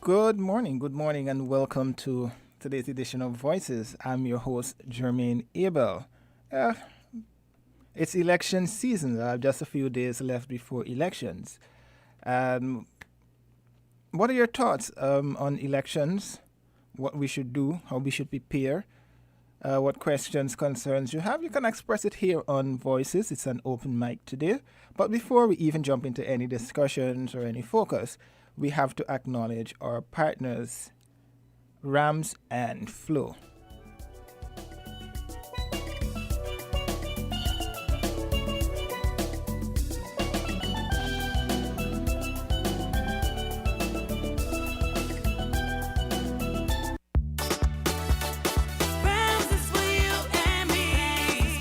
good morning, and welcome to today's edition of Voices. I'm your host, Jermaine Abel. Uh, it's election season. Just a few days left before elections. Um, what are your thoughts on elections? What we should do? How we should prepare? What questions, concerns you have? You can express it here on Voices. It's an open mic today. But before we even jump into any discussions or any focus, we have to acknowledge our partners, Rams and Flow. Rams is for you and me,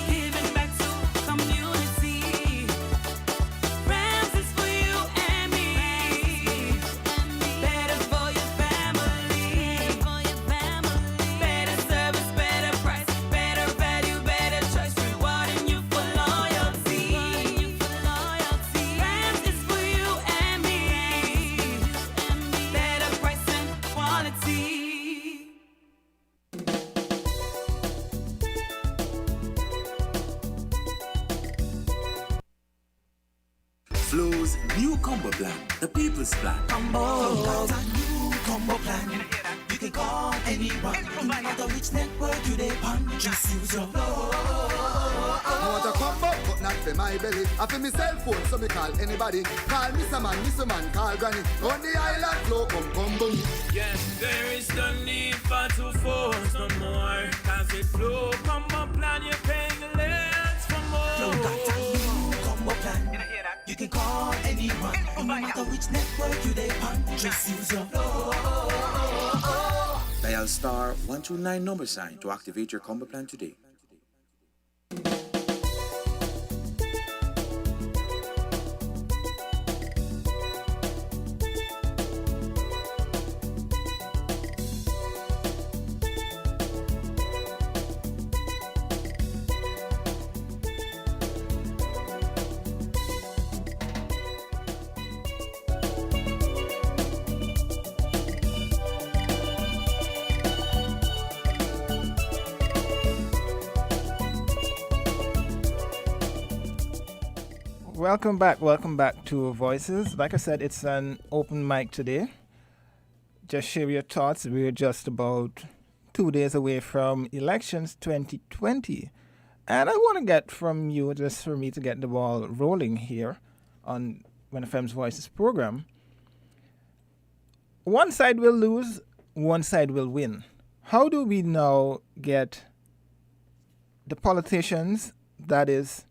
giving back to community. Rams is for you and me, better for your family, better service, better price, better value, better choice, rewarding you for loyalty. Rams is for you and me, better price and quality. Flow's new combo plan, the people's plan. Got a new combo plan. You can call anyone, no matter which network you dey on. Just use your flow. I want a combo, but not for my belly. I feel me cell phone, so me call anybody. Call Mr. Man, call Granny. On the island, flow, come combo me. Yes, there is no need for to force no more. Cause it flow, come on, plan, you're paying less for Flow got a more. new combo plan. You can call anyone, no matter which network you dey on. Just use your flow. Dial star 129 number sign to activate your combo plan today. Welcome back to Voices. Like I said, it's an open mic today. Just share your thoughts. We're just about 2 days away from elections 2020. And I want to get from you, just for me to get the ball rolling here on When FM's Voices program. One side will lose, one side will win. How do we now get the politicians, that is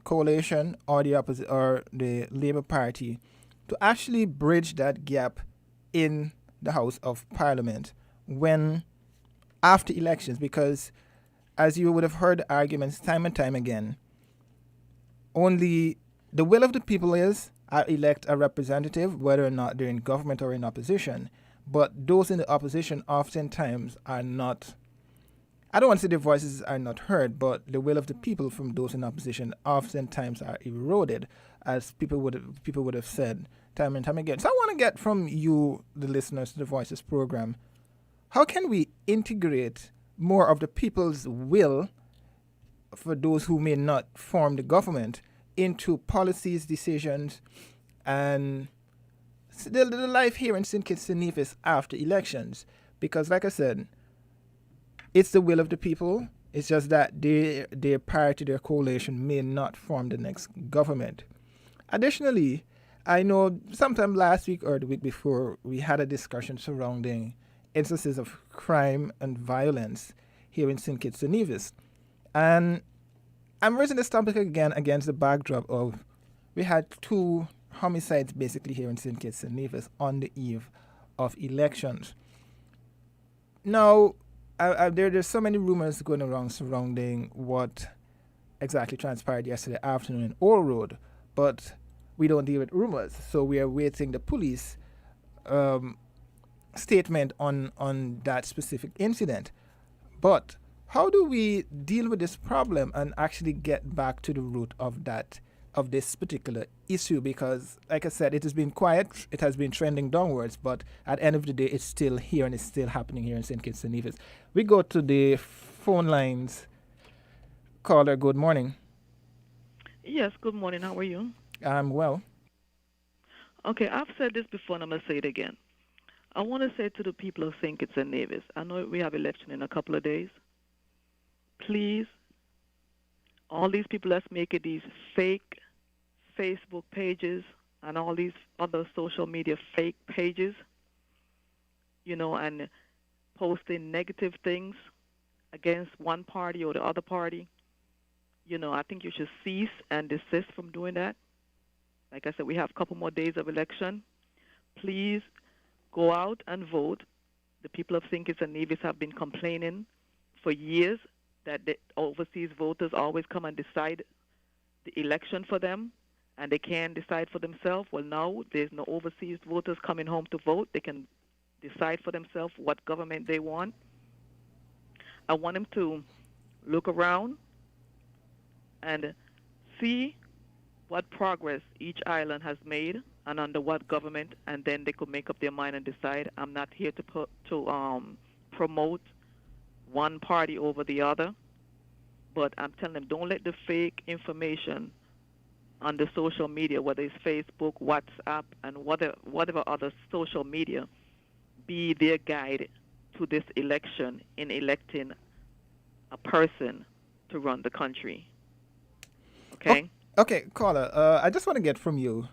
coalition or the opposite or the Labour Party, to actually bridge that gap in the House of Parliament when after elections? Because as you would have heard arguments time and time again, only the will of the people is I elect a representative, whether or not they're in government or in opposition. But those in the opposition oftentimes are not, I don't want to say their voices are not heard, but the will of the people from those in opposition oftentimes are eroded, as people would have said time and time again. So I want to get from you, the listeners to the Voices program, how can we integrate more of the people's will for those who may not form the government into policies, decisions, and the life here in St. Kitts and Nevis after elections? Because like I said, it's the will of the people. It's just that their party, their coalition may not form the next government. Additionally, I know sometime last week or the week before, we had a discussion surrounding instances of crime and violence here in St. Kitts and Nevis. And I'm raising this topic again against the backdrop of we had 2 homicides basically here in St. Kitts and Nevis on the eve of elections. Now, there's so many rumors going around surrounding what exactly transpired yesterday afternoon in Old Road, but we don't deal with rumors, so we are waiting the police statement on that specific incident. But how do we deal with this problem and actually get back to the root of that of this particular issue? Because, like I said, it has been quiet, it has been trending downwards, but at the end of the day, it's still here and it's still happening here in St. Kitts and Nevis. We go to the phone lines. Caller, good morning. Yes, good morning. How are you? I'm well. Okay, I've said this before and I'm going to say it again. I want to say to the people of St. Kitts and Nevis, I know we have election in a couple of days. Please, all these people that's making these fake Facebook pages and all these other social media fake pages, and posting negative things against one party or the other party, I think you should cease and desist from doing that. Like I said, we have a couple more days of election. Please go out and vote. The people of St. Kitts and Nevis have been complaining for years that the overseas voters always come and decide the election for them, and they can't decide for themselves. Well, now there's no overseas voters coming home to vote. They can decide for themselves what government they want. I want them to look around and see what progress each island has made and under what government, and then they could make up their mind and decide. I'm not here to promote one party over the other, but I'm telling them, don't let the fake information on the social media, whether it's Facebook, WhatsApp, and whatever other social media, be their guide to this election in electing a person to run the country. Okay? Okay, caller, I just want to get from you,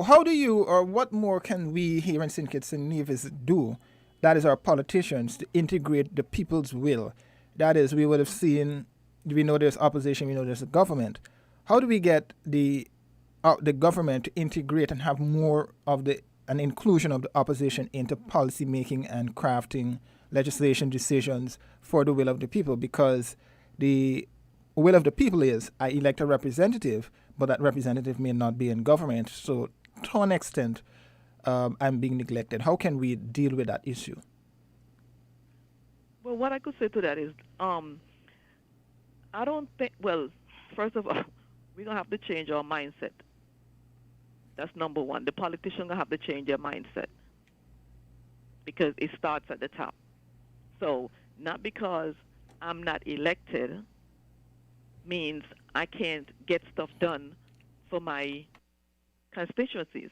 how do you, or what more can we here in St. Kitts and Nevis do, that is our politicians, to integrate the people's will? That is, we would have seen, we know there's opposition, we know there's a government. How do we get the government to integrate and have more of an inclusion of the opposition into policy making and crafting legislation decisions for the will of the people? Because the will of the people is, I elect a representative, but that representative may not be in government. So to an extent, I'm being neglected. How can we deal with that issue? Well, what I could say to that is, I don't think, well, first of all, we're going to have to change our mindset. That's number one. The politicians going to have to change their mindset because it starts at the top. So not because I'm not elected means I can't get stuff done for my constituencies.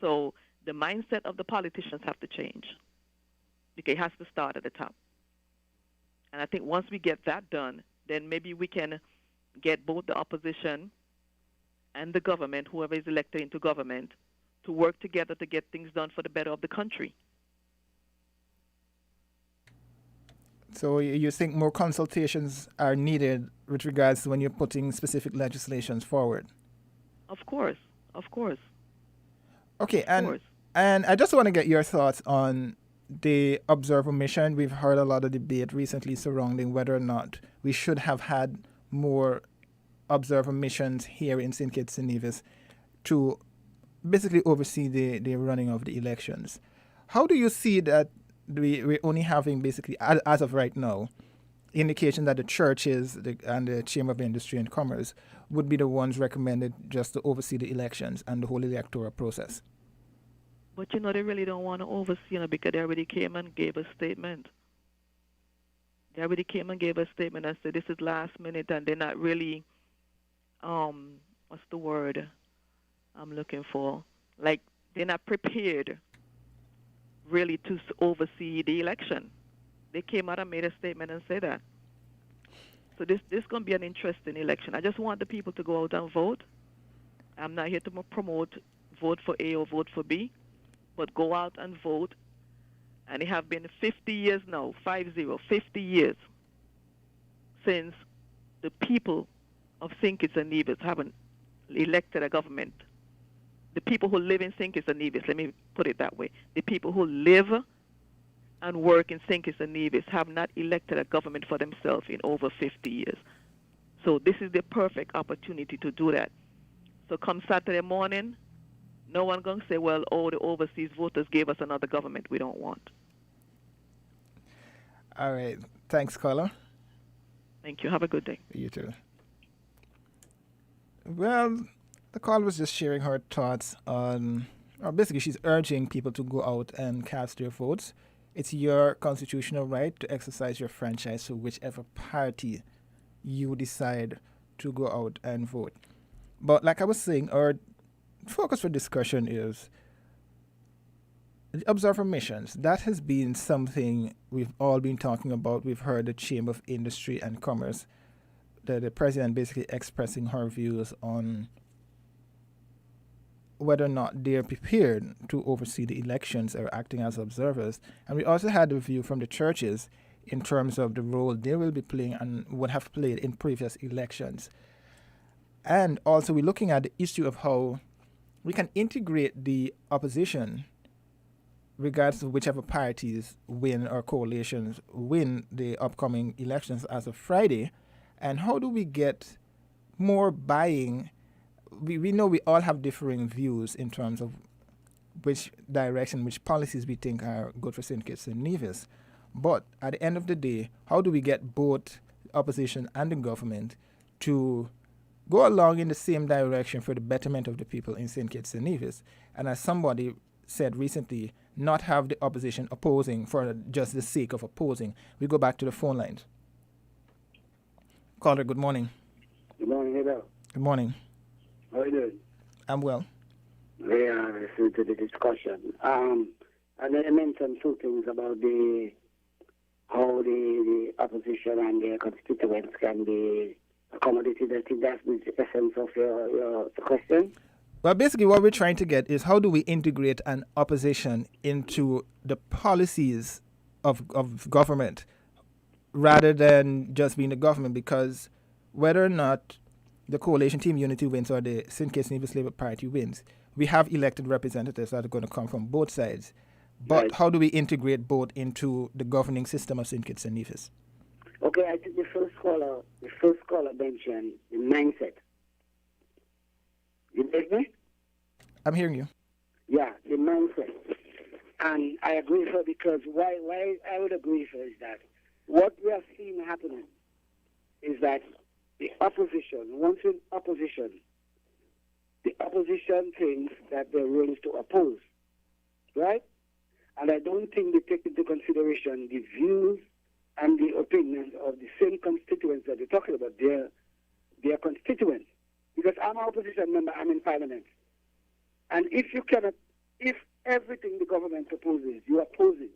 So the mindset of the politicians have to change because it has to start at the top. And I think once we get that done, then maybe we can get both the opposition and the government, whoever is elected into government, to work together to get things done for the better of the country. So you think more consultations are needed with regards to when you're putting specific legislations forward? Of course, of course. Okay, Of course. and I just want to get your thoughts on the observer mission. We've heard a lot of debate recently surrounding whether or not we should have had more observer missions here in St. Kitts and Nevis to basically oversee the running of the elections. How do you see that we're only having basically, as of right now, indication that the churches and the Chamber of Industry and Commerce would be the ones recommended just to oversee the elections and the whole electoral process? But they really don't want to oversee it because they already came and gave a statement. They already came and gave a statement and said this is last minute, and they're not really, what's the word I'm looking for? Like, they're not prepared really to oversee the election. They came out and made a statement and said that. So this is going to be an interesting election. I just want the people to go out and vote. I'm not here to promote vote for A or vote for B, but go out and vote. And it have been 50 years now, 50 years, since the people of St. Kitts and Nevis haven't elected a government. The people who live in St. Kitts and Nevis, let me put it that way, the people who live and work in St. Kitts and Nevis have not elected a government for themselves in over 50 years. So this is the perfect opportunity to do that. So come Saturday morning, no one going to say, well, the overseas voters gave us another government we don't want. All right. Thanks, caller. Thank you. Have a good day. You too. Well, the call was just sharing her thoughts on, or basically, she's urging people to go out and cast their votes. It's your constitutional right to exercise your franchise for whichever party you decide to go out and vote. But like I was saying, our focus for discussion is the observer missions. That has been something we've all been talking about. We've heard the Chamber of Industry and Commerce, the president basically expressing her views on whether or not they're prepared to oversee the elections or acting as observers. And we also had a view from the churches in terms of the role they will be playing and would have played in previous elections. And also, we're looking at the issue of how we can integrate the opposition, regardless of whichever parties win or coalitions win the upcoming elections as of Friday. And how do we get more buying? We know we all have differing views in terms of which direction, which policies we think are good for St. Kitts and Nevis. But at the end of the day, how do we get both opposition and the government to go along in the same direction for the betterment of the people in St. Kitts and Nevis? And as somebody said recently, not have the opposition opposing for just the sake of opposing. We go back to the phone lines. Caller, good morning. Good morning, hello. Good morning. How are you doing? I'm well. We are listening to the discussion. And then you mentioned two things about how the opposition and their constituents can be accommodated. I think that's the essence of your question. Well, basically, what we're trying to get is how do we integrate an opposition into the policies of government rather than just being the government? Because whether or not the coalition Team Unity wins or the St. Kitts Nevis Labour Party wins, we have elected representatives that are going to come from both sides. But Right. how do we integrate both into the governing system of St. Kitts and Nevis? Okay, I think the first caller mentioned the mindset. You get me? I'm hearing you. Yeah, the mindset. And I agree with her because why I would agree with her is that what we are seeing happening is that the opposition, once in opposition, the opposition thinks that their role is to oppose, right? And I don't think they take into consideration the views and the opinions of the same constituents that they're talking about, their constituents. Because I'm an opposition member, I'm in parliament. And if everything the government proposes, you're opposing,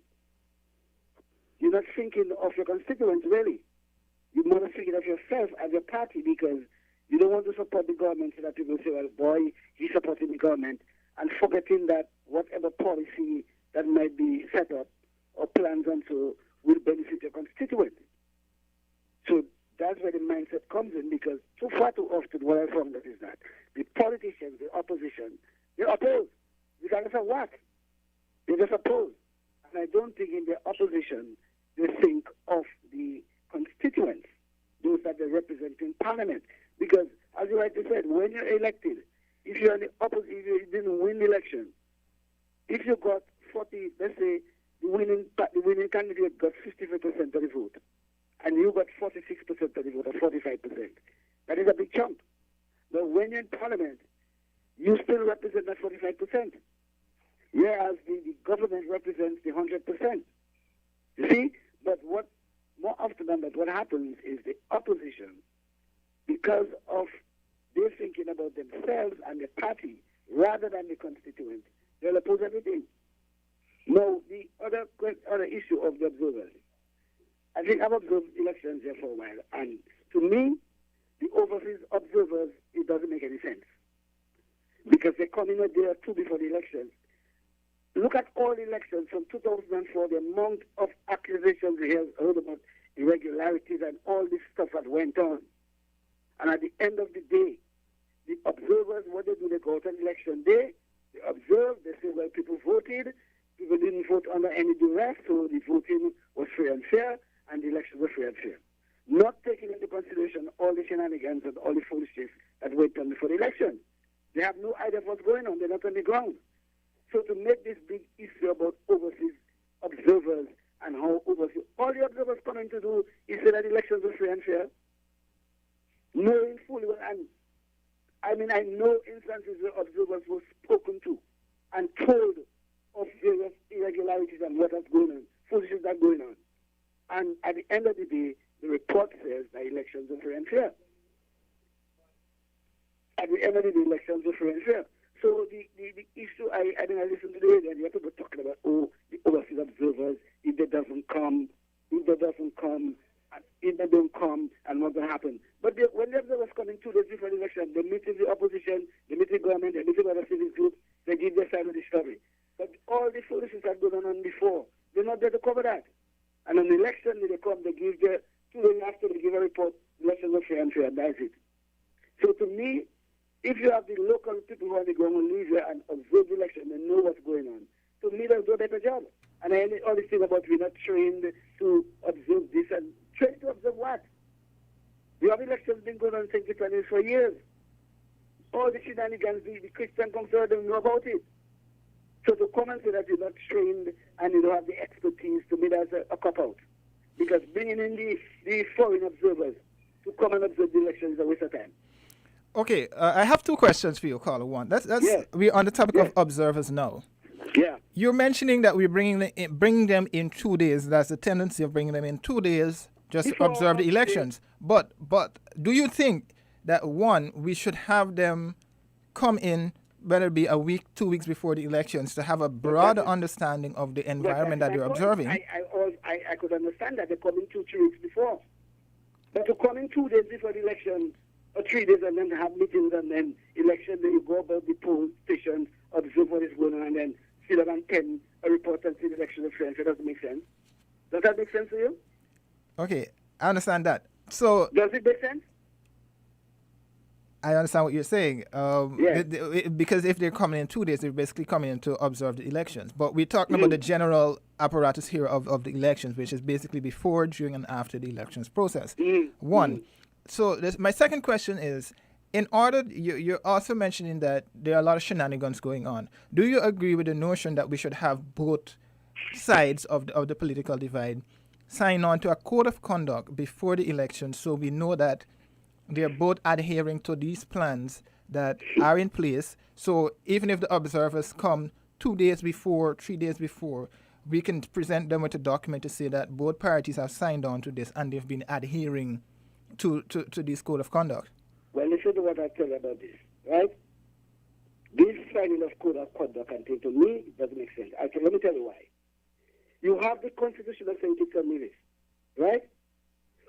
you're not thinking of your constituents, really. You're more thinking of yourself as your party because you don't want to support the government so that people say, well, boy, he's supporting the government, and forgetting that whatever policy that might be set up or plans onto will benefit your constituents. So that's where the mindset comes in because too often what I found that is that the politicians, the opposition, they oppose. Regardless of what? They just oppose. And I don't think in their opposition they think of the constituents, those that they represent in parliament. Because, as you rightly said, when you're elected, if you're in the if you didn't win the election, if you got 40, let's say the winning candidate got 55% of the vote, and you got 46% of the vote, or 45%, that is a big chunk. But when you're in parliament, you still represent that 45%, whereas the government represents the 100%. You see? But what more often than that, what happens is the opposition, because of they're thinking about themselves and the party rather than the constituent, they'll oppose everything. Now, the other issue of the observers, I think I've observed elections here for a while, and to me, the overseas observers, it doesn't make any sense. Because they come in a day or two before the elections. Look at all elections from 2004, the amount of accusations we have heard about irregularities and all this stuff that went on. And at the end of the day, the observers, what they do, they go out on election day, they observe, they say, well, people voted, people didn't vote under any duress, so the voting was free and fair, and the election was free and fair. Not taking into consideration all the shenanigans and all the foolishness that went on before the election. They have no idea of what's going on. They're not on the ground. So to make this big issue about overseas observers and how overseas, all the observers coming to do is say that elections were free and fair, knowing fully well, and I mean, I know instances where observers were spoken to and told of various irregularities and what is going on, foolishness that going on. And at the end of the day, the report says the elections are free and fair. At the end of the day, elections are free and fair. So the issue, I listened to the radio, and you have people talking about, the overseas observers, if they don't come, and what's going to happen. But when the observers coming 2 days before the election, they meet with the opposition, they meet with the government, they meet with other civil groups, they give their side of the story. But all the foolishness that gone on before, they're not there to cover that. And on the election, they come, they give their 2 days after they give a report, elections are fair and fair, and that's it. So to me, if you have the local people who are going to live here and observe the election and know what's going on, to me they'll do a better job. And I all this thing about we're not trained to observe this and trained to observe what? We have elections been going on in St. Kitts for years. All the shenanigans, the Christian conservatives don't know about it. So to come and say that you're not trained and you don't have the expertise, to me that's a cop-out. Because bringing in the foreign observers to come and observe the election is a waste of time. Okay, I have 2 questions for you, caller one. We're on the topic of observers now. Yeah. You're mentioning that we're bringing them in 2 days. That's the tendency of bringing them in 2 days just to observe the elections. But do you think that, one, we should have them come in, whether it be a week, 2 weeks before the elections, to have a broader understanding of the environment that they're observing? I could understand that they come in 2-3 weeks before. But to come in 2 days before the election, or 3 days, and then have meetings, and then election, then you go about the poll stations, observe what is going on, and then sit up and pen a report and see the election of friends. It doesn't make sense. Does that make sense to you? Okay, I understand that. So does it make sense? I understand what you're saying. Because if they're coming in 2 days, they're basically coming in to observe the elections. But we're talking about the general apparatus here of the elections, which is basically before, during, and after the elections process. One. So my second question is, in order, you're also mentioning that there are a lot of shenanigans going on. Do you agree with the notion that we should have both sides of the political divide sign on to a code of conduct before the election, so we know that they're both adhering to these plans that are in place? So even if the observers come 2 days before, 3 days before, we can present them with a document to say that both parties have signed on to this and they've been adhering to this code of conduct. Well, listen to what I tell you about this, right? This signing of code of conduct and thing, to me, it doesn't make sense. Let me tell you why. You have the Constitution of St. Kitts and Nevis, right?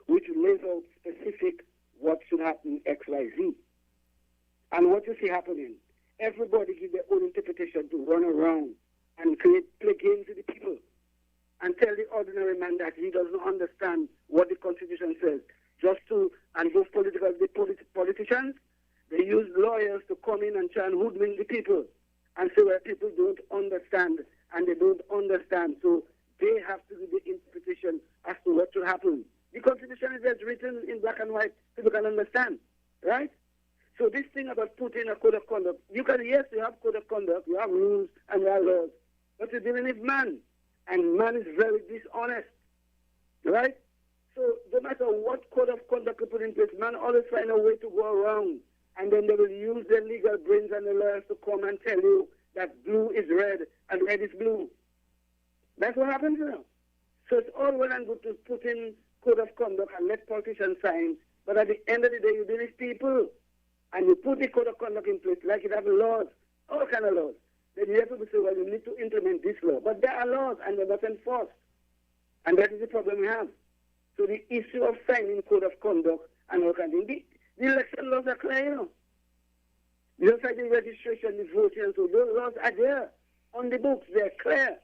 Which lays out specific what should happen X, Y, Z. And what you see happening, everybody gives their own interpretation to run around and play games with the people and tell the ordinary man that he does not understand what the Constitution says. And those politicians, they use lawyers to come in and try and hoodwink the people and say, well, people don't understand, and they don't understand, so they have to do the interpretation as to what should happen. The Constitution is just written in black and white, people can understand, right? So this thing about putting a code of conduct, you have code of conduct, you have rules, and you have laws, but you're dealing with man, and man is very dishonest, right? So no matter what code of conduct you put in place, man always find a way to go around. And then they will use their legal brains and the lawyers to come and tell you that blue is red and red is blue. That's what happens now. So it's all well and good to put in code of conduct and let politicians sign, but at the end of the day, you deal with people. And you put the code of conduct in place, like it have laws, all kind of laws. Then you have to say, well, you need to implement this law. But there are laws and they're not enforced. And that is the problem we have. So the issue of signing code of conduct and all kind of things, the election laws are clear, you know. Just like the registration, the voting, and so those laws are there on the books, they're clear.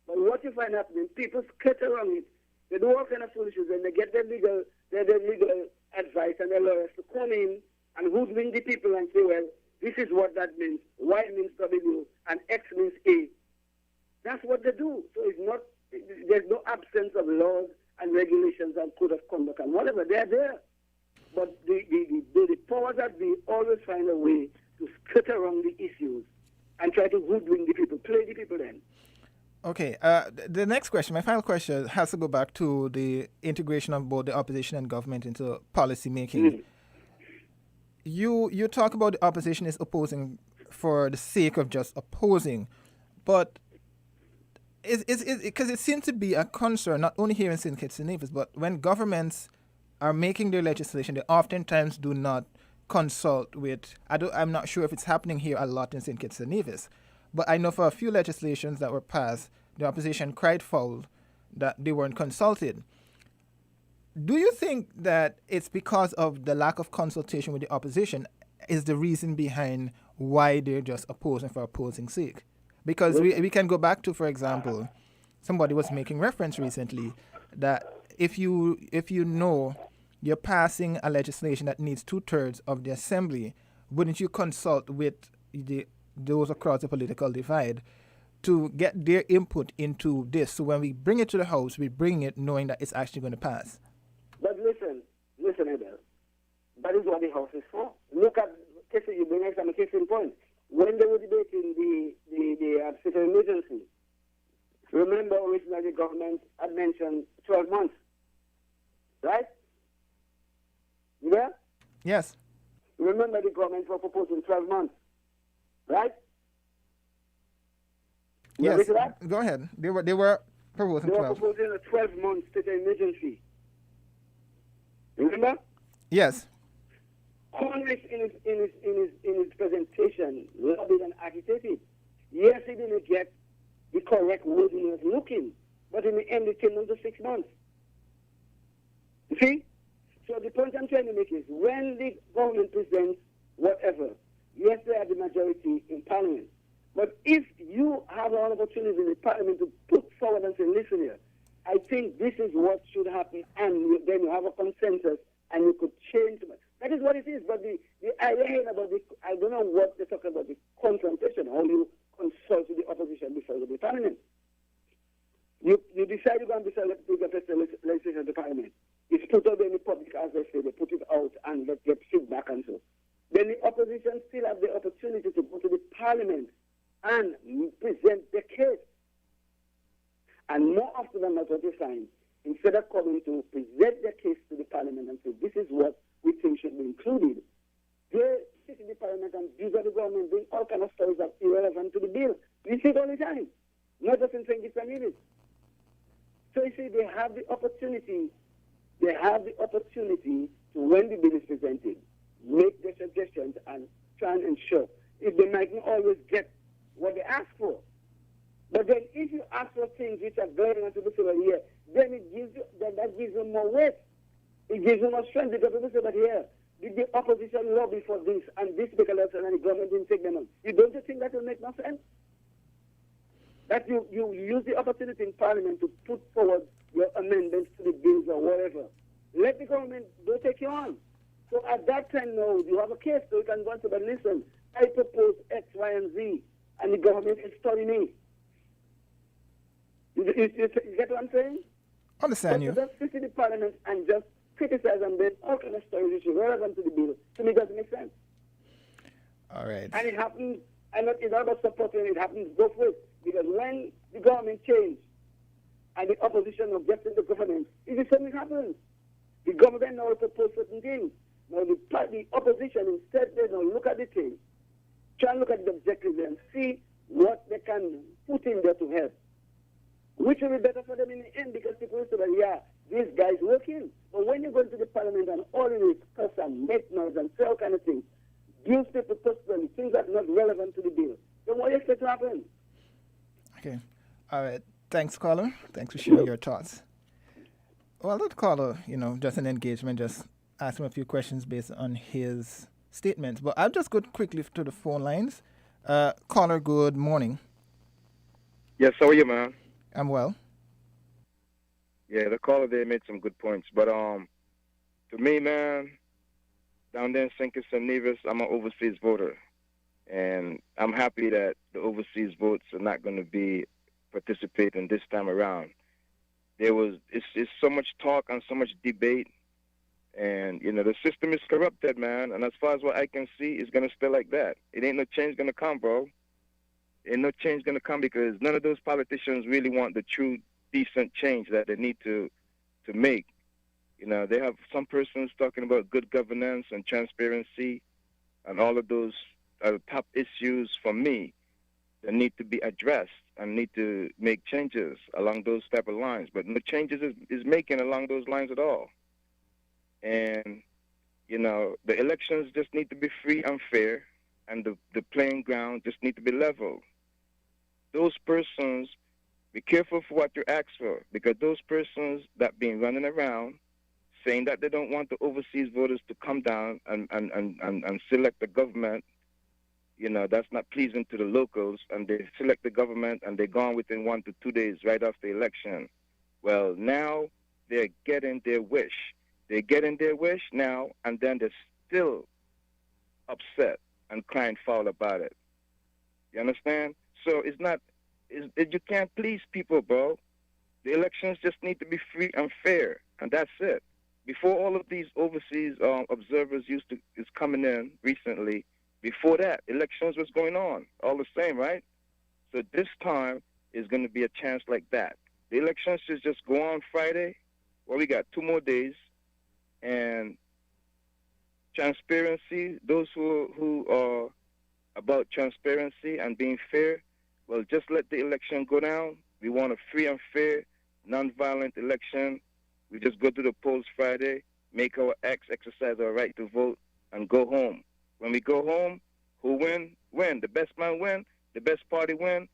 But what you find happening, people skirt around it. They do all kind of foolishness and they get their legal advice and their lawyers to come in and hoodwink the people and say, well, this is what that means. Y means W and X means A. That's what they do. So there's no absence of laws and regulations and code of conduct and whatever. They're there. But the powers that be always find a way to skirt around the issues and try to hoodwink the people, play the people then. Okay, the next question, my final question, has to go back to the integration of both the opposition and government into policy making. you talk about the opposition is opposing for the sake of just opposing, but because it seems to be a concern not only here in St. Kitts and Nevis, but when governments are making their legislation, they oftentimes do not consult with. I'm not sure if it's happening here a lot in St. Kitts and Nevis, but I know for a few legislations that were passed, the opposition cried foul that they weren't consulted. Do you think that it's because of the lack of consultation with the opposition is the reason behind why they're just opposing for opposing sake? Because we can go back to, for example, somebody was making reference recently that if you know you're passing a legislation that needs 2/3 of the assembly, wouldn't you consult with those across the political divide to get their input into this? So when we bring it to the House, we bring it knowing that it's actually going to pass. But listen, Abel. That is what the House is for. Look at you bring up some case in point. When they were debating the state of emergency, remember originally the government had mentioned 12 months, right? You there? Yes. Remember the government were proposing 12 months, right? You Yes. agree to that? Go ahead. They were proposing They were 12. proposing a 12-month state of emergency. Remember? Yes. Congress in his presentation lobbied and agitated. Yes, he didn't get the correct wording he was looking, but in the end it came down to 6 months. You see? So the point I'm trying to make is when the government presents whatever, yes, they are the majority in Parliament. But if you have an opportunity in the Parliament to put forward and say, listen here, I think this is what should happen, and then you have a consensus and you could change. That is what it is. But the idea here about I don't know what they talk about, the confrontation, how you consult with the opposition before the Parliament. You decide you're going to present legislation to Parliament. It's put out in the public, as they say, they put it out and let get feedback and so. Then the opposition still have the opportunity to go to the Parliament and present their case. And more often than not, what you find, instead of coming to present their case to the Parliament and say, this is what we think should be included, they sit in the Parliament and use the government doing all kinds of stories that are irrelevant to the bill. We see it all the time, not just in St. Kitts and Nevis. So you see, they have the opportunity to, when the bill is presented, make their suggestions and try and ensure. If they might not always get what they ask for. But then if you ask for things which are glaring to the civil here, then that gives you more weight. It gives you more strength because people say, but here, did the opposition lobby for this and this big election and the government didn't take them on? Don't you think that will make no sense? That you use the opportunity in Parliament to put forward your amendments to the bills or whatever. Let the government don't take you on. So at that time now, you have a case, so you can go and say, but listen, I propose X, Y, and Z, and the government is studying me. You get what I'm saying? Understand you. Just sit in the Parliament and just criticize and then all kind of stories which are relevant to the bill, to me, doesn't make sense. All right. And it happens, and it's not about supporting, it happens both ways. Because when the government changes and the opposition objects to the government, it's the same thing happens. The government now propose certain things. Now the opposition instead they now look at the thing, try and look at the objectives and see what they can put in there to help. Which will be better for them in the end because people will say, well, yeah, this guy's working. But when you go into the Parliament and all in it cuss and make noise and say all kind of things, use people personally, things that are not relevant to the bill, then what do you expect to happen? Okay. All right. Thanks, caller. Thanks for sharing your thoughts. Well, that caller, just an engagement, just ask him a few questions based on his statements. But I'll just go quickly to the phone lines. Caller, good morning. Yes, how are you, man? I'm well. Yeah, the caller there made some good points. But to me, man, down there in St. Kitts and Nevis, I'm an overseas voter. And I'm happy that the overseas votes are not going to be participating this time around. It's so much talk and so much debate. And, the system is corrupted, man. And as far as what I can see, it's going to stay like that. It ain't no change going to come, bro. Ain't no change going to come because none of those politicians really want the true, decent change that they need to make. They have some persons talking about good governance and transparency, and all of those are the top issues for me that need to be addressed and need to make changes along those type of lines. But no changes is making along those lines at all. And, the elections just need to be free and fair, and the playing ground just need to be level. Those persons, be careful for what you ask for, because those persons that been running around saying that they don't want the overseas voters to come down and select the government, that's not pleasing to the locals, and they select the government and they're gone within 1 to 2 days right after the election. Well, now they're getting their wish. They're getting their wish now, and then they're still upset and crying foul about it. You understand? So you can't please people, bro. The elections just need to be free and fair, and that's it. Before all of these overseas observers is coming in recently, before that, elections was going on, all the same, right? So this time is going to be a chance like that. The elections should just go on Friday. Well, we got 2 more days, and transparency. Those who are about transparency and being fair, well, just let the election go down. We want a free and fair, non-violent election. We just go to the polls Friday, make our exercise our right to vote, and go home. When we go home, who win? Win. The best man win. The best party win.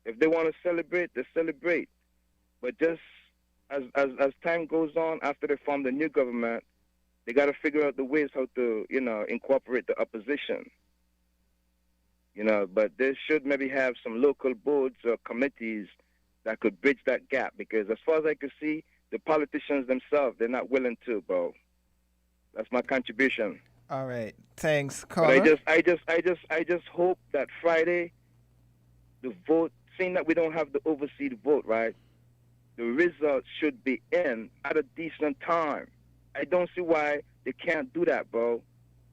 If they want to celebrate, they celebrate. But just as time goes on, after they form the new government, they got to figure out the ways how to, incorporate the opposition. But they should maybe have some local boards or committees that could bridge that gap, because as far as I can see, the politicians themselves, they're not willing to, bro. That's my contribution. All right. Thanks, But caller. I just hope that Friday, the vote, seeing that we don't have the overseas vote, right? The results should be in at a decent time. I don't see why they can't do that, bro.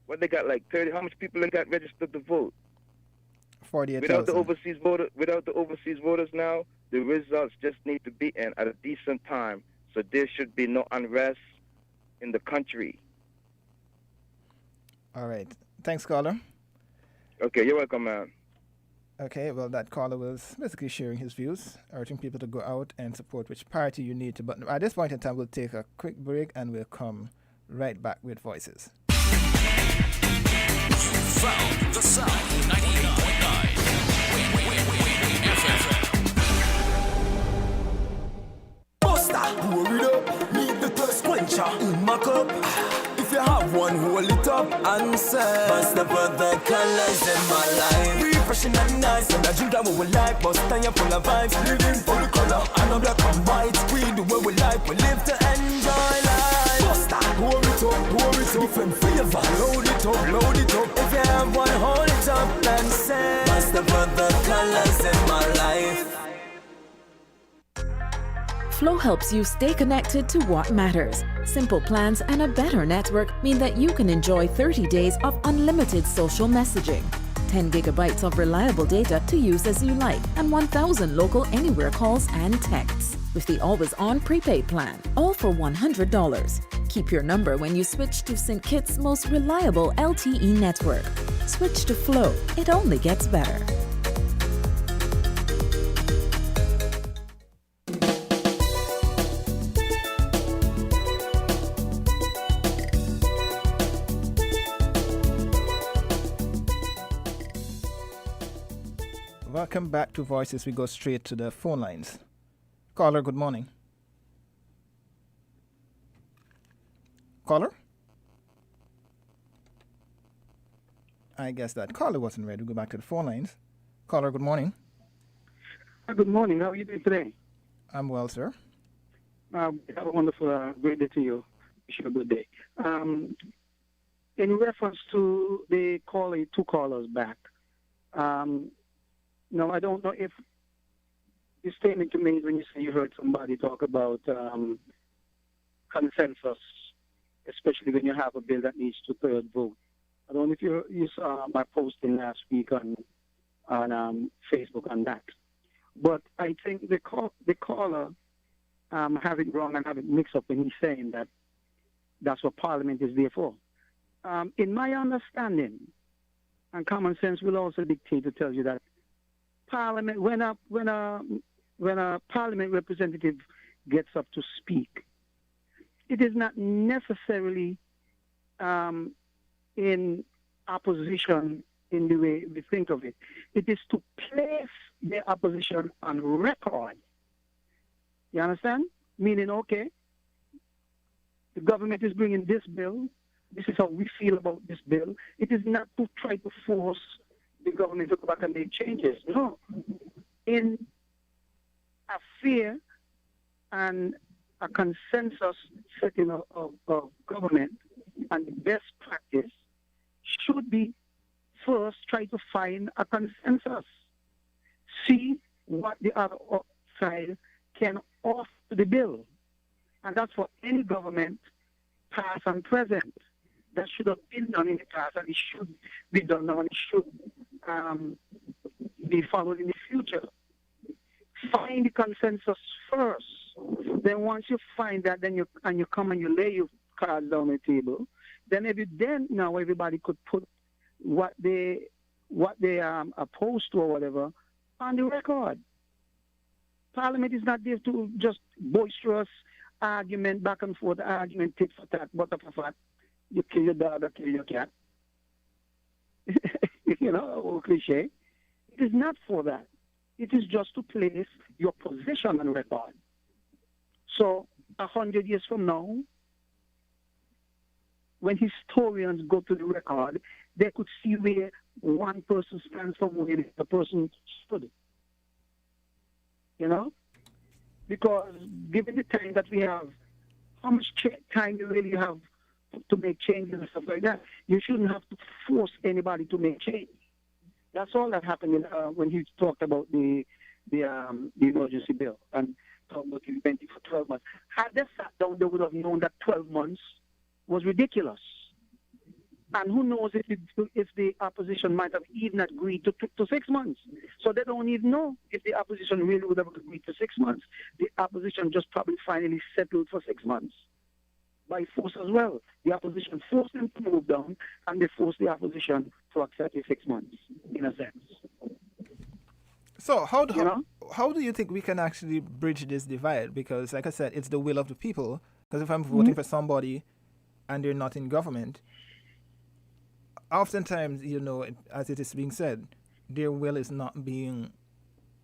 What they got, like 30? How much people they got registered to vote? 48,000. Without the overseas voters now, the results just need to be in at a decent time. So there should be no unrest in the country. All right. Thanks, caller. Okay, you're welcome, man. Okay, well, that caller was basically sharing his views, urging people to go out and support which party you need to. But at this point in time, we'll take a quick break and we'll come right back with Voices. Found the sound 98.9 FM. Buster, pour it up, meet the thirst quencher in my cup. If you have one, hold it up and say, must the the colors in my life. Refreshing and nice, and I drink that what we like. But stand you full of vibes, living full color. I know black and white, we do what we like. We live to enjoy life. Buster, pour it up, different flavor. Load it up. If you have one, hold it up and say, must the colors in my life. Flow helps you stay connected to what matters. Simple plans and a better network mean that you can enjoy 30 days of unlimited social messaging, 10 gigabytes of reliable data to use as you like, and 1,000 local anywhere calls and texts with the always-on prepaid plan, all for $100. Keep your number when you switch to St. Kitts' most reliable LTE network. Switch to Flow. It only gets better. Welcome back to Voices. We go straight to the phone lines. Caller, good morning. Caller? I guess that caller wasn't ready. We go back to the phone lines. Caller, good morning. Good morning. How are you doing today? I'm well, sir. Have a wonderful, great day to you. Wish you a good day. In reference to the caller, 2 callers back, no, I don't know if the statement you made when you say you heard somebody talk about consensus, especially when you have a bill that needs 2/3 vote. I don't know if you saw my posting last week on Facebook on that. But I think the caller have it wrong and have it mixed up when he's saying that that's what Parliament is there for. In my understanding, And common sense will also dictate to tell you that Parliament, when a Parliament representative gets up to speak, it is not necessarily in opposition in the way we think of it. It is to place their opposition on record. You understand? Meaning, okay, the government is bringing this bill. This is how we feel about this bill. It is not to try to force the government to go back and make changes. No. In a fair and a consensus setting of government, and the best practice should be first try to find a consensus. See what the other side can offer to the bill. And that's for any government, past and present. That should have been done in the past, and it should be done now, and it should be followed in the future. Find the consensus first. Then once you find that, then you come and you lay your cards down on the table. Then now everybody could put what they opposed to or whatever on the record. Parliament is not there to just boisterous argument, back and forth argument, tit for tat, butter for fat. You kill your dog or kill your cat. You know, old cliche. It is not for that. It is just to place your position on record. So 100 years from now, when historians go to the record, they could see where one person stands from where the person stood. You know? Because given the time that we have, how much time you really have to make changes and stuff like that, you shouldn't have to force anybody to make change. That's all that happened when he talked about the emergency bill and talked about the event for 12 months. Had they sat down, they would have known that 12 months was ridiculous. And who knows if the opposition might have even agreed to 6 months. So they don't even know if the opposition really would have agreed to 6 months. The opposition just probably finally settled for 6 months by force as well. The opposition forced them to move down, and they forced the opposition to accept the 6 months, in a sense. So how do you think we can actually bridge this divide? Because, like I said, it's the will of the people. Because if I'm voting for somebody and they're not in government, oftentimes, you know, as it is being said, their will is not being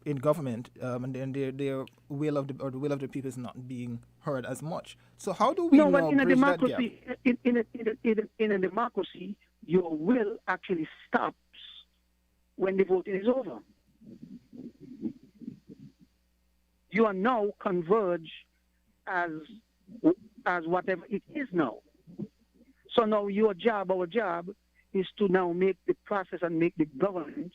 in government, and then their will of the people is not being heard as much. So how do we now bridge that gap? In a democracy, your will actually stops when the voting is over. You are now converged as whatever it is now. So now our job is to now make the process and make the governance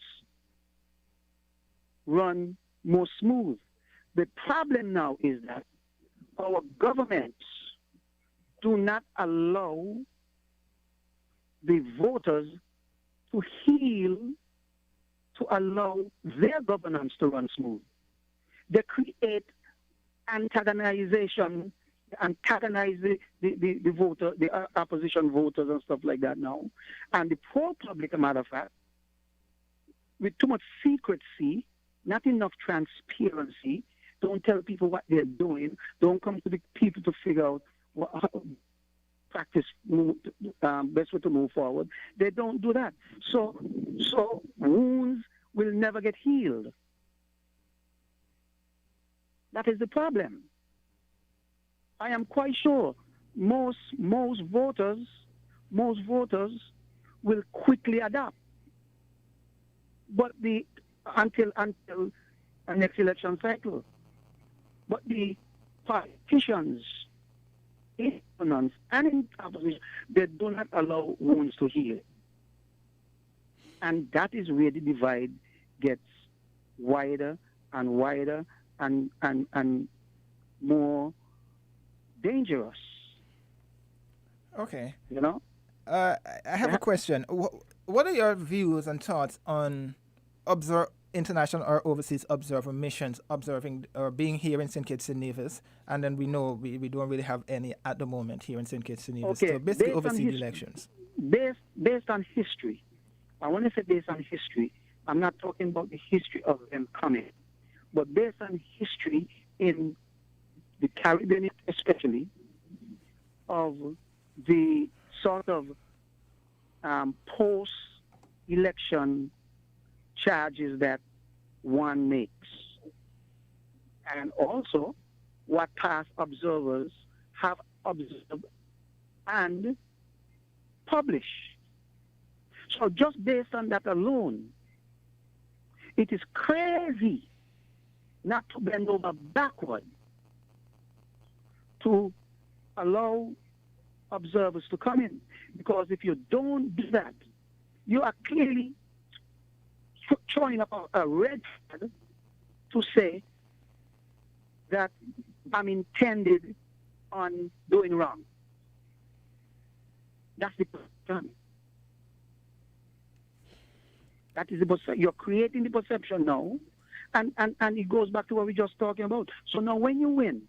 run more smooth. The problem now is that our governments do not allow the voters to heal, to allow their governance to run smooth. They create antagonization, antagonize the voter, the opposition voters and stuff like that now. And the poor public, a matter of fact, with too much secrecy, not enough transparency, don't tell people what they're doing, don't come to the people to figure out best way to move forward. They don't do that. So wounds will never get healed. That is the problem. I am quite sure most voters will quickly adapt. But until the next election cycle. But the politicians in governance and in opposition, they do not allow wounds to heal. And that is where the divide gets wider and wider and more dangerous. Okay. You know? I have a question. What are your views and thoughts on international or overseas observer missions observing or being here in St. Kitts and Nevis, and then we know we don't really have any at the moment here in St. Kitts and Nevis. Okay. So basically overseas elections. Based on history, when I say based on history, I'm not talking about the history of them coming, but based on history in the Caribbean especially, of the sort of post-election charges that one makes, and also what past observers have observed and published. So just based on that alone, it is crazy not to bend over backward to allow observers to come in. Because if you don't do that, you are clearly throwing up a red flag to say that I'm intended on doing wrong. That's the perception. That is the perception. You're creating the perception now, and it goes back to what we just talking about. So now when you win,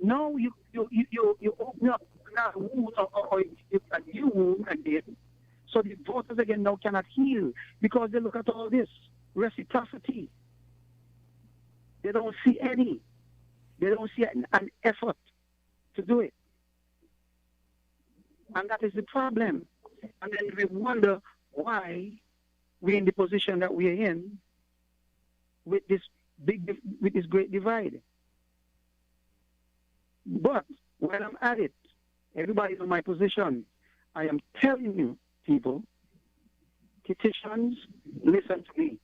now you open up a wound or a new wound again. So the voters again now cannot heal because they look at all this reciprocity. They don't see any. They don't see an effort to do it. And that is the problem. And then we wonder why we're in the position that we're in with this great divide. But when I'm at it, everybody's in my position. I am telling you, people, petitions, listen to me.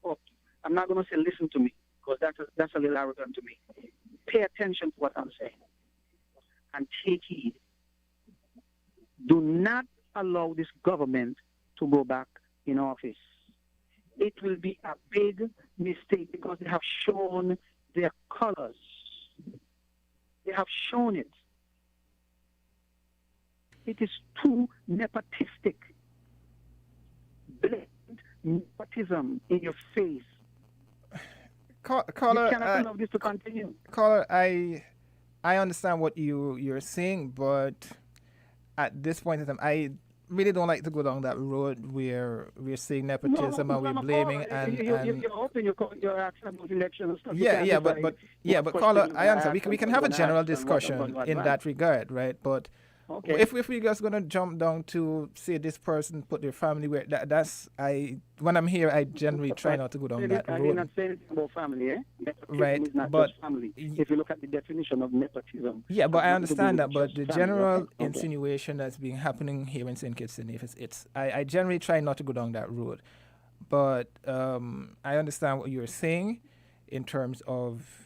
Oh, I'm not going to say listen to me, because that's a little arrogant to me. Pay attention to what I'm saying and take heed. Do not allow this government to go back in office. It will be a big mistake because they have shown their colors. They have shown it. It is too nepotistic. Blatant nepotism in your face. Caller, you cannot allow this to continue. Caller, I understand what you're saying, but at this point in time, I really don't like to go down that road where we're saying nepotism and we're blaming you're open. You're asking about election and stuff. But caller, I answer. We can have a general discussion in that regard, right? But okay. If we're just gonna jump down to say this person put their family where when I'm here, I generally try not to go down that road. I did not say anything about family, eh? Nepotism right? is not But just family. If you look at the definition of nepotism. Yeah, but I understand that. But the family, general okay. insinuation that's been happening here in St. Kitts and Nevis, I generally try not to go down that road. But I understand what you're saying in terms of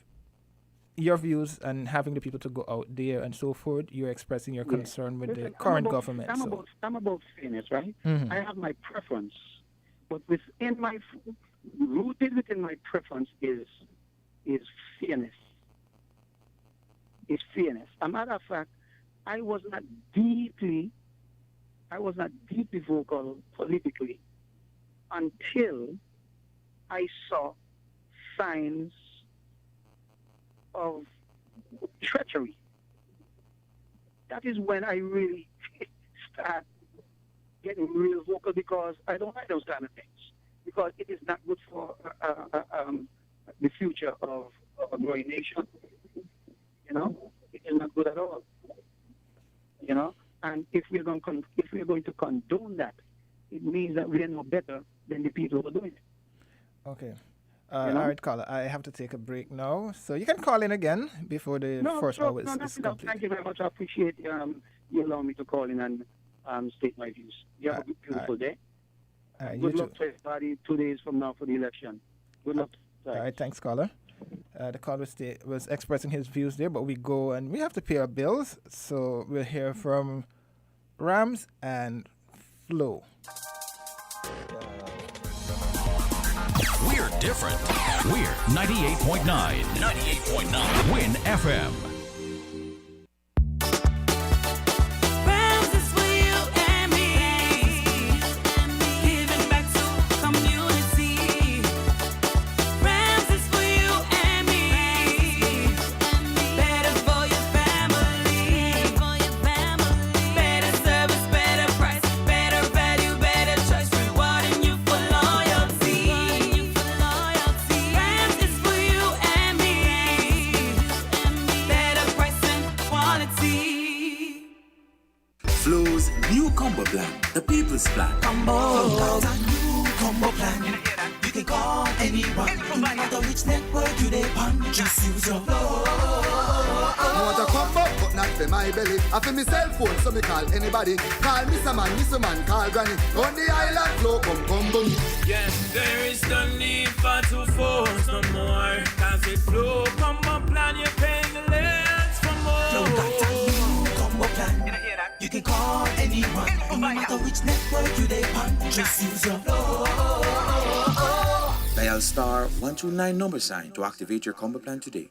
your views and having the people to go out there and so forth. You're expressing your concern with the current government. I'm about fairness, right? Mm-hmm. I have my preference, but rooted within my preference is fairness. Is fairness. As a matter of fact, I was not deeply vocal politically until I saw signs of treachery. That is when I really start getting real vocal, because I don't like those kind of things, because it is not good for the future of a growing nation. You know, it is not good at all. You know, and if we're going to condone that, it means that we are no better than the people who are doing it. Okay. All right, caller. I have to take a break now, so you can call in again before the first hour is complete. Thank you very much. I appreciate you allowing me to call in and state my views. You have a beautiful day. Good luck to everybody 2 days from now for the election. Good luck. All right, thanks, caller. The caller was expressing his views there, but we go and we have to pay our bills, so we'll hear from Rams and Flo. We're different. We're 98.9. 98.9. Win FM. Rams is for you and me. Giving back to community. Rams is for you and me. Better for your family. Better service, better price, better value, better choice. Dance Plan. Combo plan. You can call anyone, no matter which network you dey on. Just use your flow. I want a combo, but not for my belly. I feel me cell phone, so me call anybody. Call Mr. Man, call Granny. On the island flow, come boom. Yes, there is no need for to force no more. Cause it flow, combo plan, you're paying less for more. Flow got a new combo plan. You can call anyone, no matter which network you dey on. Just use your flow. Dial star 129 number sign to activate your combo plan today.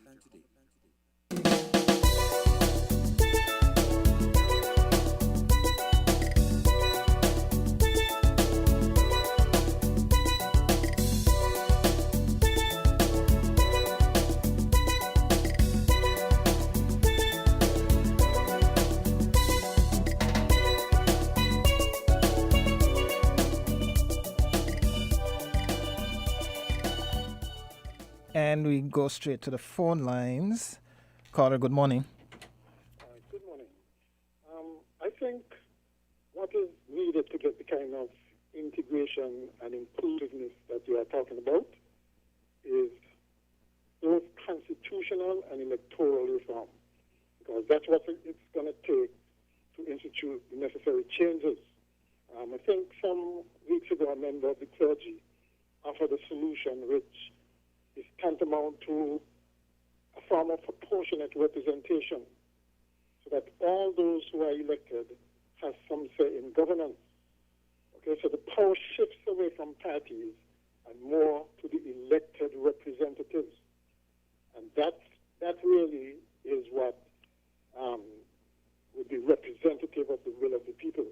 And we go straight to the phone lines. Caller, good morning. Good morning. I think what is needed to get the kind of integration and inclusiveness that you are talking about is both constitutional and electoral reform, because that's what it's going to take to institute the necessary changes. I think some weeks ago a member of the clergy offered a solution which is tantamount to a form of proportionate representation, so that all those who are elected have some say in governance. Okay, so the power shifts away from parties and more to the elected representatives. And that really is what would be representative of the will of the people.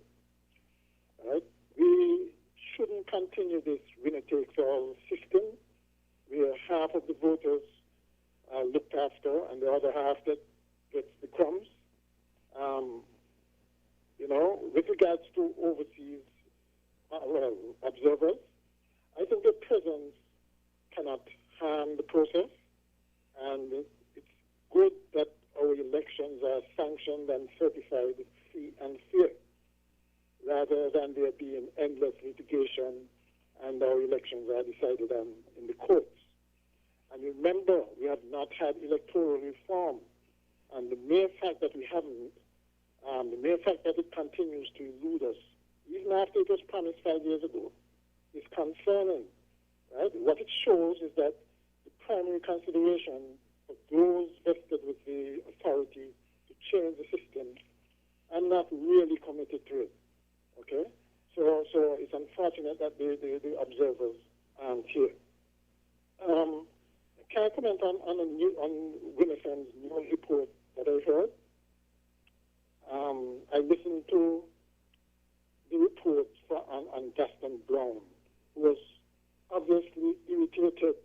All right? We shouldn't continue this winner-takes-all system, where half of the voters are looked after and the other half that gets the crumbs. With regards to overseas observers, I think their presence cannot harm the process, and it's good that our elections are sanctioned and certified free and fair, rather than there being endless litigation and our elections are decided on in the courts. And remember, we have not had electoral reform, and the mere fact that we haven't, the mere fact that it continues to elude us, even after it was promised 5 years ago, is concerning. Right? What it shows is that the primary consideration of those vested with the authority to change the system are not really committed to it. Okay? So it's unfortunate that the observers aren't here. Can I comment on Winifred's new report that I heard? I listened to the report on Gaston Brown, who was obviously irritated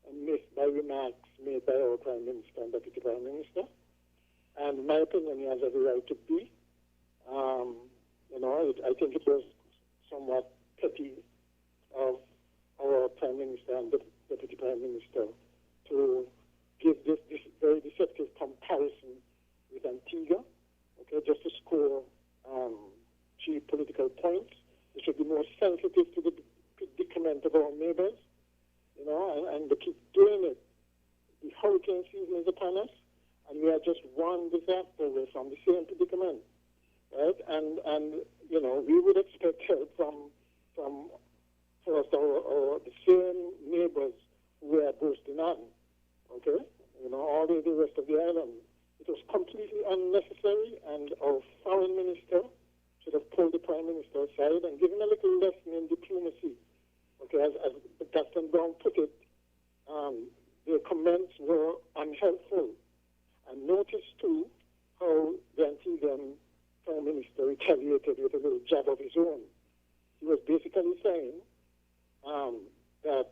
and missed by remarks made by our Prime Minister and Deputy Prime Minister. And in my opinion, he has every right to be. I think it was somewhat petty of our Prime Minister and Deputy Prime Minister to give this very deceptive comparison with Antigua, okay, just to score cheap political points. We should be more sensitive to the predicament of our neighbors, and they keep doing it. The hurricane season is upon us, and we are just one disaster away from the same predicament, right? And we would expect help from first the same neighbors we are boasting on, okay? All the rest of the island. It was completely unnecessary, and our foreign minister should have pulled the Prime Minister aside and given a little lesson in diplomacy. Okay, as Gaston Brown put it, their comments were unhelpful. And notice, too, how the Antiguan Prime Minister retaliated with a little jab of his own. He was basically saying that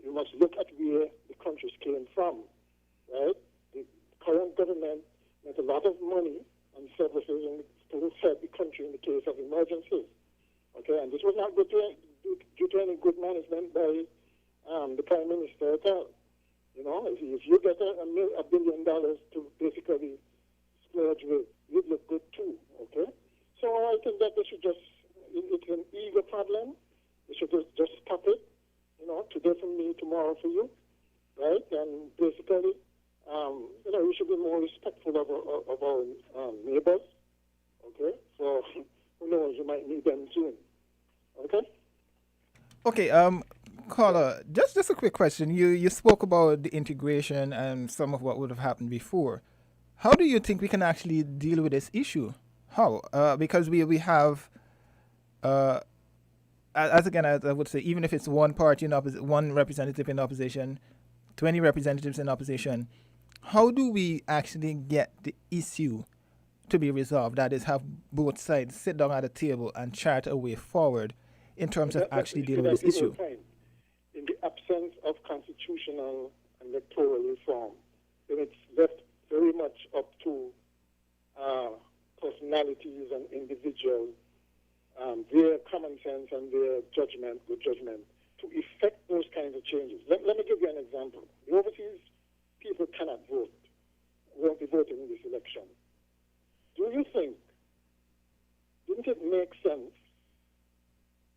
you must look at where the countries came from, right? The current government made a lot of money on services to serve the country in the case of emergencies, okay? And this was not due to any good management by the Prime Minister at all. If you get $1 billion to basically splurge with, you'd look good too, okay? So I think that they should it's an ego problem. They should just stop it. Today for me, tomorrow for you, right? And basically, we should be more respectful of our neighbors, okay? So who knows, you might need them soon, okay? Okay, caller, just a quick question. You spoke about the integration and some of what would have happened before. How do you think we can actually deal with this issue? How? Because we have, as I would say, even if it's one party in one representative in opposition, 20 representatives in opposition, how do we actually get the issue to be resolved? That is, have both sides sit down at a table and chart a way forward in terms of actually dealing with this issue. In the absence of constitutional and electoral reform, then it's left very much up to personalities and individuals, their common sense and their good judgment, to effect those kinds of changes. Let me give you an example. The overseas people cannot vote, won't be voting in this election. Do you think, didn't it make sense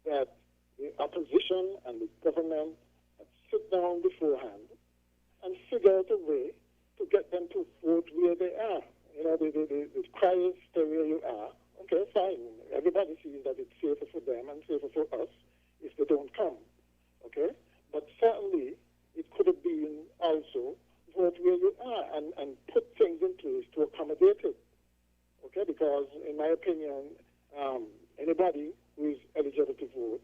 that the opposition and the government had sit down beforehand and figure out a way to get them to vote where they are? The cry is stay where you are. Okay, fine. Everybody sees that it's safer for them and safer for us if they don't come. Okay? But certainly, it could have been also vote where you are and put things in place to accommodate it. Okay? Because, in my opinion, anybody who is eligible to vote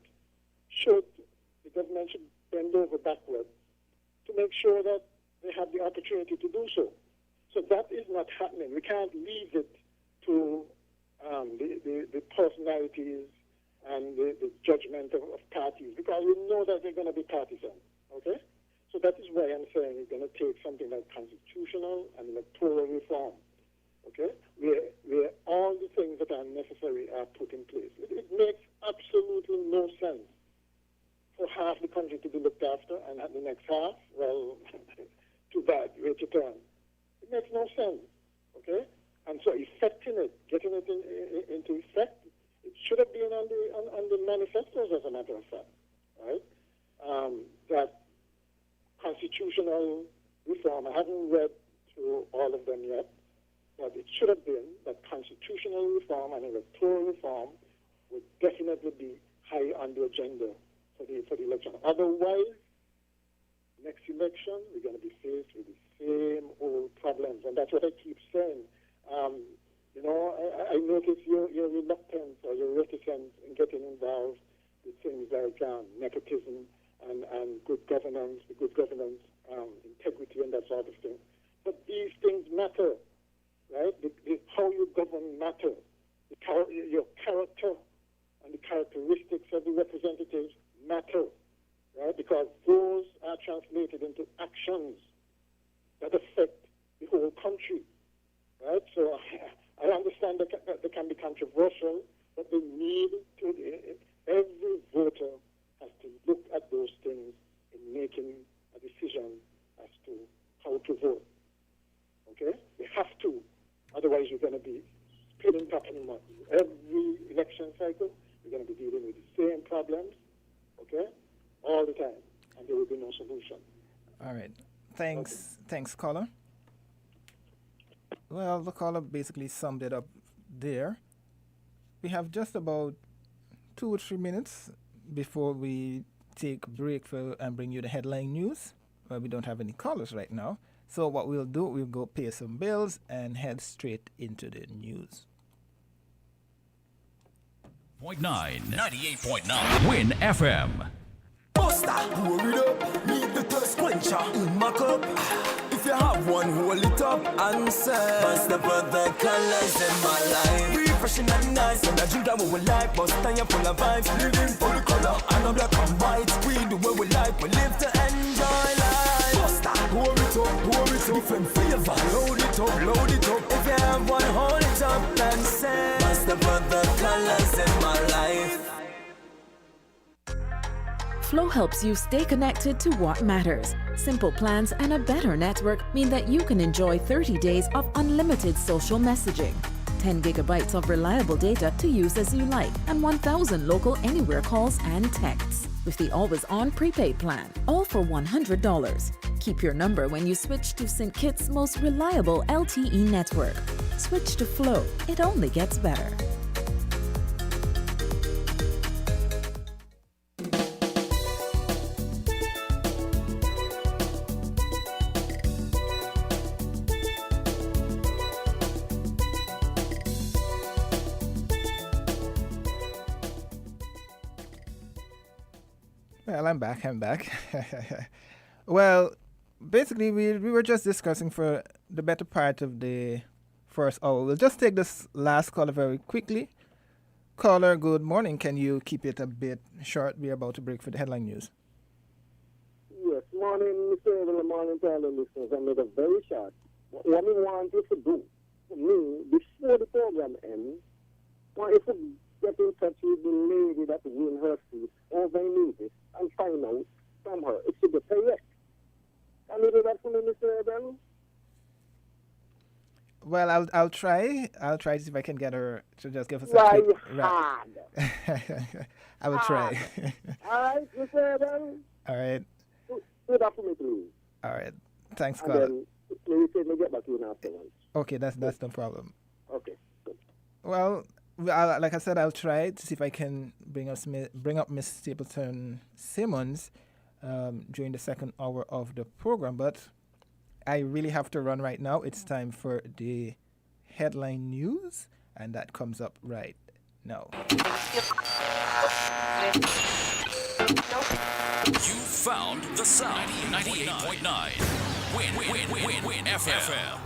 the government should bend over backwards to make sure that they have the opportunity to do so. So that is not happening. We can't leave it to the personalities and the judgment of parties, because we know that they're going to be partisan. Okay? So that is why I'm saying it's going to take something like constitutional and electoral reform. Okay? Where all the things that are necessary are put in place. It makes absolutely no sense for half the country to be looked after, and at the next half, well, too bad, wait your turn. It makes no sense, okay? And so effecting it, getting it into effect, it should have been on the manifestos, as a matter of fact, right? That constitutional reform, I haven't read through all of them yet, but it should have been that constitutional reform and electoral reform would definitely be high on the agenda for the election. Otherwise, next election, we're going to be faced with the same old problems, and that's what I keep saying. I notice your reluctance or your reticence in getting involved with things like nepotism and good governance, integrity, and that sort of thing. But these things matter, right? How you govern matter. Your character and the characteristics of the representatives matter, right? Because those are translated into actions that affect the whole country, right? So I understand that they can be controversial, but they need to, every voter has to look at those things in making a decision as to how to vote, okay? They have to, otherwise you're going to be spilling top in the mud. Every election cycle, you're going to be dealing with the same problems, okay, all the time, and there will be no solution. All right. Thanks, caller. Well, the caller basically summed it up there. We have just about 2 or 3 minutes before we take a break and bring you the headline news. Well, we don't have any callers right now. So what we'll do, we'll go pay some bills and head straight into the news. 98.9 Win FM. Buster, pour it up, need the thirst quencher in my cup. If you have one, hold it up and say, bust the other colors in my life. Refreshing and nice, and I drink that what we like. Bust time full of vibes, living for the color. And I'm black and white, we do what we like. We live to enjoy life. Buster, pour it up, different flavor. Load it up. If you have one, hold it up and say, bust the other colors in my life. Flow helps you stay connected to what matters. Simple plans and a better network mean that you can enjoy 30 days of unlimited social messaging. 10 gigabytes of reliable data to use as you like, and 1,000 local anywhere calls and texts. With the always-on prepaid plan, all for $100. Keep your number when you switch to St. Kitts' most reliable LTE network. Switch to Flow. It only gets better. Well, I'm back. Well, basically, we were just discussing for the better part of the first hour. We'll just take this last caller very quickly. Caller, good morning. Can you keep it a bit short? We're about to break for the headline news. Yes, morning, Mr. Evil, morning to all the listeners. I made a very short. What we want you to do, for me, before the program ends, want you to get in touch with the lady that win her seat over in Nevis and find out from her if she gets correct. Can you do that for me, Mr. Evil? Well, I'll try. I'll try to see if I can get her to just give us a Try quick... hard. I will try. All right, Mr. Evil? All right. Do that for me, please. All right. Thanks, And caller. then maybe say me get back to you afterwards. Okay, that's no problem. Okay, good. Well, like I said, I'll try to see if I can bring up Miss Stapleton Simmons during the second hour of the program, but I really have to run right now. It's time for the headline news, and that comes up right now. You found the sound. 98.9. Win FM.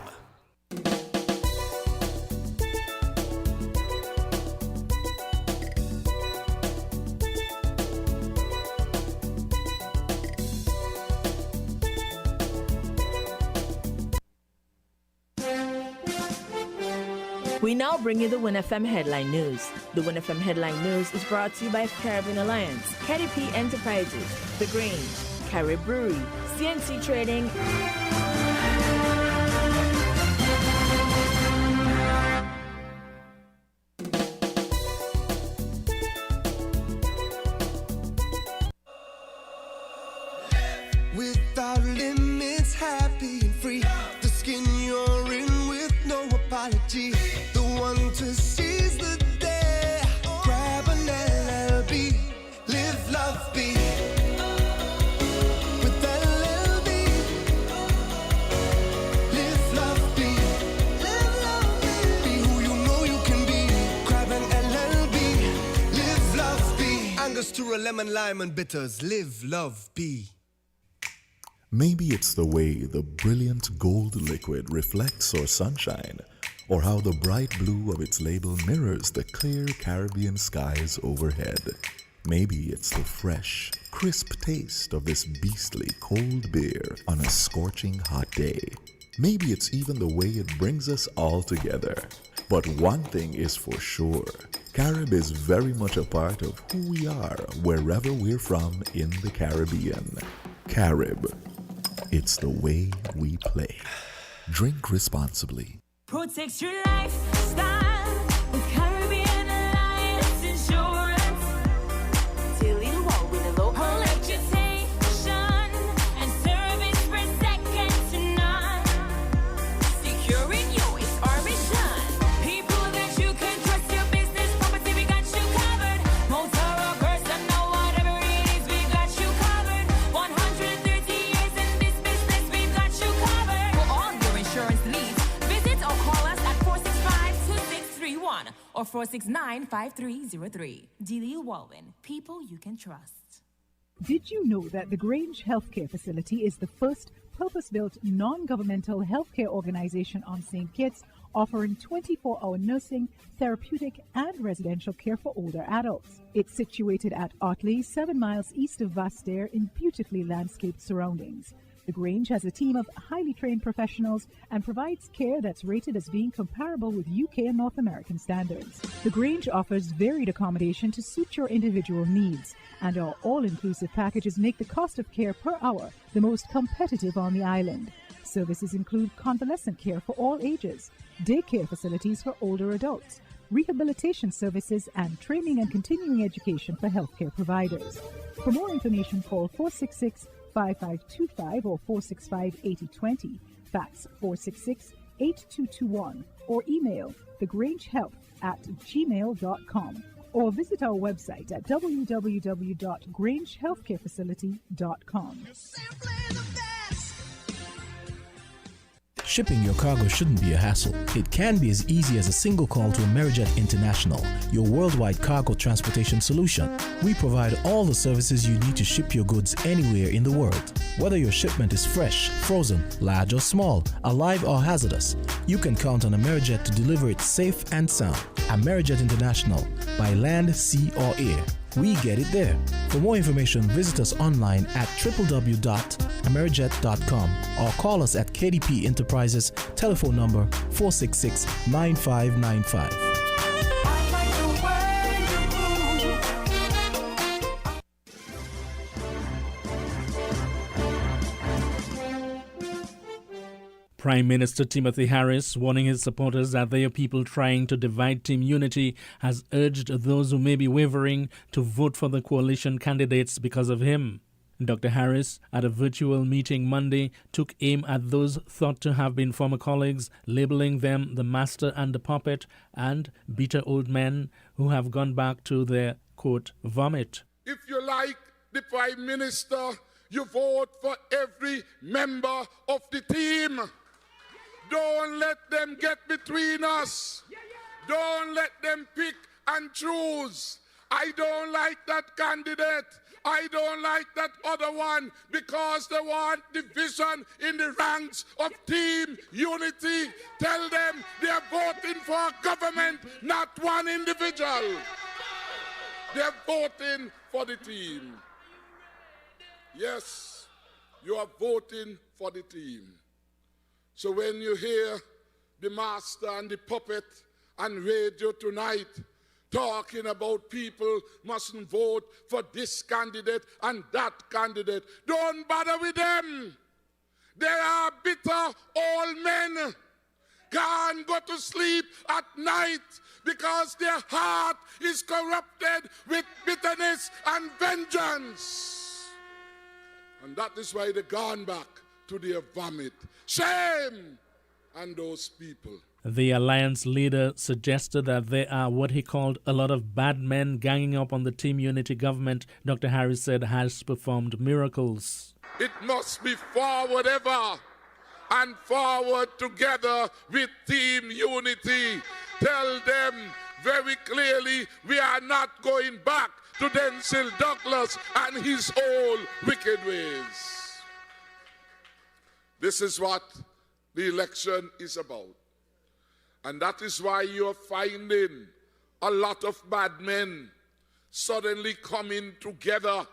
We now bring you the Win FM Headline News. The Win FM Headline News is brought to you by Caribbean Alliance, KDP Enterprises, The Grange, Carib Brewery, CNC Trading. Without limits, happy and free. The skin you're in with no apology. The one to seize the day. Grab an LLB. Live, love, be. With LLB. Live, love, be. Live, love, be. Be who you know you can be. Grab an LLB. Live, love, be. Angostura, lemon, lime, and bitters. Live, love, be. Maybe it's the way the brilliant gold liquid reflects our sunshine, or how the bright blue of its label mirrors the clear Caribbean skies overhead. Maybe it's the fresh, crisp taste of this beastly cold beer on a scorching hot day. Maybe it's even the way it brings us all together. But one thing is for sure, Carib is very much a part of who we are wherever we're from in the Caribbean. Carib. It's the way we play. Drink responsibly. Protect your lifestyle with Caribbean Alliance Insurance. Tilly the wall with a low reputation and service for second to none. Securing you is our mission. People that you can trust, your business, property, we got you covered. Motor or personal, whatever it is, we got you covered. 130 years in this business, we've got you covered. For all your insurance needs, visit or call us at 465-2631 or 469-5303. Delia Walwyn, people you can trust. Did you know that the Grange Healthcare Facility is the first purpose-built non-governmental healthcare organization on St. Kitts, offering 24-hour nursing, therapeutic, and residential care for older adults? It's situated at Otley, 7 miles east of Vastair in beautifully landscaped surroundings. The Grange has a team of highly trained professionals and provides care that's rated as being comparable with UK and North American standards. The Grange offers varied accommodation to suit your individual needs, and our all-inclusive packages make the cost of care per hour the most competitive on the island. Services include convalescent care for all ages, daycare facilities for older adults, rehabilitation services, and training and continuing education for healthcare providers. For more information, call 466-5525 or 465-8020, fax 466-8221, or email thegrangehealth@gmail.com, or visit our website at www.grangehealthcarefacility.com. Shipping your cargo shouldn't be a hassle. It can be as easy as a single call to Amerijet International, your worldwide cargo transportation solution. We provide all the services you need to ship your goods anywhere in the world. Whether your shipment is fresh, frozen, large or small, alive or hazardous, you can count on Amerijet to deliver it safe and sound. Amerijet International, by land, sea or air. We get it there. For more information, visit us online at www.amerijet.com or call us at KDP Enterprises, telephone number 466-9595. Prime Minister Timothy Harris, warning his supporters that they are people trying to divide Team Unity, has urged those who may be wavering to vote for the coalition candidates because of him. Dr. Harris, at a virtual meeting Monday, took aim at those thought to have been former colleagues, labeling them the master and the puppet and bitter old men who have gone back to their, quote, vomit. If you like the Prime Minister, you vote for every member of the team. Don't let them get between us. Don't let them pick and choose. I don't like that candidate. I don't like that other one because they want division in the ranks of Team Unity. Tell them they're voting for a government, not one individual. They're voting for the team. Yes, you are voting for the team. So when you hear the master and the puppet on radio tonight talking about people mustn't vote for this candidate and that candidate, don't bother with them. They are bitter old men. Can't go to sleep at night because their heart is corrupted with bitterness and vengeance. And that is why they've gone back to their vomit. Shame on those people. The alliance leader suggested that there are what he called a lot of bad men ganging up on the Team Unity government. Dr. Harris said has performed miracles. It must be forward ever and forward together with Team Unity. Tell them very clearly we are not going back to Denzil Douglas and his old wicked ways. This is what the election is about. And that is why you're finding a lot of bad men suddenly coming together,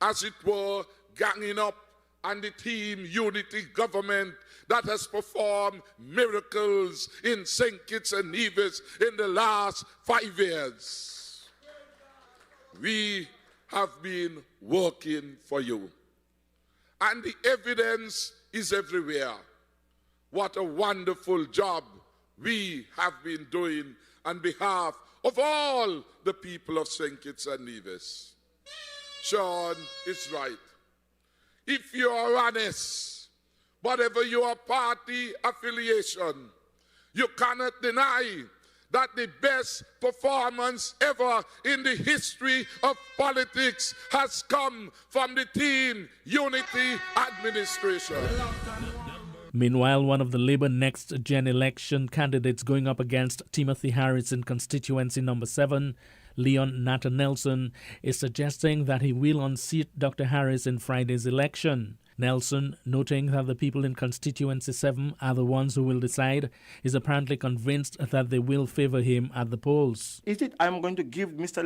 as it were, ganging up on the Team Unity government that has performed miracles in St. Kitts and Nevis in the last 5 years. We have been working for you. And the evidence is everywhere. What a wonderful job we have been doing on behalf of all the people of St. Kitts and Nevis. Sean is right. If you are honest, whatever your party affiliation, you cannot deny that the best performance ever in the history of politics has come from the Team Unity administration. Meanwhile, one of the Labour Next Gen election candidates going up against Timothy Harris in constituency number 7, Leon Natta Nelson, is suggesting that he will unseat Dr. Harris in Friday's election. Nelson, noting that the people in constituency 7 are the ones who will decide, is apparently convinced that they will favour him at the polls. Is it I'm going to give Mr.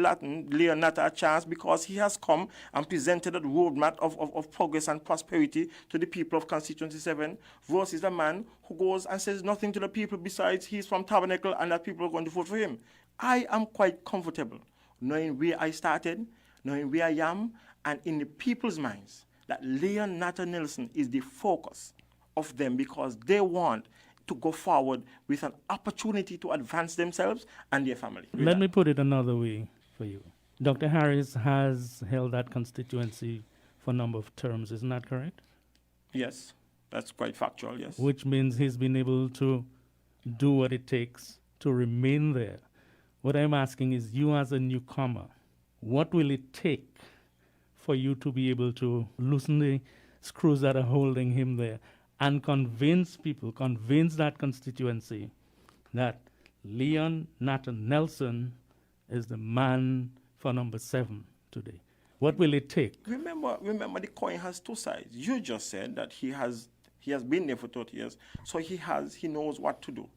Leon Natta a chance because he has come and presented a roadmap of progress and prosperity to the people of constituency 7 versus a man who goes and says nothing to the people besides he's from Tabernacle and that people are going to vote for him. I am quite comfortable knowing where I started, knowing where I am, and in the people's minds, that Leon Natta Nelson is the focus of them because they want to go forward with an opportunity to advance themselves and their family. Let me put it another way for you. Dr. Harris has held that constituency for a number of terms, isn't that correct? Yes, that's quite factual, yes. Which means he's been able to do what it takes to remain there. What I'm asking is, you as a newcomer, what will it take for you to be able to loosen the screws that are holding him there and convince people, convince that constituency that Leon Nathan Nelson is the man for number 7 today? What will it take? Remember, the coin has two sides. You just said that he has been there for 30 years, so he knows what to do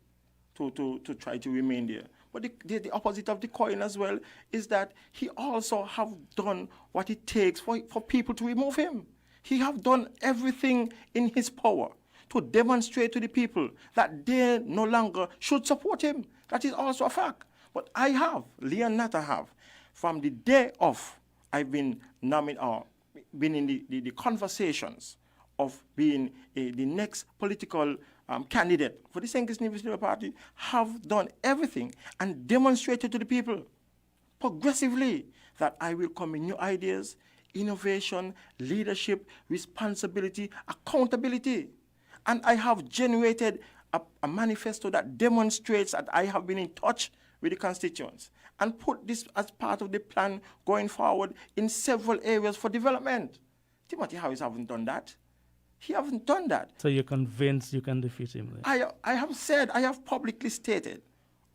to try to remain there. But the opposite of the coin as well is that he also have done what it takes for people to remove him. He have done everything in his power to demonstrate to the people that they no longer should support him. That is also a fact. But Leon Natta have, from the day of I've been been in the conversations of being the next political candidate for the St. Kitts Nevis Labour Party, have done everything and demonstrated to the people progressively that I will come with new ideas, innovation, leadership, responsibility, accountability. And I have generated a manifesto that demonstrates that I have been in touch with the constituents and put this as part of the plan going forward in several areas for development. Timothy Harris haven't done that. He hasn't done that. So you're convinced you can defeat him there? I have publicly stated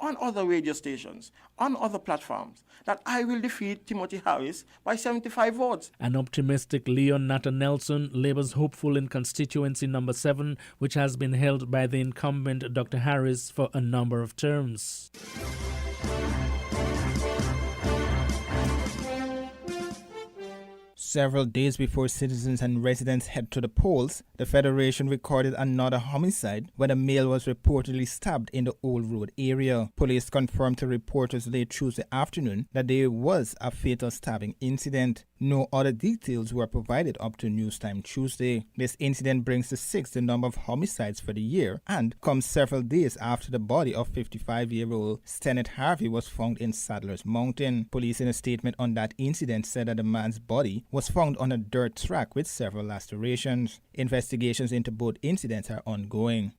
on other radio stations, on other platforms, that I will defeat Timothy Harris by 75 votes. An optimistic Leon Nathan Nelson, Labour's hopeful in constituency number 7, which has been held by the incumbent Dr. Harris for a number of terms. Several days before citizens and residents head to the polls, the Federation recorded another homicide when a male was reportedly stabbed in the Old Road area. Police confirmed to reporters late Tuesday afternoon that there was a fatal stabbing incident. No other details were provided up to news time Tuesday. This incident brings to 6 the number of homicides for the year and comes several days after the body of 55-year-old Stennett Harvey was found in Sadler's Mountain. Police in a statement on that incident said that the man's body was found on a dirt track with several lacerations. Investigations into both incidents are ongoing.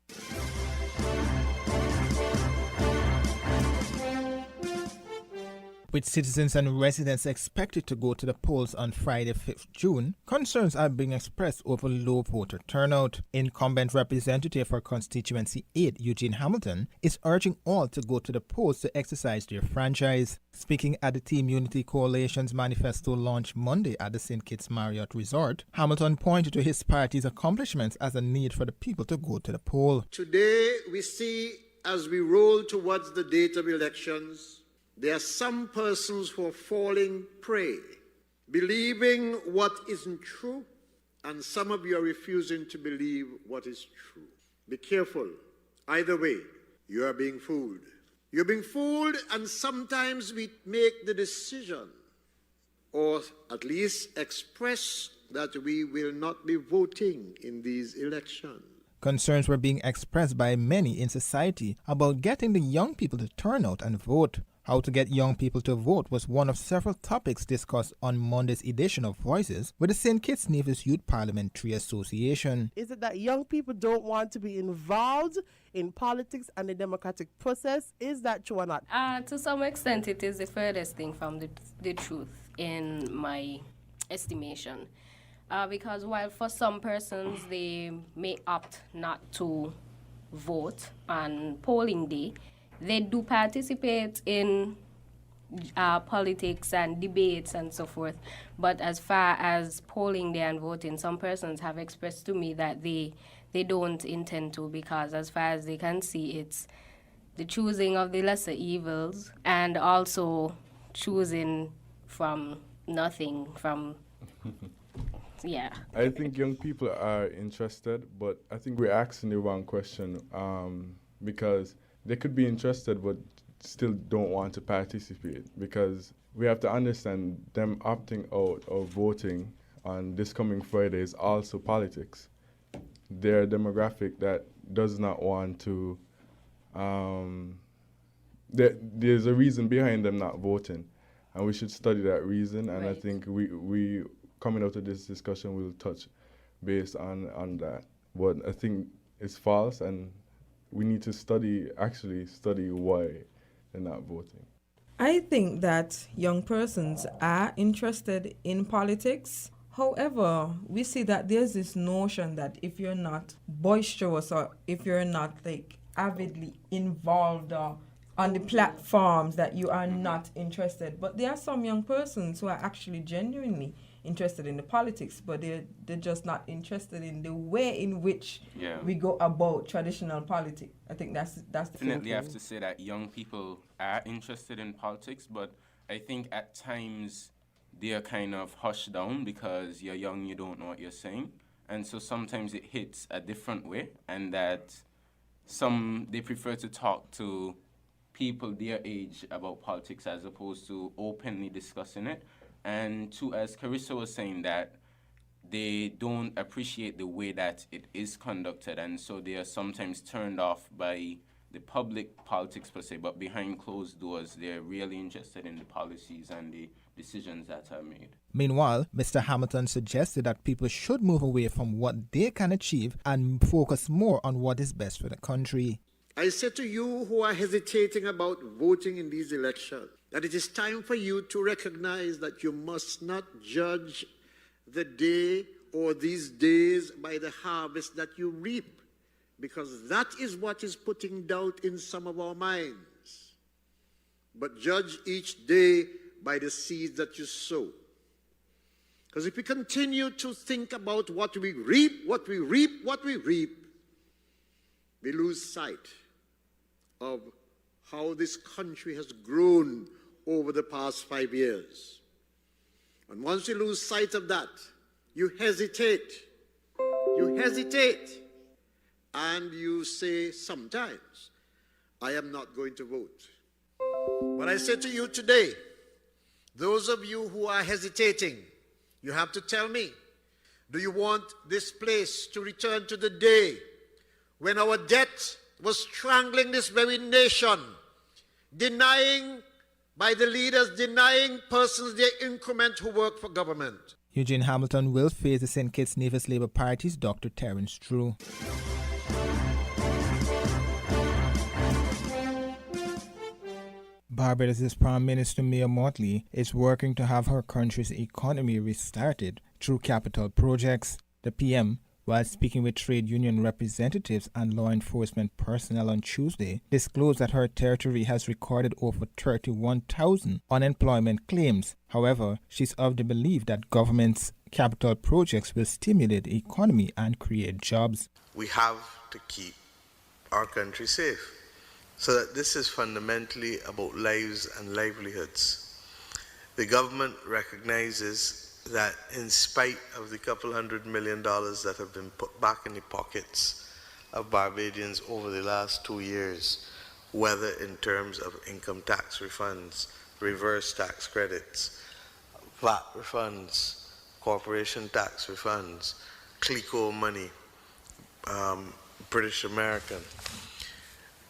With citizens and residents expected to go to the polls on Friday, 5th June, concerns are being expressed over low voter turnout. Incumbent Representative for Constituency 8, Eugene Hamilton, is urging all to go to the polls to exercise their franchise. Speaking at the Team Unity Coalition's manifesto launch Monday at the St. Kitts Marriott Resort, Hamilton pointed to his party's accomplishments as a need for the people to go to the poll. Today, we see as we roll towards the date of elections, there are some persons who are falling prey, believing what isn't true, and some of you are refusing to believe what is true. Be careful. Either way, you are being fooled. You're being fooled, and sometimes we make the decision, or at least express that we will not be voting in these elections. Concerns were being expressed by many in society about getting the young people to turn out and vote. How to get young people to vote was one of several topics discussed on Monday's edition of Voices with the St. Kitts Nevis Youth Parliamentary Association. Is it that young people don't want to be involved in politics and the democratic process? Is that true or not? To some extent, it is the furthest thing from the truth in my estimation. Because while for some persons they may opt not to vote on polling day, they do participate in politics and debates and so forth. But as far as polling day and voting, some persons have expressed to me that they don't intend to, because as far as they can see, it's the choosing of the lesser evils and also choosing from nothing, from... Yeah. I think young people are interested, but I think we're asking the wrong question because they could be interested but still don't want to participate, because we have to understand them opting out or voting on this coming Friday is also politics. they're a demographic that does not want to. There's a reason behind them not voting, and we should study that reason. And I think we coming out of this discussion will touch based on that. But I think it's false, and we need to study why they're not voting. I think that young persons are interested in politics. However, we see that there's this notion that if you're not boisterous or if you're not like avidly involved on the platforms, that you are not interested. But there are some young persons who are actually genuinely interested in the politics, but they're just not interested in the way in which we go about traditional politics. I think that's the definitely have to say that young people are interested in politics, but I think at times they are kind of hushed down because you're young, you don't know what you're saying, and so sometimes it hits a different way, and that they prefer to talk to people their age about politics as opposed to openly discussing it. And as Carissa was saying, that they don't appreciate the way that it is conducted, and so they are sometimes turned off by the public politics per se, but behind closed doors, they're really interested in the policies and the decisions that are made. Meanwhile, Mr. Hamilton suggested that people should move away from what they can achieve and focus more on what is best for the country. I say to you who are hesitating about voting in these elections, that it is time for you to recognize that you must not judge the day or these days by the harvest that you reap, because that is what is putting doubt in some of our minds. But judge each day by the seeds that you sow. Because if we continue to think about what we reap, we lose sight of how this country has grown over the past 5 years. And once you lose sight of that, you hesitate, and you say sometimes, I am not going to vote. But I say to you today, those of you who are hesitating, you have to tell me, do you want this place to return to the day when our debt was strangling this very nation, denying persons their increment who work for government? Eugene Hamilton will face the St. Kitts Nevis Labour Party's Dr. Terence True. Barbados' Prime Minister Mia Mottley is working to have her country's economy restarted through capital projects. The PM, while speaking with trade union representatives and law enforcement personnel on Tuesday, disclosed that her territory has recorded over 31,000 unemployment claims. However, she's of the belief that government's capital projects will stimulate the economy and create jobs. We have to keep our country safe. So that this is fundamentally about lives and livelihoods. The government recognizes that in spite of the couple $100 million that have been put back in the pockets of Barbadians over the last 2 years, whether in terms of income tax refunds, reverse tax credits, VAT refunds, corporation tax refunds, CLECO money, British American,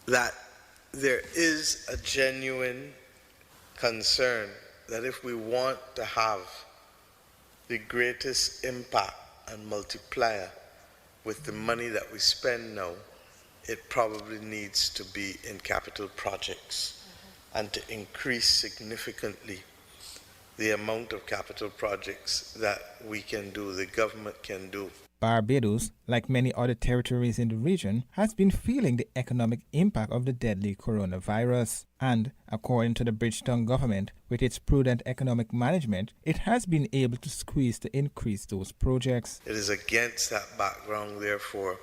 that there is a genuine concern that if we want to have the greatest impact and multiplier with the money that we spend now, it probably needs to be in capital projects and to increase significantly the amount of capital projects that we can do, the government can do. Barbados, like many other territories in the region, has been feeling the economic impact of the deadly coronavirus. And, according to the Bridgetown government, with its prudent economic management, it has been able to squeeze to increase those projects. It is against that background, therefore,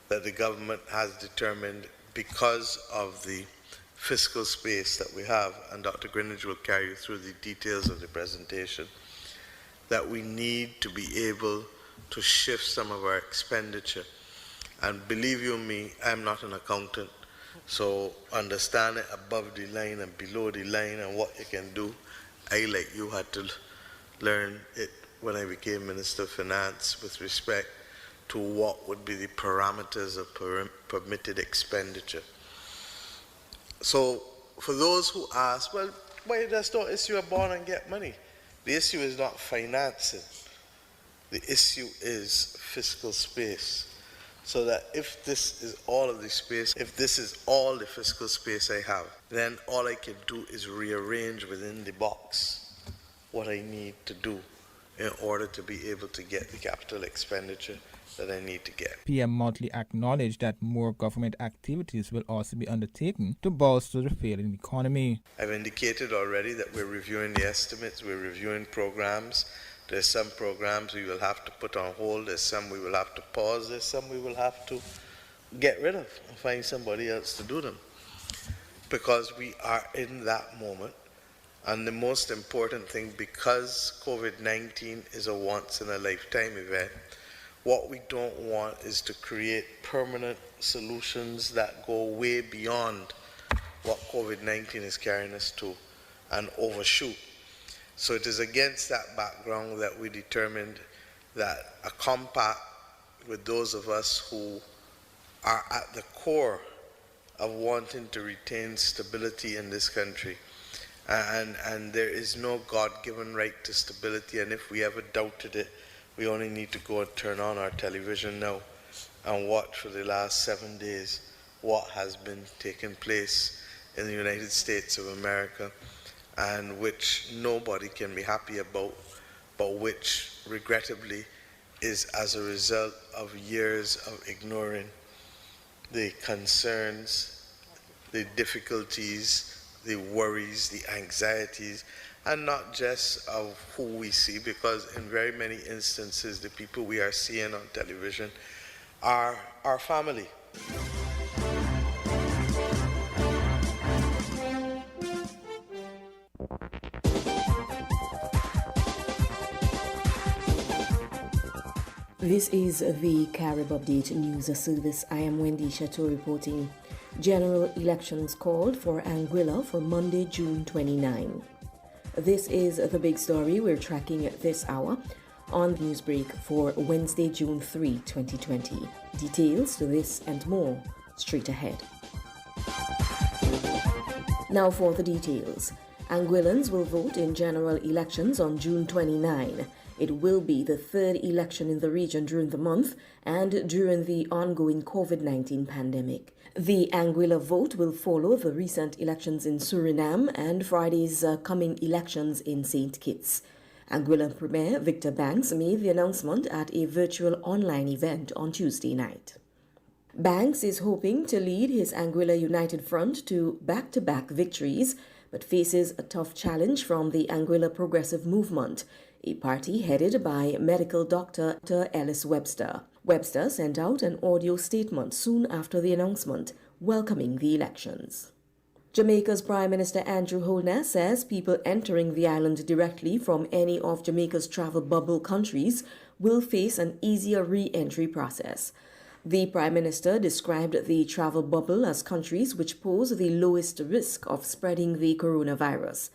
that the government has determined, because of the fiscal space that we have, and Dr. Greenidge will carry you through the details of the presentation, that we need to be able to shift some of our expenditure. And believe you me, I'm not an accountant, so understand it above the line and below the line and what you can do. I, like you, had to learn it when I became Minister of Finance with respect to what would be the parameters of permitted expenditure. So for those who ask, well, why just don't issue a bond and get money? The issue is not financing. The issue is fiscal space. So that if this is all of the space, if this is all the fiscal space I have, then all I can do is rearrange within the box what I need to do in order to be able to get the capital expenditure that I need to get. PM Motley acknowledged that more government activities will also be undertaken to bolster the failing economy. I've indicated already that we're reviewing the estimates, we're reviewing programs. There's some programs we will have to put on hold, there's some we will have to pause, there's some we will have to get rid of and find somebody else to do them. Because we are in that moment. And the most important thing, because COVID-19 is a once-in-a-lifetime event, what we don't want is to create permanent solutions that go way beyond what COVID-19 is carrying us to and overshoot. So it is against that background that we determined that a compact with those of us who are at the core of wanting to retain stability in this country. And there is no God-given right to stability, and if we ever doubted it, we only need to go and turn on our television now and watch for the last 7 days what has been taking place in the United States of America, and which nobody can be happy about, but which regrettably is as a result of years of ignoring the concerns, the difficulties, the worries, the anxieties, and not just of who we see, because in very many instances the people we are seeing on television are our family. This is the Carib Update News Service. I am Wendy Chateau reporting. General elections called for Anguilla for Monday, June 29. This is the big story we're tracking at this hour on Newsbreak for Wednesday, June 3, 2020. Details to this and more straight ahead. Now for the details. Anguillans will vote in general elections on June 29. It will be the third election in the region during the month and during the ongoing COVID-19 pandemic. The Anguilla vote will follow the recent elections in Suriname and Friday's coming elections in St. Kitts. Anguilla Premier Victor Banks made the announcement at a virtual online event on Tuesday night. Banks is hoping to lead his Anguilla United Front to back-to-back victories, but faces a tough challenge from the Anguilla Progressive Movement, a party headed by medical doctor Ellis Webster. Webster sent out an audio statement soon after the announcement, welcoming the elections. Jamaica's Prime Minister Andrew Holness says people entering the island directly from any of Jamaica's travel bubble countries will face an easier re-entry process. The Prime Minister described the travel bubble as countries which pose the lowest risk of spreading the coronavirus.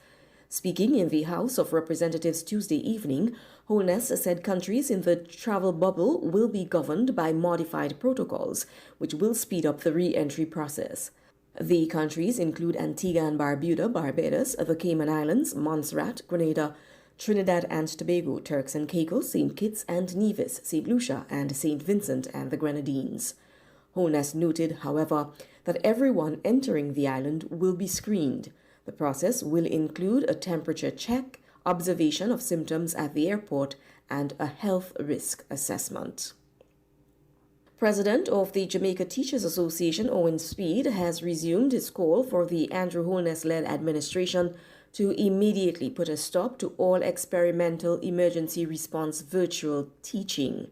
Speaking in the House of Representatives Tuesday evening, Holness said countries in the travel bubble will be governed by modified protocols, which will speed up the re-entry process. The countries include Antigua and Barbuda, Barbados, the Cayman Islands, Montserrat, Grenada, Trinidad and Tobago, Turks and Caicos, St. Kitts and Nevis, St. Lucia and St. Vincent and the Grenadines. Holness noted, however, that everyone entering the island will be screened. The process will include a temperature check, observation of symptoms at the airport, and a health risk assessment. President of the Jamaica Teachers Association, Owen Speed, has resumed his call for the Andrew Holness-led administration to immediately put a stop to all experimental emergency response virtual teaching.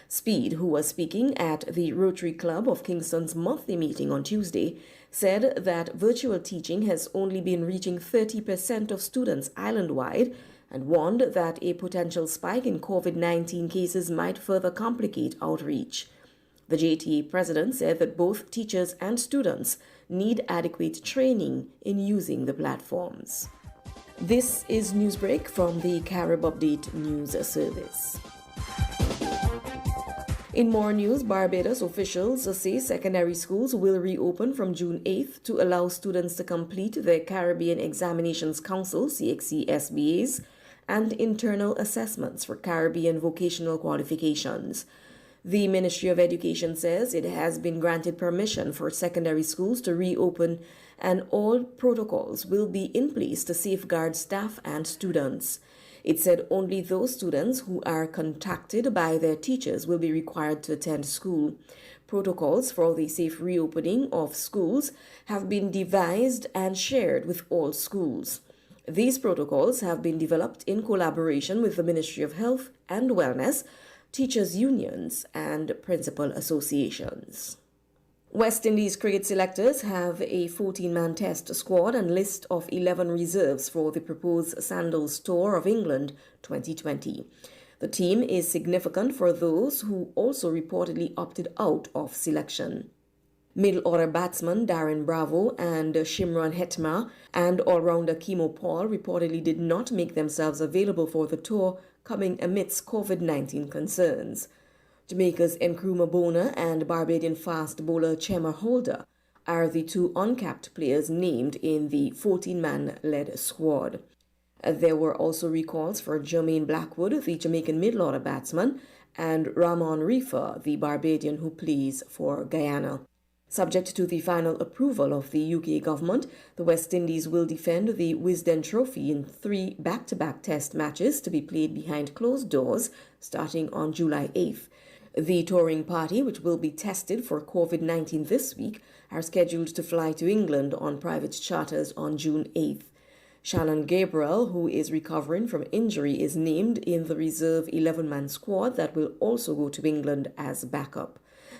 Speed, who was speaking at the Rotary Club of Kingston's monthly meeting on Tuesday, said that virtual teaching has only been reaching 30% of students island-wide and warned that a potential spike in COVID-19 cases might further complicate outreach. The JTA president said that both teachers and students need adequate training in using the platforms. This is Newsbreak from the Carib Update News Service. In more news, Barbados officials say secondary schools will reopen from June 8th to allow students to complete their Caribbean Examinations Council (CXC-SBAs) and internal assessments for Caribbean vocational qualifications. The Ministry of Education says it has been granted permission for secondary schools to reopen, and all protocols will be in place to safeguard staff and students. It said only those students who are contacted by their teachers will be required to attend school. Protocols for the safe reopening of schools have been devised and shared with all schools. These protocols have been developed in collaboration with the Ministry of Health and Wellness, teachers' unions, and principal associations. West Indies cricket selectors have a 14-man test squad and list of 11 reserves for the proposed Sandals Tour of England 2020. The team is significant for those who also reportedly opted out of selection. Middle-order batsman Darren Bravo and Shimron Hetma and all-rounder Kemo Paul reportedly did not make themselves available for the tour, coming amidst COVID-19 concerns. Jamaica's Nkrumah Bonner and Barbadian fast bowler Chema Holder are the two uncapped players named in the 14-man-led squad. There were also recalls for Jermaine Blackwood, the Jamaican middle-order batsman, and Ramon Reefer, the Barbadian who plays for Guyana. Subject to the final approval of the UK government, the West Indies will defend the Wisden Trophy in 3 back-to-back test matches to be played behind closed doors starting on July 8th. The touring party, which will be tested for COVID-19 this week, are scheduled to fly to England on private charters on June 8th. Shannon Gabriel, who is recovering from injury, is named in the reserve 11-man squad that will also go to England as backup.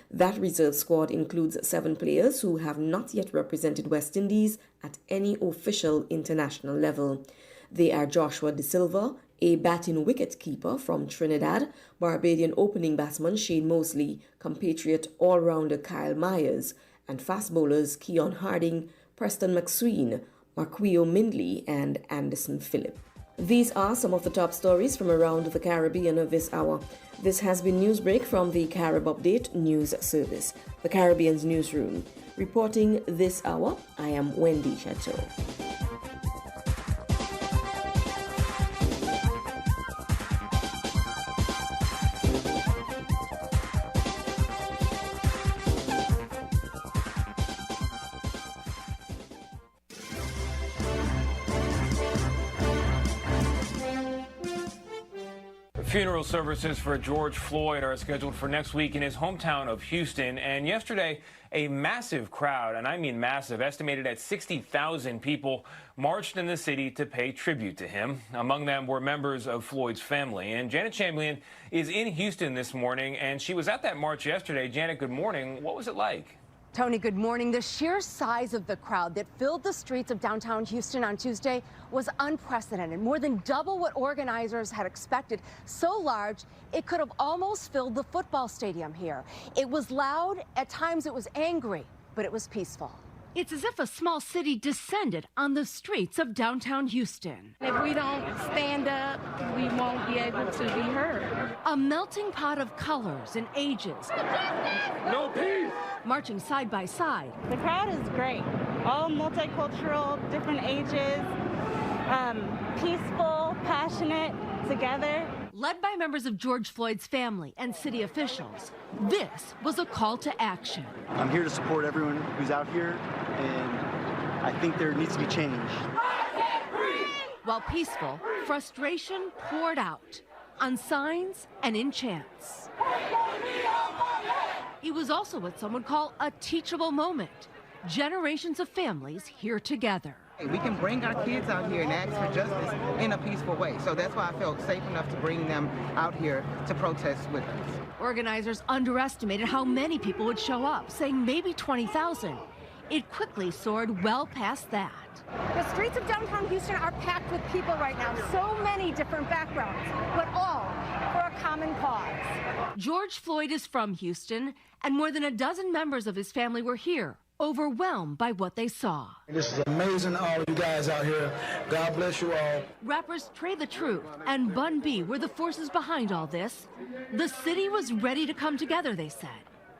That reserve squad includes 7 players who have not yet represented West Indies at any official international level. They are Joshua De Silva, a batting wicket-keeper from Trinidad, Barbadian opening batsman Shane Mosley, compatriot all-rounder Kyle Myers, and fast bowlers Keon Harding, Preston McSween, Marquio Mindley, and Anderson Phillip. These are some of the top stories from around the Caribbean of this hour. This has been Newsbreak from the Carib Update News Service, the Caribbean's newsroom. Reporting this hour, I am Wendy Chateau. Funeral services for George Floyd are scheduled for next week in his hometown of Houston. And yesterday, a massive crowd, and I mean massive, estimated at 60,000 people, marched in the city to pay tribute to him. Among them were members of Floyd's family. And Janet Chamberlain is in Houston this morning, and she was at that march yesterday. Janet, good morning. What was it like? Tony, good morning. The sheer size of the crowd that filled the streets of downtown Houston on Tuesday was unprecedented, more than double what organizers had expected. So large, it could have almost filled the football stadium here. It was loud, at times it was angry, but it was peaceful. It's as if a small city descended on the streets of downtown Houston. If we don't stand up, we won't be able to be heard. A melting pot of colors and ages. No peace! Marching side by side. The crowd is great. All multicultural, different ages, peaceful, passionate, together. Led by members of George Floyd's family and city officials, this was a call to action. I'm here to support everyone who's out here, and I think there needs to be change. While peaceful, frustration poured out on signs and in chants. He was also what some would call a teachable moment. Generations of families here together. We can bring our kids out here and ask for justice in a peaceful way. So that's why I felt safe enough to bring them out here to protest with us. Organizers underestimated how many people would show up, saying maybe 20,000. It quickly soared well past that. The streets of downtown Houston are packed with people right now, so many different backgrounds, but all for a common cause. George Floyd is from Houston, and more than a dozen members of his family were here overwhelmed by what they saw. This is amazing, all of you guys out here. God bless you all. Rappers Trey the Truth and Bun B were the forces behind all this. The city was ready to come together, they said,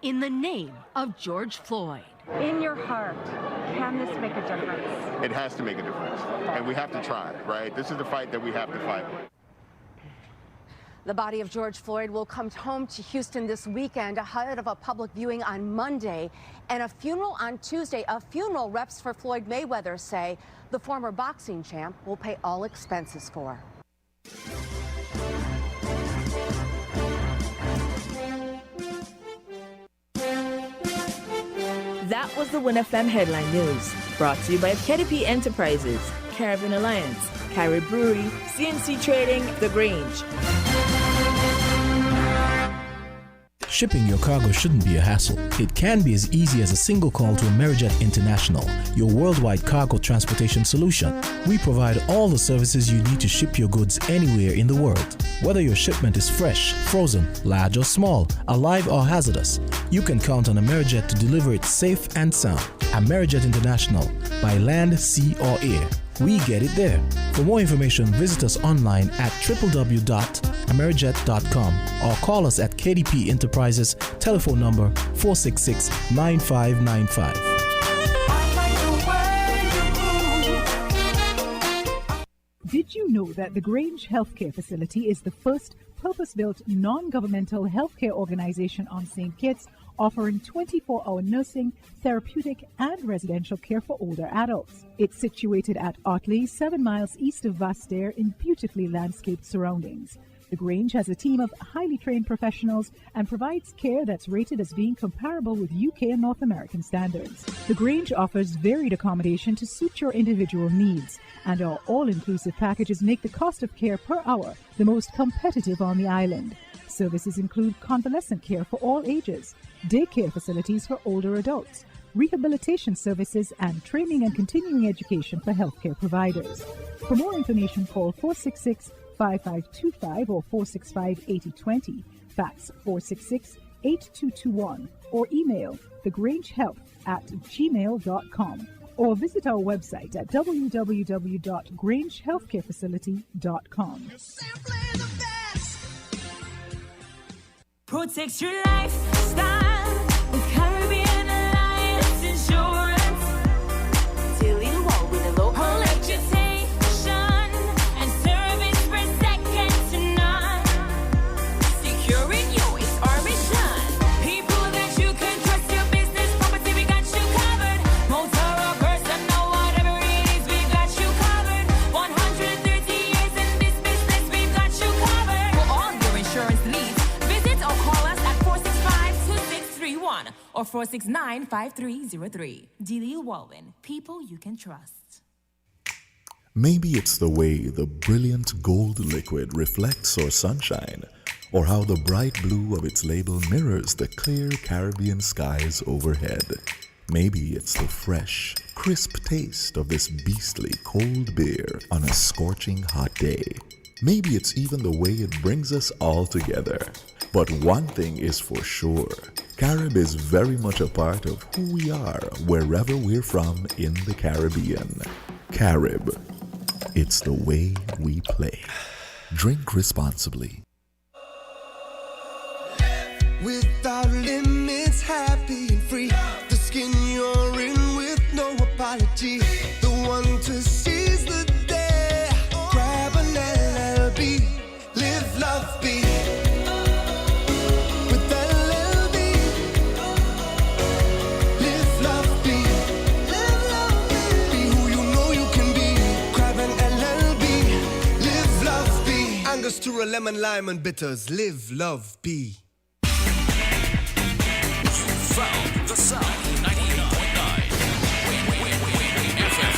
in the name of George Floyd. In your heart, can this make a difference? It has to make a difference, and we have to try, right? This is the fight that we have to fight. The body of George Floyd will come home to Houston this weekend ahead of a public viewing on Monday and a funeral on Tuesday. A funeral reps for Floyd Mayweather say the former boxing champ will pay all expenses for. That was the Win FM headline news, brought to you by KDP Enterprises, Caribbean Alliance, Carib Brewery, CNC Trading, The Grange. Shipping your cargo shouldn't be a hassle. It can be as easy as a single call to Amerijet International, your worldwide cargo transportation solution. We provide all the services you need to ship your goods anywhere in the world. Whether your shipment is fresh, frozen, large or small, alive or hazardous, you can count on Amerijet to deliver it safe and sound. Amerijet International, by land, sea or air. We get it there. For more information, visit us online at www.amerijet.com or call us at KDP Enterprises, telephone number 466-9595. Did you know that the Grange Healthcare Facility is the first purpose-built non-governmental healthcare organization on St. Kitts, offering 24-hour nursing, therapeutic, and residential care for older adults? It's situated at Otley, 7 miles east of Vastair in beautifully landscaped surroundings. The Grange has a team of highly trained professionals and provides care that's rated as being comparable with UK and North American standards. The Grange offers varied accommodation to suit your individual needs, and our all-inclusive packages make the cost of care per hour the most competitive on the island. Services include convalescent care for all ages, daycare facilities for older adults, rehabilitation services, and training and continuing education for healthcare providers. For more information, call 466-5525 or 465-8020, fax 466-8221, or email thegrangehealth@gmail.com, or visit our website at www.grangehealthcarefacility.com. Protect your lifestyle with Caribbean Alliance Insurance. Daily low with a low reputation and service for second to none. Securing you is our mission. People that you can trust, your business, property, we got you covered. Motor or personal, whatever it is, we got you covered. 130 years in this business, we got you covered. For all your insurance needs, call us at 465-2631 or 469-5303. Dealey Walwyn, people you can trust. Maybe it's the way the brilliant gold liquid reflects our sunshine, or how the bright blue of its label mirrors the clear Caribbean skies overhead. Maybe it's the fresh, crisp taste of this beastly cold beer on a scorching hot day. Maybe it's even the way it brings us all together. But one thing is for sure, Carib is very much a part of who we are wherever we're from in the Caribbean. Carib, it's the way we play. Drink responsibly. Without limits, happy and free. The skin you're in with no apology. The one to seize the day. Grab an LLB, live, love, be. With LLB, live, love, be. Live, love, be. Be who you know you can be. Grab an LLB, live, love, be. Angostura, lemon, lime, and bitters. Live, love, be. Found the sound 98.9 FM.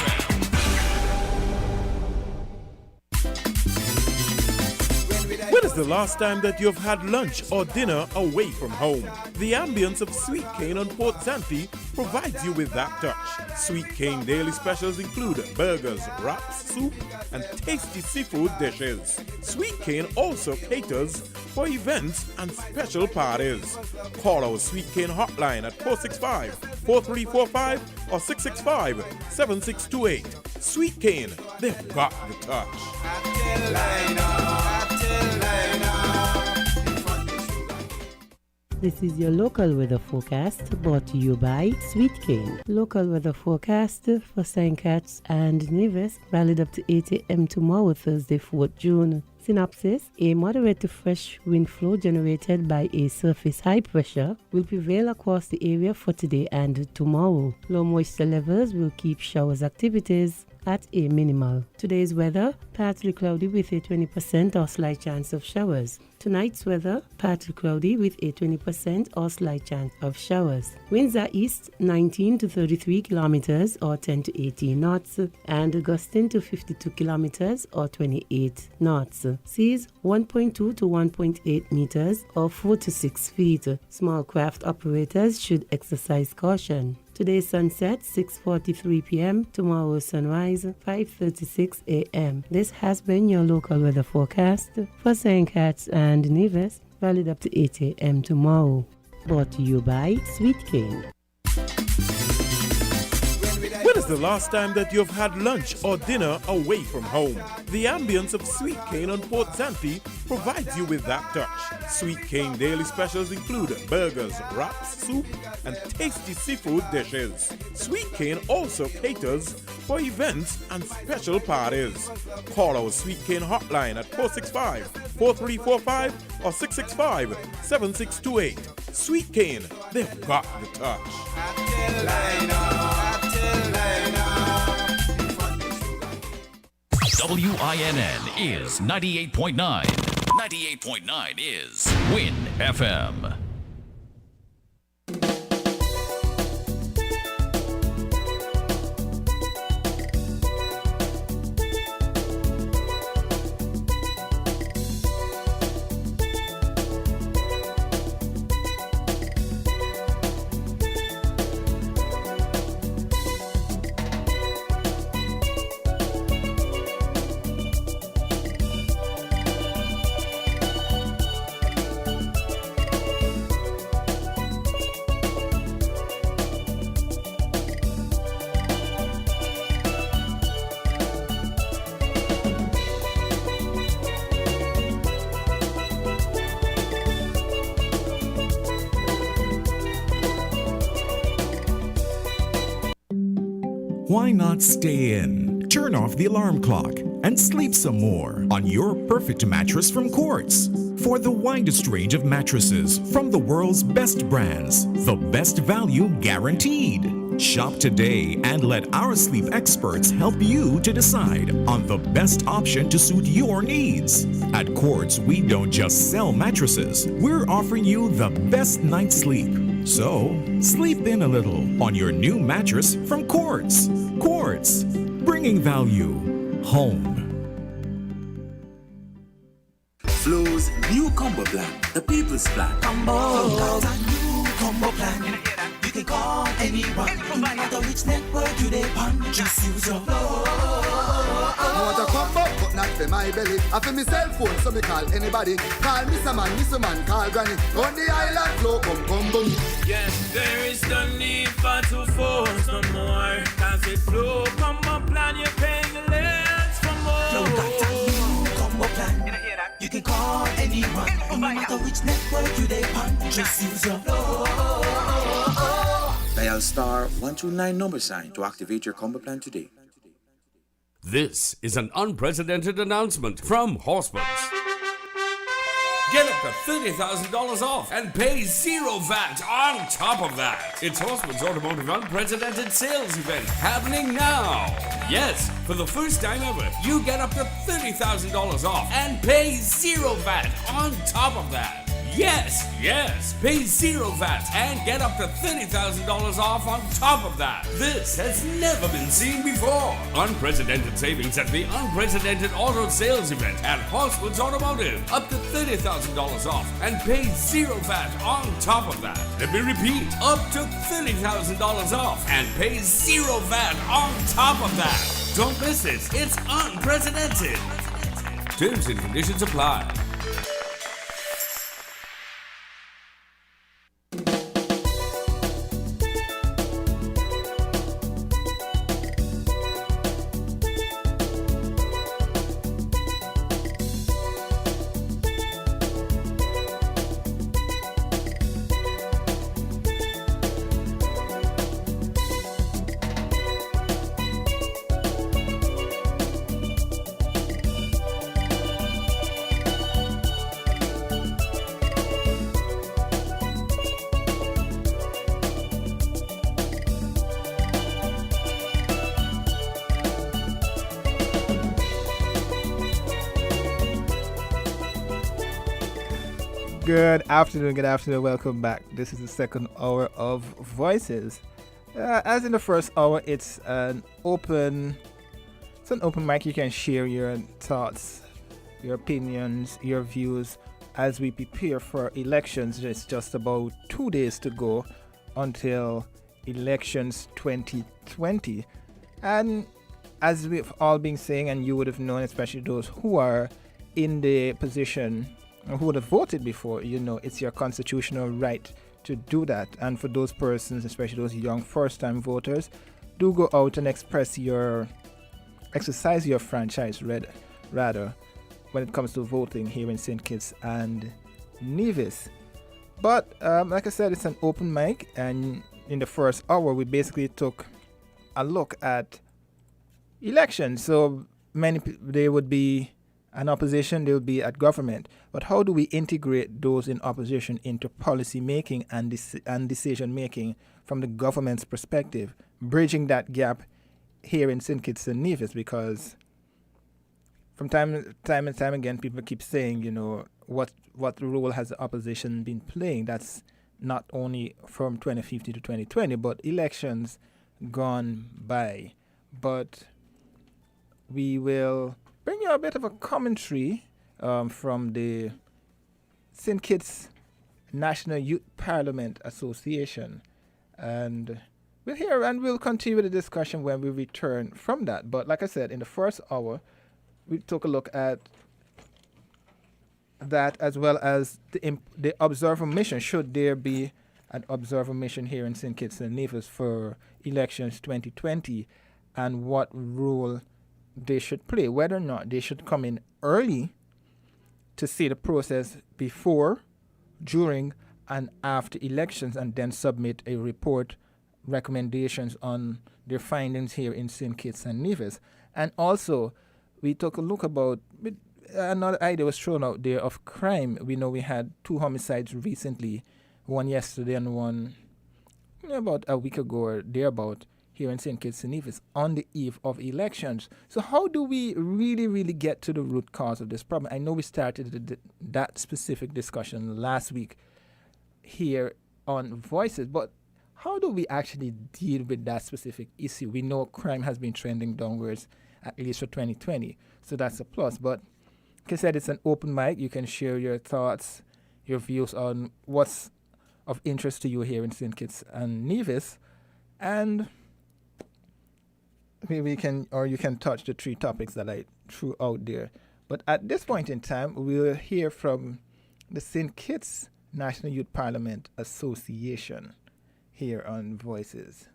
With a is the last time that you've had lunch or dinner away from home? The ambience of Sweet Cane on Port Zante provides you with that touch. Sweet Cane daily specials include burgers, wraps, soup, and tasty seafood dishes. Sweet Cane also caters for events and special parties. Call our Sweet Cane hotline at 465-4345 or 665-7628. Sweet Cane, they've got the touch. This is your local weather forecast brought to you by Sweet Cane. Local weather forecast for St. Cat's and Nevis, valid up to 8 a.m. tomorrow, Thursday, 4th June. Synopsis: a moderate to fresh wind flow generated by a surface high pressure will prevail across the area for today and tomorrow. Low moisture levels will keep showers activities at a minimal. Today's weather, partly cloudy with a 20% or slight chance of showers. Tonight's weather, partly cloudy with a 20% or slight chance of showers. Winds are east 19 to 33 kilometers or 10 to 18 knots and gusting to 52 kilometers or 28 knots. Seas 1.2 to 1.8 meters or 4 to 6 feet. Small craft operators should exercise caution. Today's sunset 6:43 p.m. Tomorrow's sunrise 5:36 a.m. This has been your local weather forecast for St. Cat's and Nevis, valid up to 8 a.m. tomorrow. Brought to you by Sweet Cane. When is the last time that you've had lunch or dinner away from home? The ambience of Sweet Cane on Port Zante provides you with that touch. Sweet Cane daily specials include burgers, wraps, soup, and tasty seafood dishes. Sweet Cane also caters for events and special parties. Call our Sweet Cane hotline at 465-4345 or 665-7628. Sweet Cane, they've got the touch. WINN is 98.9. 98.9 is Win FM. Why not stay in? Turn off the alarm clock and sleep some more on your perfect mattress from Quartz. For the widest range of mattresses from the world's best brands, the best value guaranteed. Shop today and let our sleep experts help you to decide on the best option to suit your needs. At Quartz, we don't just sell mattresses, we're offering you the best night's sleep. So, sleep in a little on your new mattress from Quartz. Quartz, bringing value home. Flo's new combo plan, the people's plan. Combo. Sometimes a new combo plan. You can call anyone, no matter which network you dey on. Just use your Flo. I want a combo, but not for my belly. I feel me cell phone, so me call anybody. Call Mr. Man, call Granny. On the island, Flo, come boom. Yes, there is no need for to force no more. Cause with Flo combo plan, you're paying less for more. Flo got a new combo plan. You can call anyone, no matter which network you dey on. Just use your Flo. Dial star 129 number sign to activate your combo plan today. This is an unprecedented announcement from Horseman's. Get up to $30,000 off and pay zero VAT on top of that. It's Horseman's Automotive Unprecedented Sales Event happening now. Yes, for the first time ever, you get up to $30,000 off and pay zero VAT on top of that. Yes, pay zero VAT and get up to $30,000 off on top of that. This has never been seen before. Unprecedented savings at the Unprecedented Auto Sales Event at Horswoods Automotive. Up to $30,000 off and pay zero VAT on top of that. Let me repeat, up to $30,000 off and pay zero VAT on top of that. Don't miss this, it's unprecedented. Terms and conditions apply. Good afternoon, welcome back. This is the second hour of Voices. As in the first hour, it's an open mic. You can share your thoughts, your opinions, your views as we prepare for elections. It's just about 2 days to go until elections 2020. And as we've all been saying, and you would have known, especially those who are in the position who would have voted before, it's your constitutional right to do that. And for those persons, especially those young first-time voters, do go out and exercise your franchise rather when it comes to voting here in St. Kitts and Nevis. But like I said, it's an open mic, and in the first hour we basically took a look at elections. So they would be an opposition, they will be at government. But how do we integrate those in opposition into policy making and decision making from the government's perspective, bridging that gap here in St. Kitts and Nevis? Because from time and time again, people keep saying, what role has the opposition been playing? That's not only from 2015 to 2020, but elections gone by. But we will bring you a bit of a commentary from the St. Kitts National Youth Parliament Association. And we'll continue with the discussion when we return from that. But like I said, in the first hour, we took a look at that as well as the observer mission. Should there be an observer mission here in St. Kitts and Nevis for elections 2020, and what role they should play, whether or not they should come in early to see the process before, during, and after elections, and then submit a report, recommendations on their findings here in St. Kitts and Nevis. And also, we took a look about another idea was thrown out there of crime. We know we had 2 homicides recently, one yesterday and one about a week ago or thereabout, here in St. Kitts and Nevis on the eve of elections. So how do we really get to the root cause of this problem? I know we started that specific discussion last week here on Voices, but how do we actually deal with that specific issue? We know crime has been trending downwards, at least for 2020, so that's a plus. But like I said, it's an open mic. You can share your thoughts, your views on what's of interest to you here in St. Kitts and Nevis, and maybe you can touch the 3 topics that I threw out there. But at this point in time, we'll hear from the St. Kitts National Youth Parliament Association here on Voices.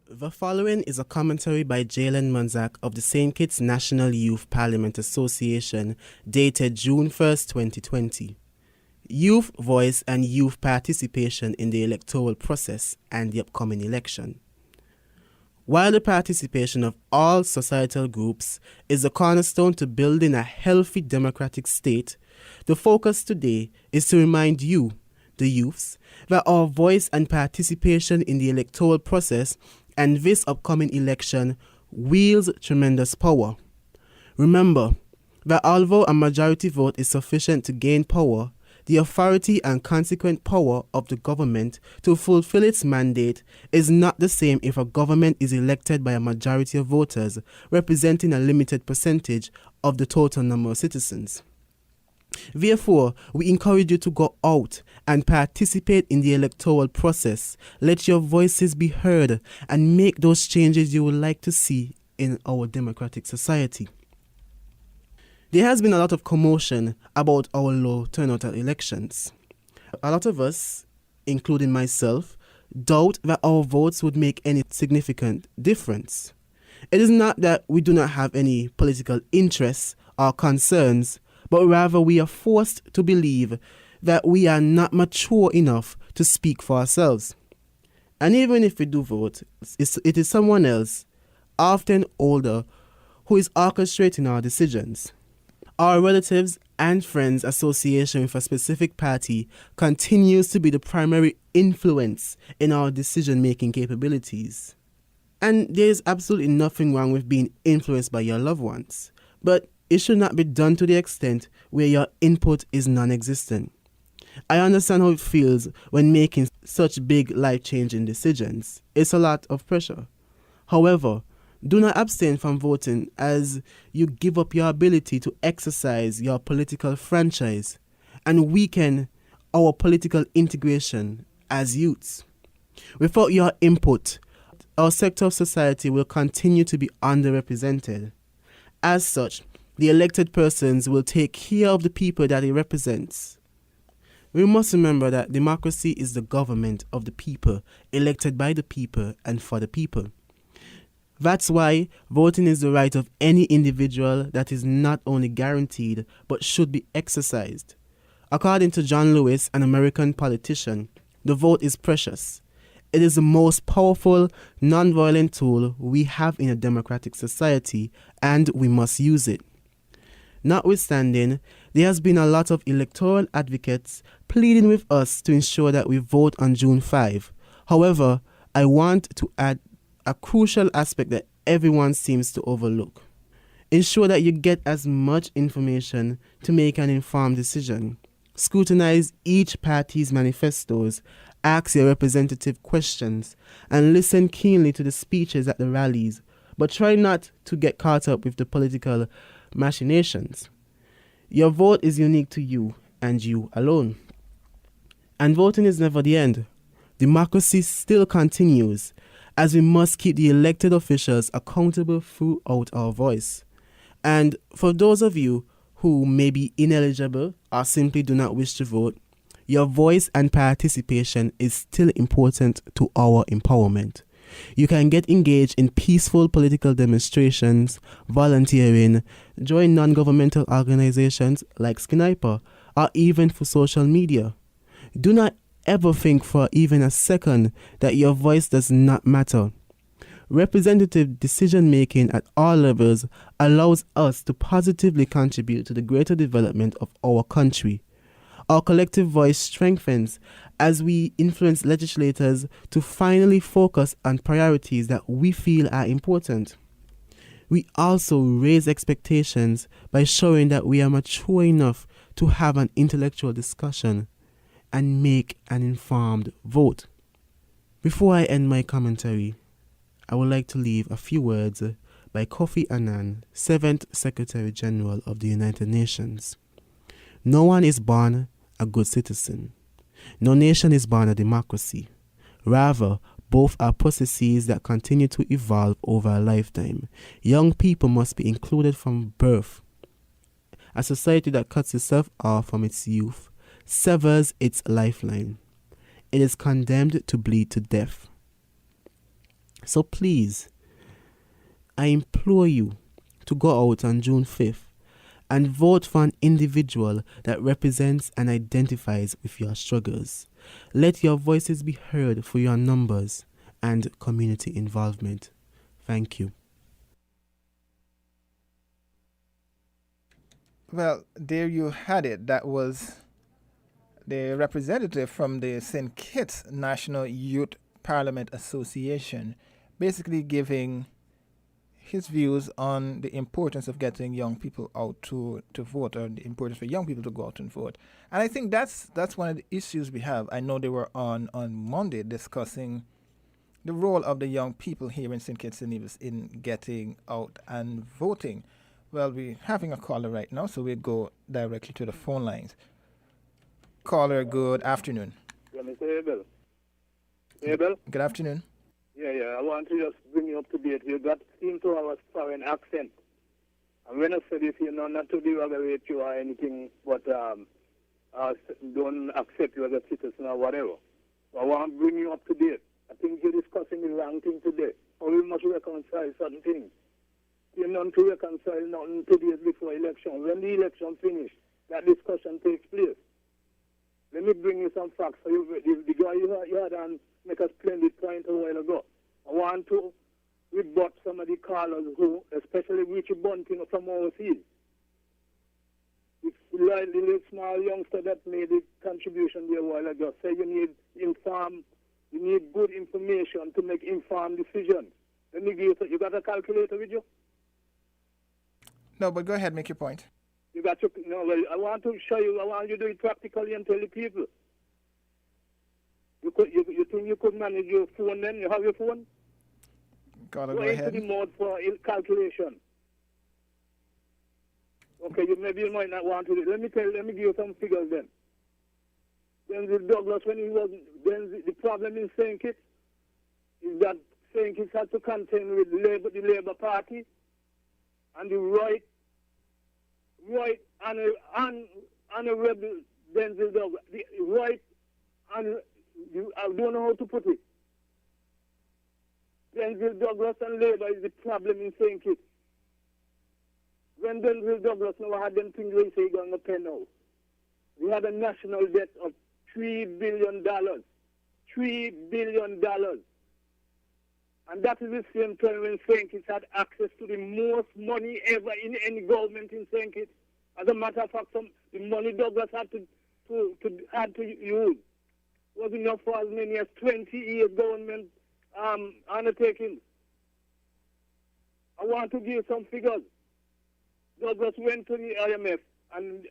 The following is a commentary by Jalen Munzak of the St. Kitts National Youth Parliament Association, dated June 1st, 2020. Youth voice and youth participation in the electoral process and the upcoming election. While the participation of all societal groups is the cornerstone to building a healthy democratic state, the focus today is to remind you, the youths, that our voice and participation in the electoral process and this upcoming election wields tremendous power. Remember that although a majority vote is sufficient to gain power, The authority and consequent power of the government to fulfill its mandate is not the same if a government is elected by a majority of voters representing a limited percentage of the total number of citizens. Therefore, we encourage you to go out and participate in the electoral process. Let your voices be heard and make those changes you would like to see in our democratic society. There has been a lot of commotion about our low turnout at elections. A lot of us, including myself, doubt that our votes would make any significant difference. It is not that we do not have any political interests or concerns, but rather we are forced to believe that we are not mature enough to speak for ourselves. And even if we do vote, it is someone else, often older, who is orchestrating our decisions. Our relatives and friends' association with a specific party continues to be the primary influence in our decision-making capabilities. And there is absolutely nothing wrong with being influenced by your loved ones, but it should not be done to the extent where your input is non-existent. I understand how it feels when making such big life-changing decisions. It's a lot of pressure. However, do not abstain from voting as you give up your ability to exercise your political franchise and weaken our political integration as youths. Without your input, our sector of society will continue to be underrepresented. As such, the elected persons will take care of the people that it represents. We must remember that democracy is the government of the people, elected by the people and for the people. That's why voting is the right of any individual that is not only guaranteed but should be exercised. According to John Lewis, an American politician, the vote is precious. It is the most powerful, non-violent tool we have in a democratic society, and we must use it. Notwithstanding, there has been a lot of electoral advocates pleading with us to ensure that we vote on June 5. However, I want to add a crucial aspect that everyone seems to overlook. Ensure that you get as much information to make an informed decision. Scrutinize each party's manifestos, ask your representative questions, and listen keenly to the speeches at the rallies, but try not to get caught up with the political machinations. Your vote is unique to you and you alone. And voting is never the end. Democracy still continues, as we must keep the elected officials accountable throughout our voice. And for those of you who may be ineligible or simply do not wish to vote, your voice and participation is still important to our empowerment. You can get engaged in peaceful political demonstrations, volunteering, join non-governmental organizations like Sniper, or even for social media. Do not ever think for even a second that your voice does not matter. Representative decision-making at all levels allows us to positively contribute to the greater development of our country. Our collective voice strengthens as we influence legislators to finally focus on priorities that we feel are important. We also raise expectations by showing that we are mature enough to have an intellectual discussion and make an informed vote. Before I end my commentary, I would like to leave a few words by Kofi Annan, 7th Secretary General of the United Nations. No one is born a good citizen. No nation is born a democracy. Rather, both are processes that continue to evolve over a lifetime. Young people must be included from birth. A society that cuts itself off from its youth severs its lifeline. It is condemned to bleed to death. So please, I implore you to go out on June 5th and vote for an individual that represents and identifies with your struggles. Let your voices be heard for your numbers and community involvement. Thank you. Well, there you had it. That was the representative from the St. Kitts National Youth Parliament Association, basically giving his views on the importance of getting young people out to vote, or the importance for young people to go out and vote. And I think that's one of the issues we have. I know they were on Monday discussing the role of the young people here in St. Kitts and Nevis in getting out and voting. Well, we're having a caller right now, so we'll go directly to the phone lines. Caller, good afternoon. Yeah, Mr. Abel. Abel? Good afternoon. Yeah. I want to just bring you up to date. You seem to have a foreign accent. And when I said this, not to derogate you or anything, but don't accept you as a citizen or whatever. So I want to bring you up to date. I think you're discussing the wrong thing today. Or we must reconcile certain things. You're not to reconcile nothing 2 days before election. When the election finishes, that discussion takes place. Let me bring you some facts. So the guy you had and make a splendid point a while ago. I want to rebut some of the callers who, especially Richie Bunting from overseas. It's like the little small youngster that made the contribution there a while ago. Say you need good information to make informed decisions. Let me give you got a calculator with you? No, but go ahead, make your point. You got to, I want to show you, I want you to do it practically and tell the people. You think you could manage your phone then? You have your phone? Go into ahead. the mode for calculation. Okay, maybe you might not want to do it. Let me give you some figures then. Denzel Douglas, when he was, the problem in St. Kitts is that St. Kitts had to contend with the Labour Party and the right and a rebel Denzel Douglas. The right and I don't know how to put it. Denzel Douglas and Labour is the problem in St. Kitts. When Denzel Douglas now had them things they say going to pay now. We had a national debt of $3 billion. $3 billion. And that is the same time when St. Kitts had access to the most money ever in any government in St. Kitts. As a matter of fact, the money Douglas had to use was enough for as many as 20 years government undertakings. I want to give some figures. Douglas went to the IMF and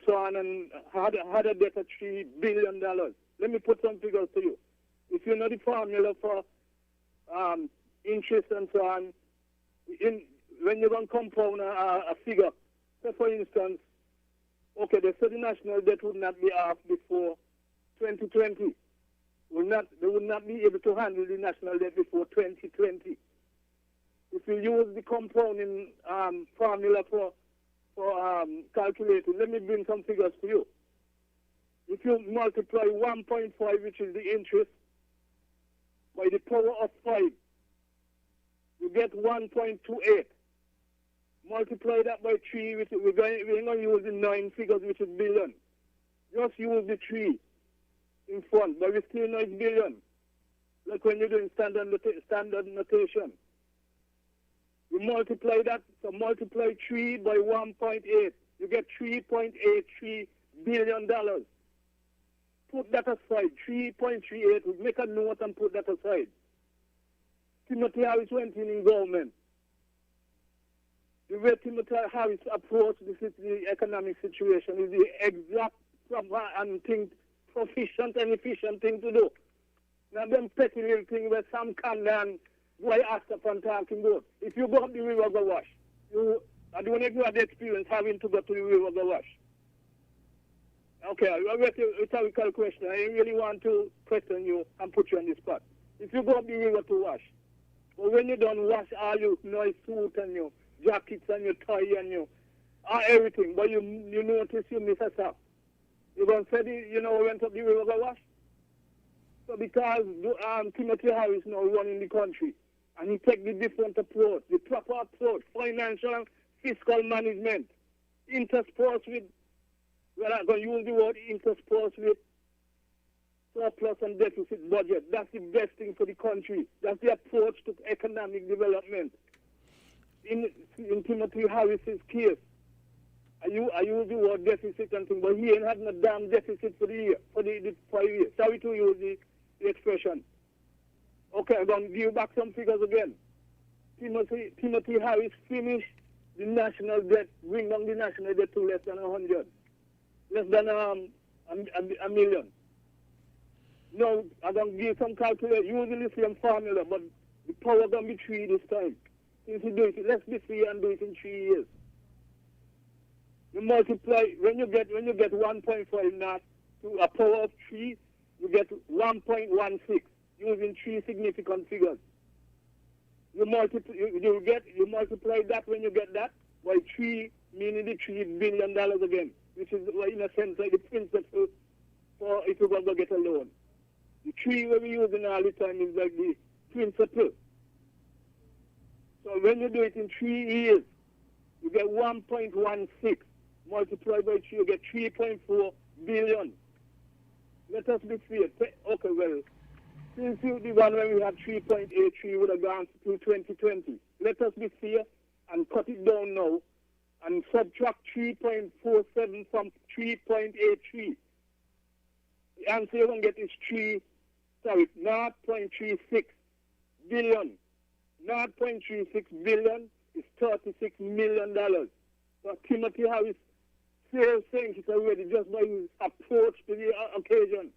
so on and had a debt of $3 billion. Let me put some figures to you. If you know the formula for interest and so on, when you're going to compound a figure, so for instance, okay, they said the national debt would not be off before 2020. They would not be able to handle the national debt before 2020. If you use the compounding formula for calculating, let me bring some figures to you. If you multiply 1.5, which is the interest, by the power of 5, you get 1.28. Multiply that by 3, which we're going to use the 9 figures, which is billion. Just use the 3 in front, but we still know it's billion. Like when you're doing standard notation. You multiply that, so multiply 3 by 1.8. You get $3.83 billion. Put that aside, 3.38. Make a note and put that aside. Timothy Harris went in government. The way Timothy Harris approached the economic situation is the exact proper and proficient and efficient thing to do. Now, them petty little thing where some can and why ask upon talking about. If you go up the river go wash, I don't know if you had the experience having to go to the river go wash. Okay, rhetorical question. I really want to question you and put you on the spot. If you go up the river to wash, but when you don't wash all your nice suit and your jackets and your tie and your everything, but you notice you miss a sock, you're going to say, went up the river go wash? So because Timothy Harris now running the country, and he take the different approach, the proper approach, financial, fiscal management, interspersed with, well, I'm going to use the word interspersed with surplus and deficit budget. That's the best thing for the country. That's the approach to economic development. In Timothy Harris's case, I use the word deficit and thing, but he ain't had no damn deficit for the year, for the 5 years. Sorry to use the expression. Okay, I'm going to give you back some figures again. Timothy Harris finished the national debt, bring down the national debt to less than 100, less than a million. Now, I'm going to give some calculation, using the same formula, but the power going to be 3 this time. Since you do it, let's be free and do it in 3 years. You multiply, when you get 1.5 knots to a power of 3, you get 1.16, using 3 significant figures. You multiply that when you get that by 3, meaning the $3 billion again, which is in a sense like the principle for if you're going to get a loan. The 3 we're using all the time is like the principle. So when you do it in 3 years, you get 1.16. Multiplied by 3, you get 3.4 billion. Let us be fair. Okay, well, since the one when we had 3.83 would have gone to 2020. Let us be fair and cut it down now and subtract 3.47 from 3.83. The answer you're going to get is 0.36 billion. 0.36 billion is $36 million. So Timothy Harris saying it already just by his approach to the occasion.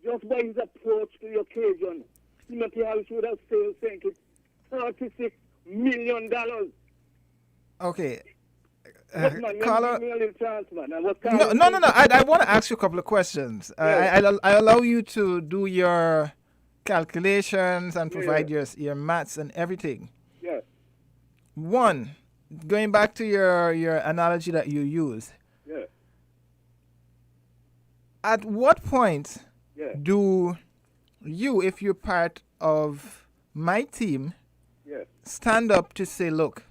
Just by his approach to the occasion, Timothy Harris would have saying it $36 million. Okay. Caller, no. I want to ask you a couple of questions. I allow you to do your calculations and provide your maths and everything. Yeah. One, going back to your analogy that you use. Yeah. At what point do you, if you're part of my team, stand up to say, look,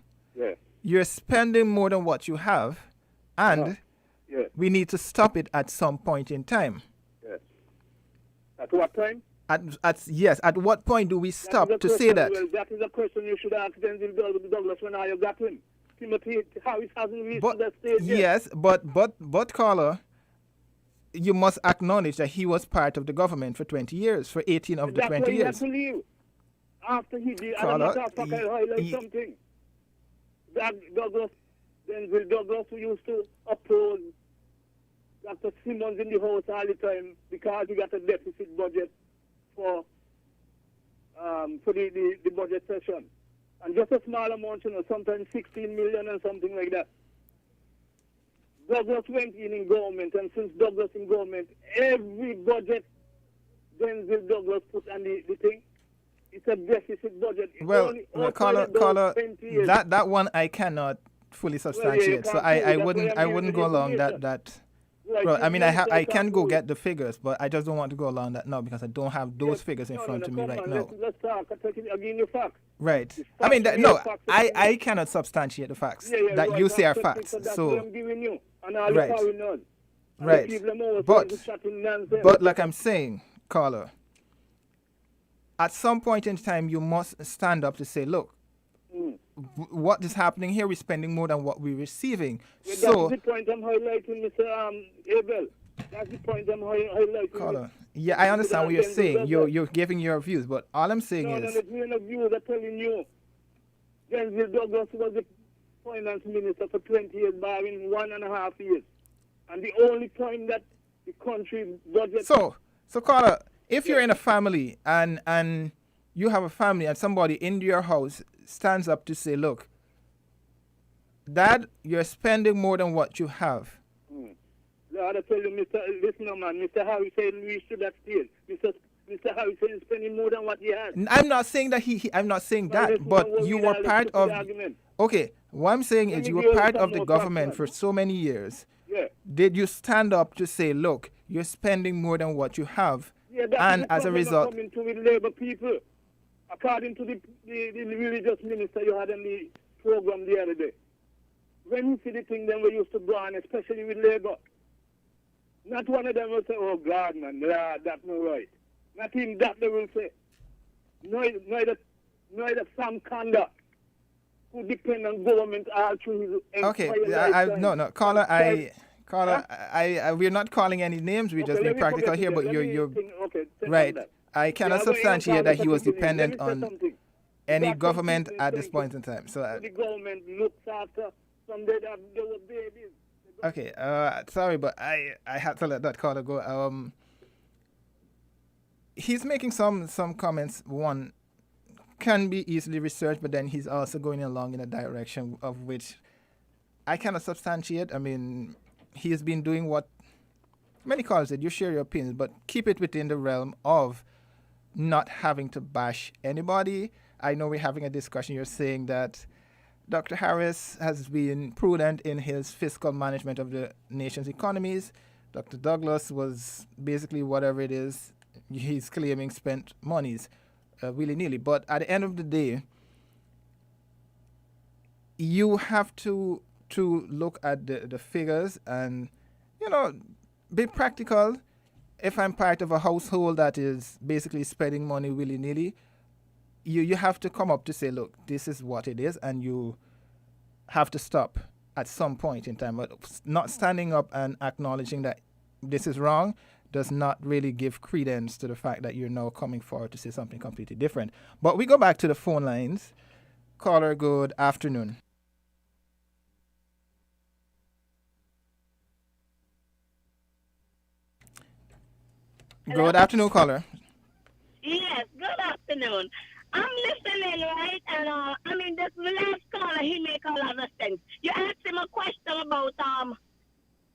you're spending more than what you have, and we need to stop it at some point in time? Yes. At what time? At what point do we stop to say that? Well, that is a question you should ask Denzel Douglas when I got him. Timothy Harris hasn't reached that stage yet. Yes, but caller, you must acknowledge that he was part of the government for 20 years, for 18 of the 20 years. That's why he had to leave. After he did, Caller, I don't know if I can highlight something. That Denzel Douglas, who used to oppose Dr. Simmons in the House all the time because he got a deficit budget for the budget session. And just a small amount, sometimes 16 million and something like that. Douglas went in government, and since Douglas in government, every budget Denzel Douglas put on the thing, it's a deficit budget. Well, caller, that one I cannot fully substantiate, so I wouldn't go along that. Well, I mean, I can go get the figures, but I just don't want to go along that now because I don't have those figures in front of me right now. Let's talk. I'll give you facts. Right. I mean, I cannot substantiate the facts that you say are facts. That's so what I'm giving you. And all the power knows. Right. But like I'm saying, caller, at some point in time, you must stand up to say, look, what is happening here? We're spending more than what we're receiving. That's the point I'm highlighting, Mr. Abel. That's the point I'm highlighting. Caller. Yeah, I understand what you're saying. You're giving your views, but all I'm saying is... No, the views are telling you. Denzel Douglas was the finance minister for 20 years, barring 1.5 years. And the only time that the country budget... So caller, if you're in a family and you have a family and somebody in your house stands up to say, look, Dad, you're spending more than what you have. I tell you, Mr. Harris said reach to that stage. Mr. Harris said he's spending more than what he has. I'm not saying that I'm not saying that, but you were part of... Okay, what I'm saying is you were part of the government for so many years. Yeah. Did you stand up to say, look, you're spending more than what you have? Yeah, and as a result... Coming to with Labour people, according to the religious minister you had in the program the other day. When you see the thing then we used to go on, especially with Labour, not one of them will say, oh God, man, that's not right. Not even that they will say. Neither Sam Kanda, who depend on government all through his entire no, caller, we're not calling any names, we're just being practical here, but you're right. I cannot substantiate that he was dependent on... any That's government what at this people point in time. So, the government looks after some dead have there were babies. okay, sorry, but I had to let that caller go. He's making some comments. One can be easily researched, but then he's also going along in a direction of which I cannot substantiate. I mean, he's been doing what many callers did. You share your opinions, but keep it within the realm of not having to bash anybody. I know we're having a discussion. You're saying that Dr. Harris has been prudent in his fiscal management of the nation's economies. Dr. Douglas was basically whatever it is he's claiming spent monies willy-nilly. But at the end of the day, you have to look at the figures and, be practical. If I'm part of a household that is basically spending money willy-nilly, you have to come up to say, look, this is what it is, and you have to stop at some point in time. But not standing up and acknowledging that this is wrong does not really give credence to the fact that you're now coming forward to say something completely different. But we go back to the phone lines. Caller, good afternoon. Good afternoon, caller. Yes, good afternoon. I'm listening, right? And this last caller, he make a lot of sense. You asked him a question about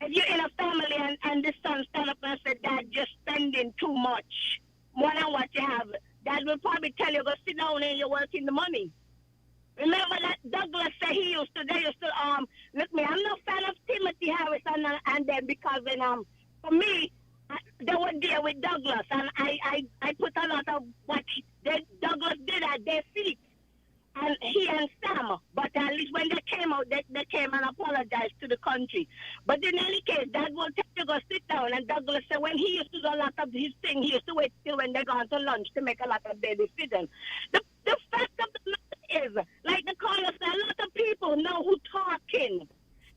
if you're in a family and the son stand up and say, Dad, you're spending too much, more than what you have. Dad will probably tell you, go sit down and you're working the money. Remember that Douglas said they used to look me, I'm not a fan of Timothy Harris and them because for me, they were there with Douglas, and I put a lot of what Douglas did at their feet, and he and Sam. But at least when they came out, they came and apologized to the country. But in any case, Dad will tell you to go sit down, and Douglas said when he used to do a lot of his thing, he used to wait till when they gone to lunch to make a lot of babysitting. The fact of the matter is, like the caller said, a lot of people know who talking.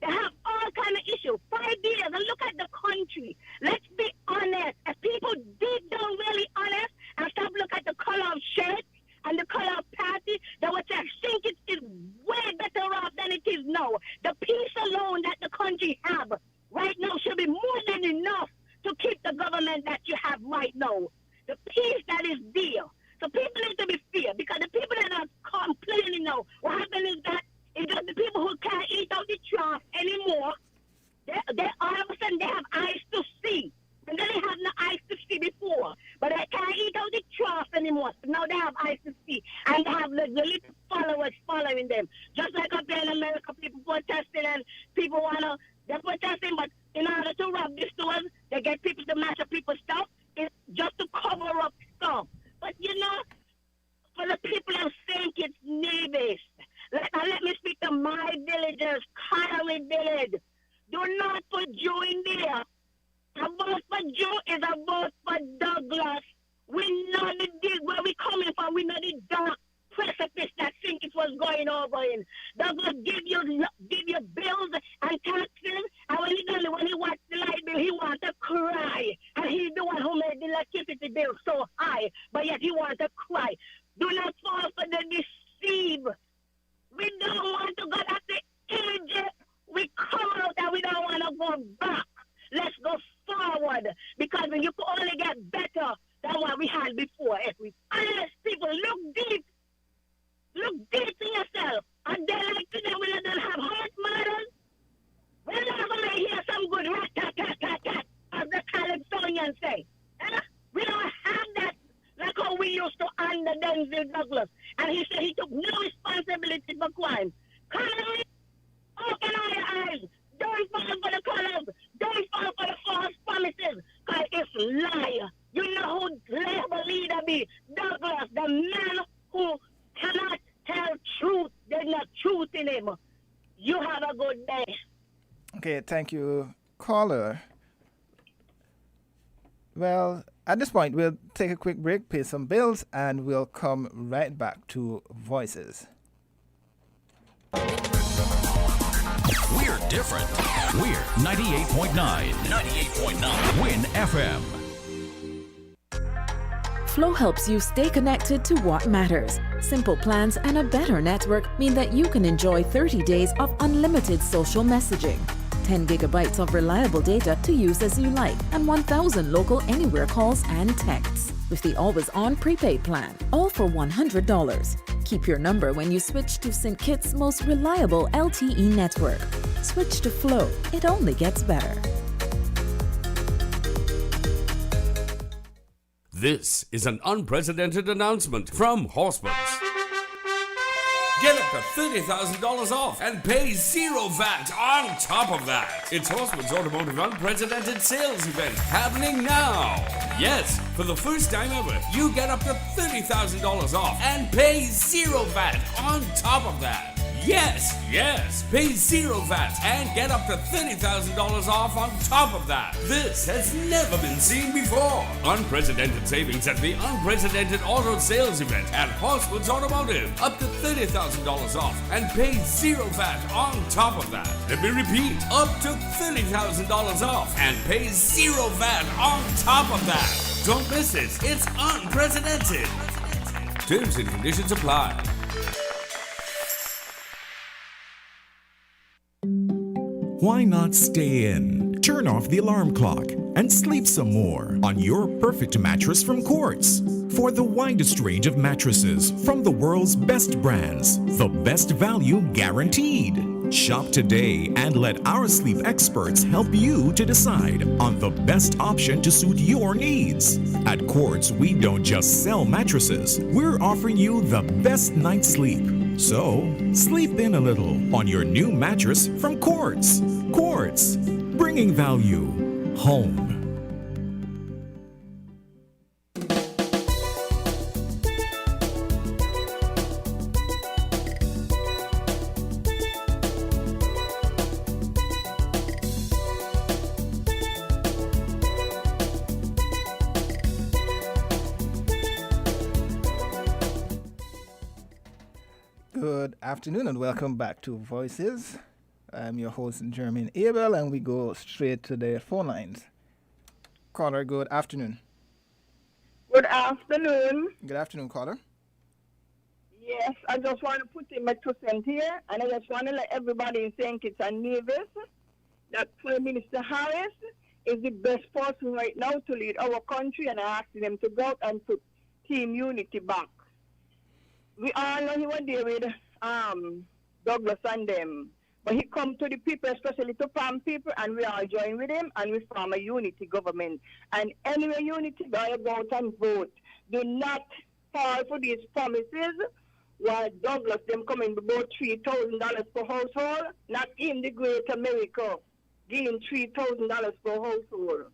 They have all kind of issues. 5 years, and look at the country. Let's be honest. If people dig down really honest and stop look at the color of shirts and the color of party, they would say, I think it is way better off than it is now. The peace alone that the country have right now should be more than enough to keep the government that you have right now. The peace that is there. So people need to be fair, because the people that are complaining now, what happened is that it's just the people who can't eat out the trough anymore. They all of a sudden they have eyes to see. And then they have no eyes to see before. But they can't eat out the trough anymore. So now they have eyes to see. And they have the little followers following them. Just like up here in America, people protesting and people they're protesting, but in order to rob the stores, they get people to match up people's stuff. It's just to cover up stuff. But for the people of St. Kitts Nevis, let me speak to my villagers, Connery Village. Do not put Joe in there. A vote for Joe is a vote for Douglas. We know where we coming from. We know the dark precipice that St. Kitts was going over in. Douglas give you bills and taxes, and when he watched the light bill, he wanted to cry. And he's the one who made the electricity bill so high, but yet he wanted to cry. Do not fall for the deceive. We don't want to go back to Egypt. We come out and we don't want to go back. Let's go forward, because you can only get better than what we had before. If we honest people, look deep in yourself. And then like today, we don't have heart murders. We're not going to hear some good rat-tat-tat-tat-tat, as the Calypsonians say. We don't have that like how we used to under Denzel Douglas. And he said he took no responsibility for crime. Connery, open all your eyes. Don't fall for the colors. Don't fall for the false promises. Because it's liar. You know who labor leader be? Douglas, the man who cannot tell truth. There's no truth in him. You have a good day. Okay, thank you, caller. Well, at this point, we'll take a quick break, pay some bills, and we'll come right back to Voices. We're different. We're 98.9. 98.9. Win FM. Flow helps you stay connected to what matters. Simple plans and a better network mean that you can enjoy 30 days of unlimited social messaging, 10 gigabytes of reliable data to use as you like, and 1,000 local anywhere calls and texts with the always-on prepaid plan, all for $100. Keep your number when you switch to St. Kitts' most reliable LTE network. Switch to Flow. It only gets better. This is an unprecedented announcement from Horseman's. Get up to $30,000 off and pay zero VAT on top of that. It's Horseman's Automotive Unprecedented Sales Event happening now. Yes, for the first time ever, you get up to $30,000 off and pay zero VAT on top of that. Yes, pay zero VAT and get up to $30,000 off on top of that. This has never been seen before. Unprecedented savings at the Unprecedented Auto Sales Event at Horseman's Automotive. Up to $30,000 off and pay zero VAT on top of that. Let me repeat, up to $30,000 off and pay zero VAT on top of that. Don't miss this. It's unprecedented. Terms and conditions apply. Why not stay in? Turn off the alarm clock and sleep some more on your perfect mattress from Quartz. For the widest range of mattresses from the world's best brands, the best value guaranteed. Shop today and let our sleep experts help you to decide on the best option to suit your needs. At Quartz, we don't just sell mattresses, we're offering you the best night's sleep. So, sleep in a little on your new mattress from Quartz. Quartz, bringing value home. Good afternoon and welcome back to Voices. I'm your host, Jermaine Abel, and we go straight to the phone lines. Caller, good afternoon. Good afternoon. Good afternoon, caller. Yes, I just want to put in my 2 cents here, and I just want to let everybody in St. Kitts and Nevis that Prime Minister Harris is the best person right now to lead our country, and I ask them to go out and put Team Unity back. We all know he was there with Douglas and them. But he come to the people, especially to farm people, and we all join with him, and we form a unity government. And anyway, unity, go out and vote. Do not fall for these promises. While Douglas, them coming about $3,000 per household, not in the great America, giving $3,000 per household.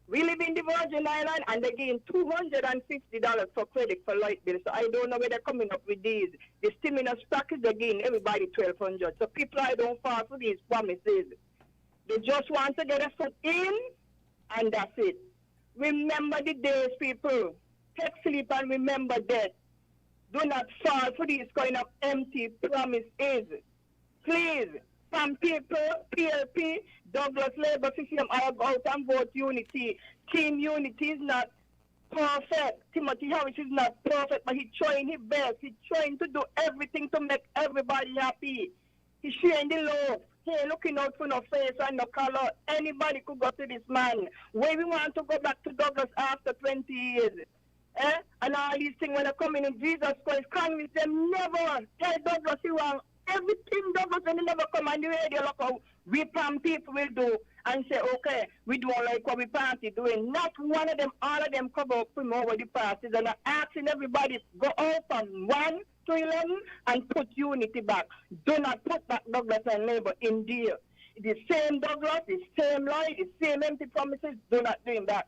We live in the Virgin Island, and they're getting $250 for credit for light bill. So I don't know where they're coming up with these. The stimulus package, they're getting everybody $1,200. So people, I don't fall for these promises. They just want to get a foot in, and that's it. Remember the days, people. Take sleep and remember death. Do not fall for these kind of empty promises. Please. Some people, PLP, Douglas Labour System, I go out and vote Unity. Team Unity is not perfect. Timothy Harris is not perfect, but he's trying his best. He's trying to do everything to make everybody happy. He's sharing the love. He ain't looking out for no face and no color. Anybody could go to this man. Where we want to go back to Douglas after 20 years. And all these things when they come in Jesus Christ, convince them never. Tell Douglas you wrong. Everything Douglas when they never come on the radio, look how we palm people will do and say, okay, we don't like what we party doing. Not one of them, all of them cover up from over the parties and are asking everybody go out from 1 to 11 and put Unity back. Do not put back Douglas and Labour in there. The same Douglas, the same lie, the same empty promises, do not do that.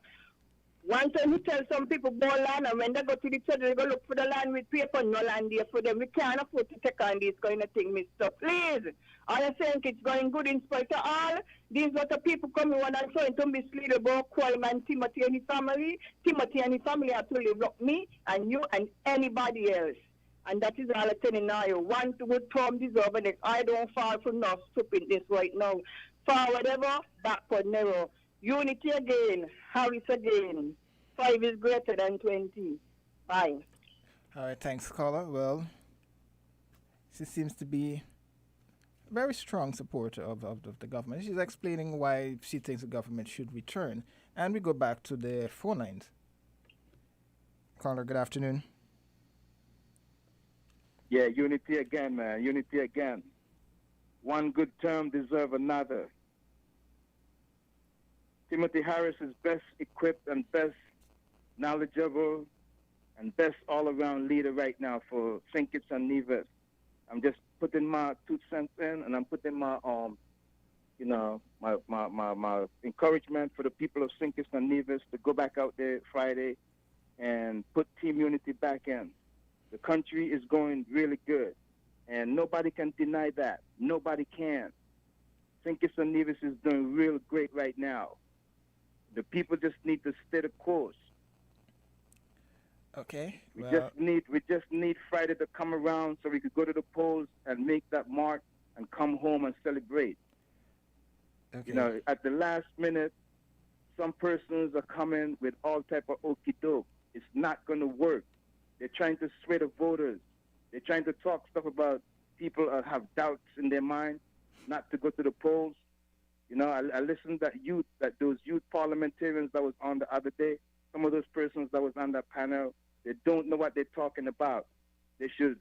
One time he tell some people go land, and when they go to the church, they go look for the land with paper, no land there for them. We can't afford to take on this kind of thing, Mr. Please. I think it's going good in spite of all. These lot of people coming on and trying to mislead about Coleman, Timothy and his family. Timothy and his family have to live like me and you and anybody else. And that is all I'm telling you. One good term deserve and I don't fall for no stupidness right now. Forward ever, backward never. Unity again, Harris again. 5 is greater than 20. Bye. All right, thanks, caller. Well, she seems to be a very strong supporter of the government. She's explaining why she thinks the government should return. And we go back to the phone lines. Caller, good afternoon. Yeah, unity again, man. Unity again. One good term deserve another. Timothy Harris is best equipped and best knowledgeable and best all-around leader right now for St. Kitts and Nevis. I'm just putting my 2 cents in, and I'm putting my my encouragement for the people of St. Kitts and Nevis to go back out there Friday and put Team Unity back in. The country is going really good, and nobody can deny that. Nobody can. St. Kitts and Nevis is doing real great right now. The people just need to stay the course. Okay. We just need Friday to come around so we could go to the polls and make that mark and come home and celebrate. Okay. You know, at the last minute, some persons are coming with all type of okey doke. It's not going to work. They're trying to sway the voters. They're trying to talk stuff about people have doubts in their mind, not to go to the polls. You know, I listened that those youth parliamentarians that was on the other day. Some of those persons that was on that panel, they don't know what they're talking about.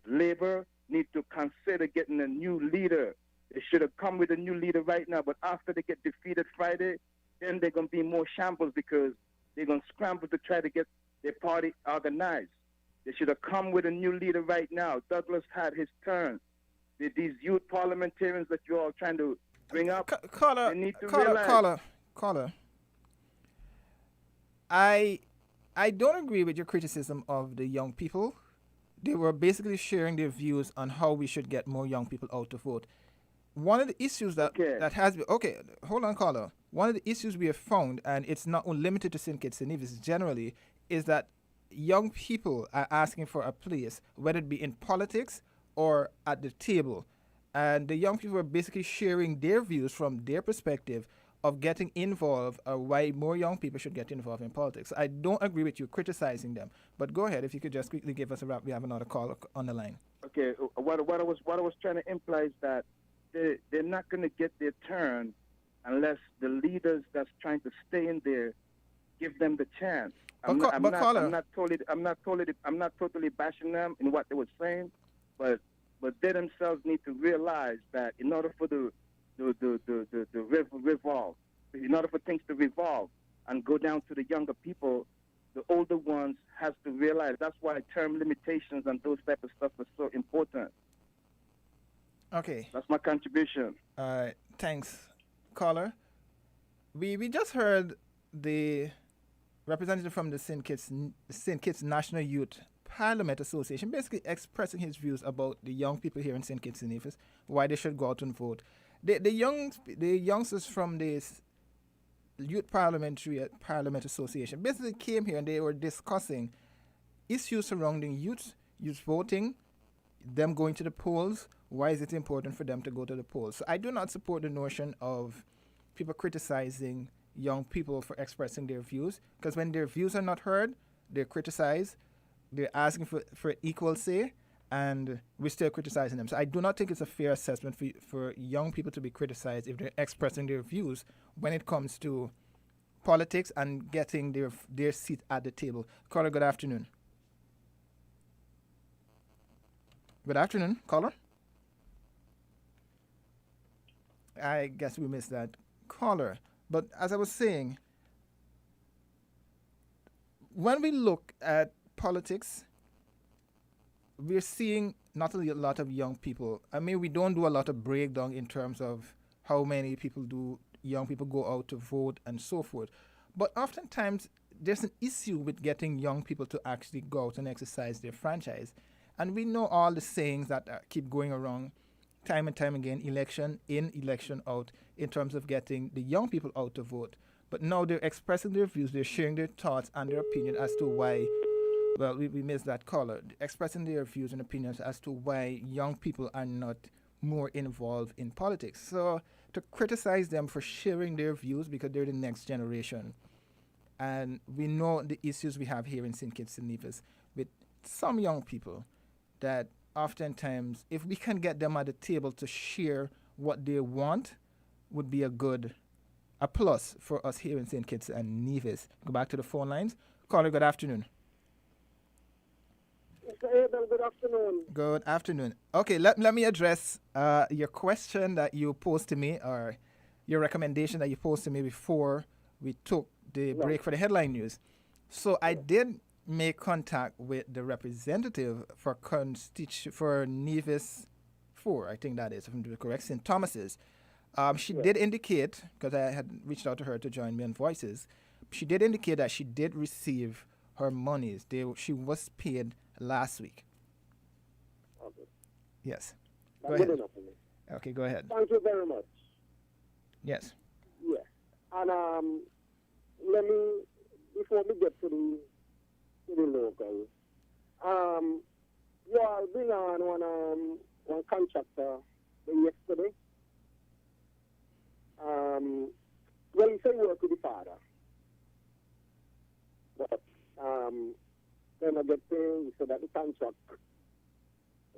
Labor need to consider getting a new leader. They should have come with a new leader right now, but after they get defeated Friday, then they're going to be more shambles because they're going to scramble to try to get their party organized. They should have come with a new leader right now. Douglas had his turn. These youth parliamentarians that you're all trying to bring up, they need to realize. Caller. I don't agree with your criticism of the young people. They were basically sharing their views on how we should get more young people out to vote. One of the issues that has been... Okay, hold on, caller. One of the issues we have found, and it's not limited to St. Kitts and Nevis generally, is that young people are asking for a place, whether it be in politics or at the table. And the young people are basically sharing their views from their perspective of getting involved or why more young people should get involved in politics. I don't agree with you criticizing them, but go ahead. If you could just quickly give us a wrap. We have another call on the line. Okay, what I was trying to imply is that they're not going to get their turn unless the leaders that's trying to stay in there give them the chance. I'm not totally bashing them in what they were saying, but they themselves need to realize that in order for the revolve, in order for things to revolve and go down to the younger people, the older ones has to realize. That's why term limitations and those type of stuff are so important. Okay. That's my contribution. Thanks, caller. We just heard the representative from the St. Kitts National Youth Parliament Association basically expressing his views about the young people here in St. Kitts and Nevis, why they should go out and vote. The youngsters from this Youth Parliament Association basically came here and they were discussing issues surrounding youth voting, them going to the polls. Why is it important for them to go to the polls? So I do not support the notion of people criticizing young people for expressing their views, because when their views are not heard, they're criticized, they're asking for equal say, and we're still criticizing them. So I do not think it's a fair assessment for young people to be criticized if they're expressing their views when it comes to politics and getting their seat at the table. Caller, good afternoon. Good afternoon, caller. I guess we missed that caller. But as I was saying, when we look at politics, we're seeing not only a lot of young people. I mean, we don't do a lot of breakdown in terms of how many young people go out to vote and so forth. But oftentimes, there's an issue with getting young people to actually go out and exercise their franchise. And we know all the sayings that keep going around time and time again, election in, election out, in terms of getting the young people out to vote. But now they're expressing their views, they're sharing their thoughts and their opinion as to why, well, we missed that caller, expressing their views and opinions as to why young people are not more involved in politics. So to criticize them for sharing their views because they're the next generation. And we know the issues we have here in St. Kitts and Nevis with some young people that oftentimes, if we can get them at the table to share what they want, would be a plus for us here in St. Kitts and Nevis. Go back to the phone lines. Caller, good afternoon. Mr. Abel, good afternoon. Good afternoon. Okay, let me address your question that you posed to me, or your recommendation that you posed to me before we took the break for the headline news. So I did make contact with the representative for Nevis 4, I think that is, if I'm correct, St. Thomas's. She did indicate, because I had reached out to her to join me on Voices, she did indicate that she did receive her monies. She was paid last week. Okay. Yes. That's Go good ahead. enough for me. Okay, go ahead. Thank you very much. Yes. Yeah. And let me, before we get to the local, you all bring on one contractor yesterday. Well, he said he worked with the father. But then I get paid, he said that the contract,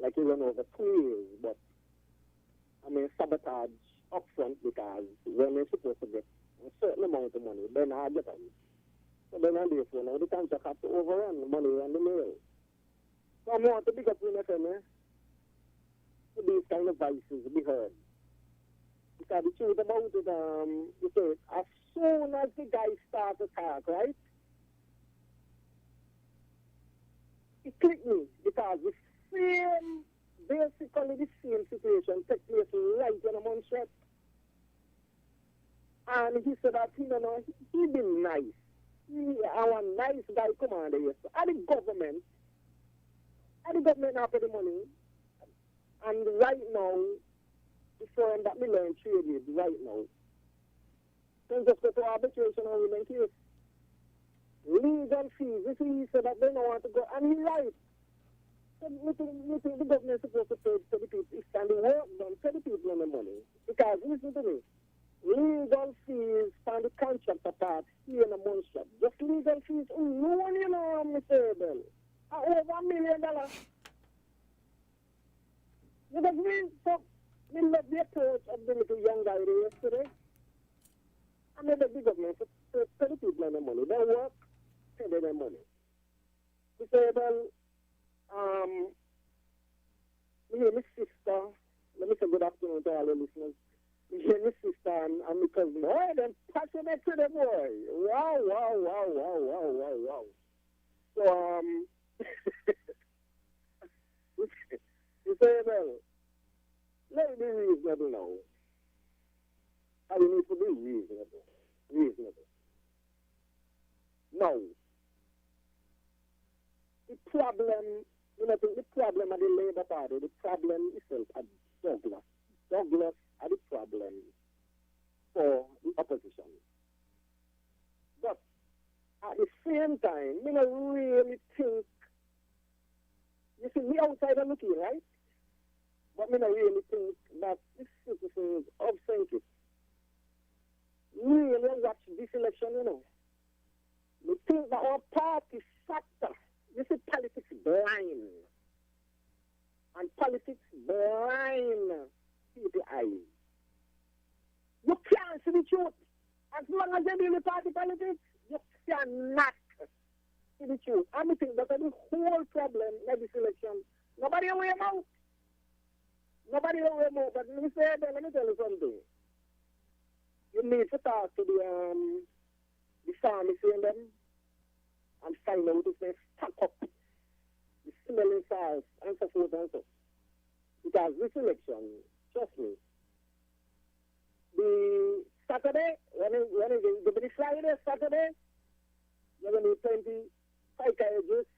like he went over 2 years, but I mean sabotage upfront because when they're supposed to get a certain amount of money, then I get them. So then I'm therefore now the contract has to overrun the money and the mail. So I want to big up in FM, for these kind of voices be heard. Because the truth about it, you say, as soon as the guy starts to talk, right? It clicked me because basically the same situation took place right when I'm on set. And he said that, he been nice. Our nice guy commander, yes. And the government after the money. And right now, the firm that we learn trade with right now, can just go to arbitration and women case. Legal fees, you see, he said that they don't want to go, and he's right. So we think the government is supposed to pay to the people, it's can the work done to the people on the money. Because, listen to me, legal fees for the contractor part here in a month shop. Just legal fees alone, you know, Mr. Abel, are over $1 million. You know, we love the approach of the little young guy there yesterday. I mean, the government to pay the people on the money. They work, pay their money. Mr. Abel, me hear my sister, let me say good afternoon to all the listeners. Me hear my sister and my cousin, oh, them passionate to the boy. Wow. So, Mr. Abel, let it be reasonable now. And we need to be reasonable. Now, the problem, the problem of the Labour Party, the problem itself at Douglas. Douglas are the problem for the opposition. But at the same time, I don't really think, you see, we outsider looking, right? But I don't really think that the citizens of St. Kitts really watch this election, We think that our party factor, you see, politics blind. And politics blind people's eyes. You can't see the truth. As long as you're in the party politics, you cannot see the truth. And I think that's the whole problem in this election. Nobody aware about. But let me tell you something. You need to talk to the pharmacy and them and find out if they stock up the smelling salts and so forth and so. Because this election, trust me, the Saturday, when it be Friday, Saturday, you're going to need 20 psychiatrists,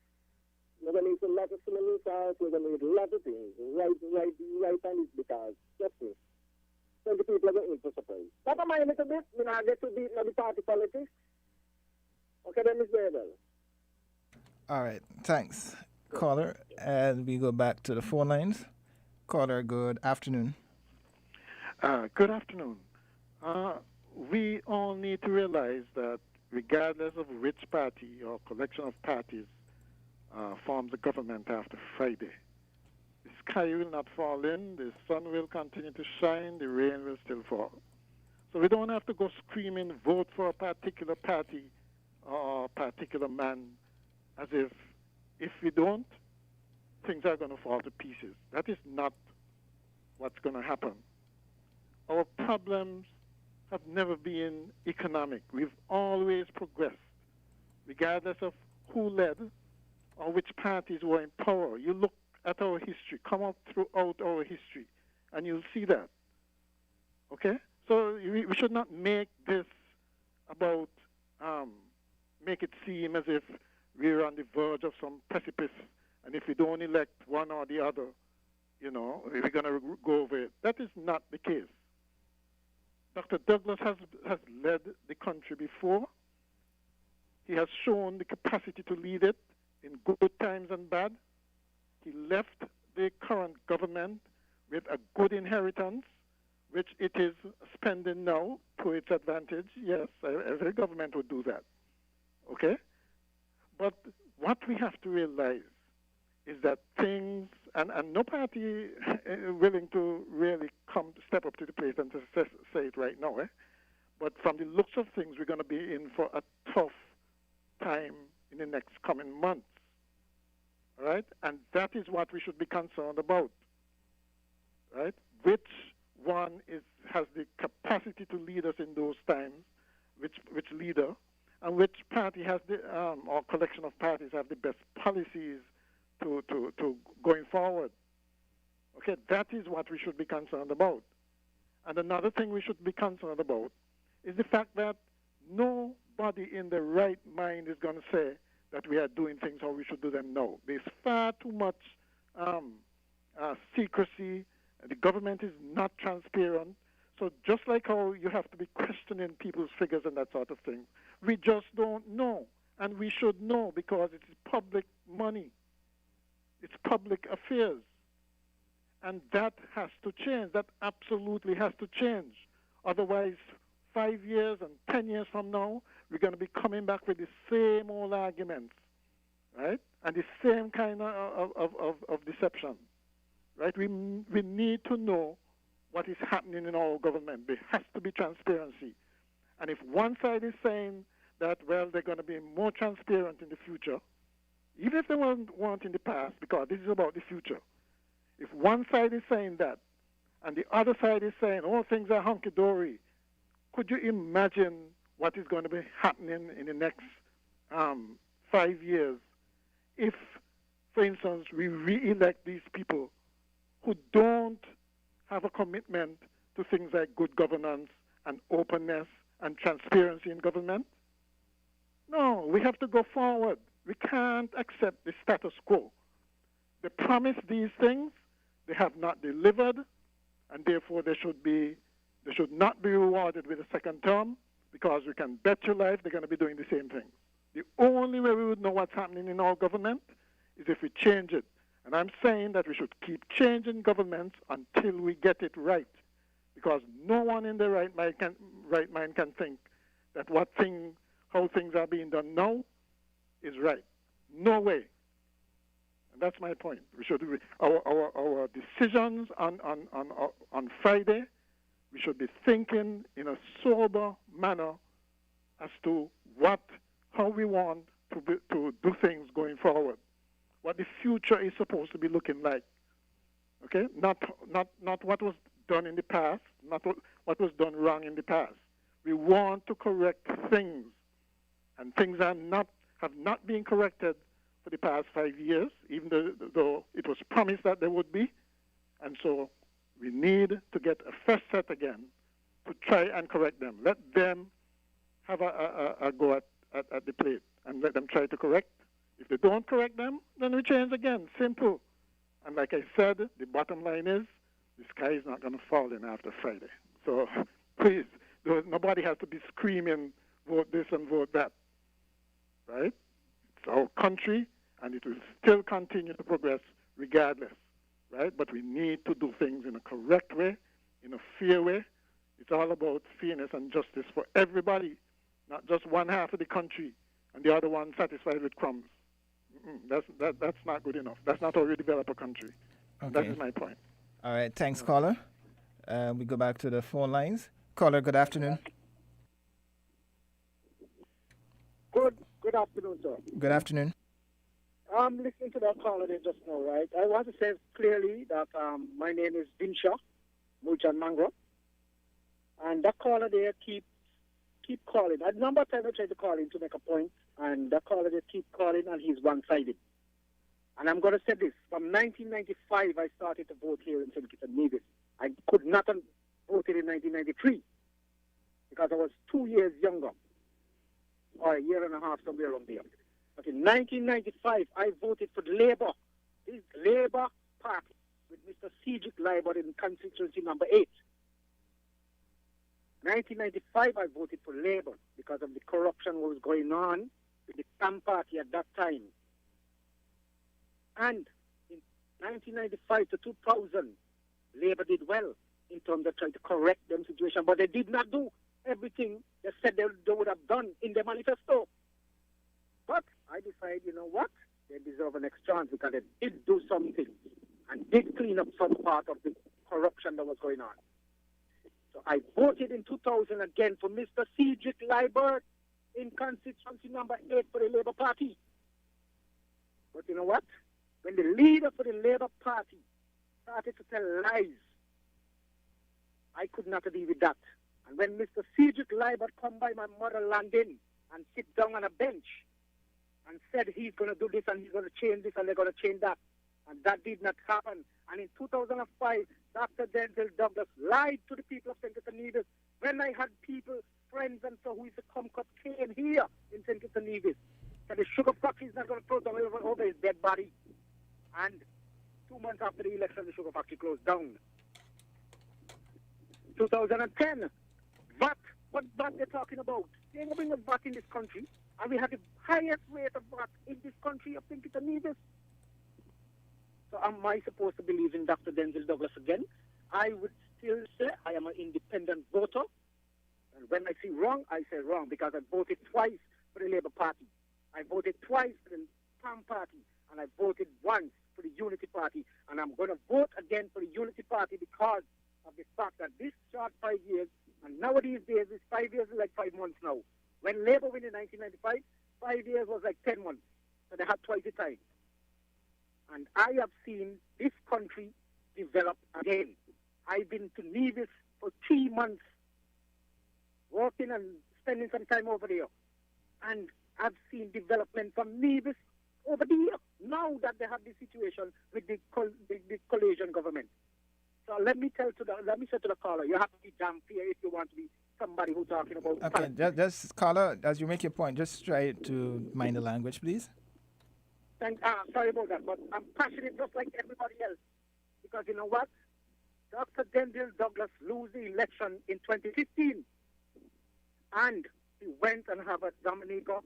you're going to need a lot of smelling salts, you're going to need a lot of things. Right on this because, trust me, 20 people are going to surprise. That am I a little bit, I get to beat the party politics. Okay, then, Mr. Abel. All right, thanks, caller. And we go back to the phone lines. Caller, good afternoon. Good afternoon. We all need to realize that regardless of which party or collection of parties forms the government after Friday. The sky will not fall in, the sun will continue to shine, the rain will still fall. So we don't have to go screaming, vote for a particular party or a particular man, as if we don't, things are going to fall to pieces. That is not what's going to happen. Our problems have never been economic. We've always progressed, regardless of who led or which parties were in power. You look at our history, come up throughout our history, and you'll see that. Okay? So we should not make this about, make it seem as if we're on the verge of some precipice, and if we don't elect one or the other, we're going to go over it. That is not the case. Dr. Douglas has led the country before. He has shown the capacity to lead it in good times and bad. He left the current government with a good inheritance, which it is spending now to its advantage. Yes, every government would do that. Okay? But what we have to realize is that things, and no party willing to really step up to the plate and to say it right now, but from the looks of things, we're going to be in for a tough time in the next coming months. All right? And that is what we should be concerned about. Right? Which one has the capacity to lead us in those times, which leader, and which party has the, or collection of parties have the best policies to going forward. Okay, that is what we should be concerned about. And another thing we should be concerned about is the fact that nobody in the right mind is going to say that we are doing things how we should do them now. There's far too much secrecy. The government is not transparent. So just like how you have to be questioning people's figures and that sort of thing, we just don't know. And we should know because it's public money. It's public affairs. And that has to change. That absolutely has to change. Otherwise, 5 years and 10 years from now, we're going to be coming back with the same old arguments, right? And the same kind of deception, right? We need to know what is happening in our government. There has to be transparency. And if one side is saying that, well, they're going to be more transparent in the future, even if they weren't in the past, because this is about the future. If one side is saying that, and the other side is saying, oh, things are hunky-dory, could you imagine what is going to be happening in the next 5 years if, for instance, we re-elect these people who don't have a commitment to things like good governance and openness and transparency in government? No, we have to go forward. We can't accept the status quo. They promised these things, they have not delivered, and therefore they should not be rewarded with a second term, because we can bet your life they're going to be doing the same thing. The only way we would know what's happening in our government is if we change it. And I'm saying that we should keep changing governments until we get it right, because no one in their right mind can think that how things are being done now is right. No way. And that's my point. We should our decisions on Friday. We should be thinking in a sober manner as to how we want to do things going forward, what the future is supposed to be looking like. Okay, not what was done in the past, not what was done wrong in the past. We want to correct things, and things have not been corrected for the past 5 years, even though it was promised that there would be, and so we need to get a fresh set again to try and correct them. Let them have a go at the plate and let them try to correct. If they don't correct them, then we change again. Simple. And like I said, the bottom line is the sky is not going to fall in after Friday. So please, nobody has to be screaming, vote this and vote that. Right? It's our country, and it will still continue to progress regardless. Right? But we need to do things in a correct way, in a fair way. It's all about fairness and justice for everybody, not just one half of the country and the other one satisfied with crumbs. that's not good enough. That's not how you develop a country. That Okay. is my point. All right. Thanks, caller. We go back to the phone lines. Caller, good afternoon. Good afternoon, sir. Good afternoon. I'm listening to that caller there just now, right? I want to say clearly that my name is Vinsha Mulchan Mangro. And that caller there keep calling. A number of times I tried to call him to make a point, and that caller there keep calling, and he's one-sided. And I'm going to say this. From 1995, I started to vote here in St. Kitts and Nevis. I could not have voted in 1993 because I was 2 years younger, or a year and a half, somewhere around there. But in 1995, I voted for Labour, this Labour Party, with Mr. Cedric Leiber in constituency number 8. 1995, I voted for Labour because of the corruption that was going on with the PAM party at that time. And in 1995 to 2000, Labour did well in terms of trying to correct them situation, but they did not do everything they said they would have done in the manifesto. But I decided, you know what? They deserve an next chance because they did do something and did clean up some part of the corruption that was going on. So I voted in 2000 again for Mr. Cedric Leiber in constituency number 8 for the Labour Party. But you know what? When the leader for the Labour Party started to tell lies, I could not agree with that. And when Mr. Cedric Leiber come by my motherland in and sit down on a bench and said he's going to do this and he's going to change this and they're going to change that, and that did not happen. And in 2005, Dr. Denzel Douglas lied to the people of St. Kitts and Nevis when I had people, friends and so who used to come cut cane here in St. Kitts and Nevis. So the sugar factory is not going to close down over his dead body. And 2 months after the election, the sugar factory closed down. 2010, VAT. What VAT they're talking about? They're going to bring a VAT in this country, and we have the highest rate of VAT in this country of St. Kitts and Nevis. So am I supposed to believe in Dr. Denzel Douglas again? I would still say I am an independent voter. And when I see wrong, I say wrong because I voted twice for the Labour Party. I voted twice for the PAM Party. And I voted once for the Unity Party. And I'm going to vote again for the Unity Party because of the fact that this short 5 years, and nowadays days, this 5 years is like 5 months now. When Labour won in 1995, 5 years was like 10 months. So they had twice the time. And I have seen this country develop again. I've been to Nevis for 3 months, working and spending some time over there. And I've seen development from Nevis over there, now that they have this situation with the coalition government. So let me say to the caller, you have to be damn fair if you want to be somebody who's talking about... Okay, just caller, as you make your point, just try to mind the language, please. Sorry about that, but I'm passionate just like everybody else. Because you know what? Dr. Denzel Douglas lose the election in 2015. And he went and have a Dominica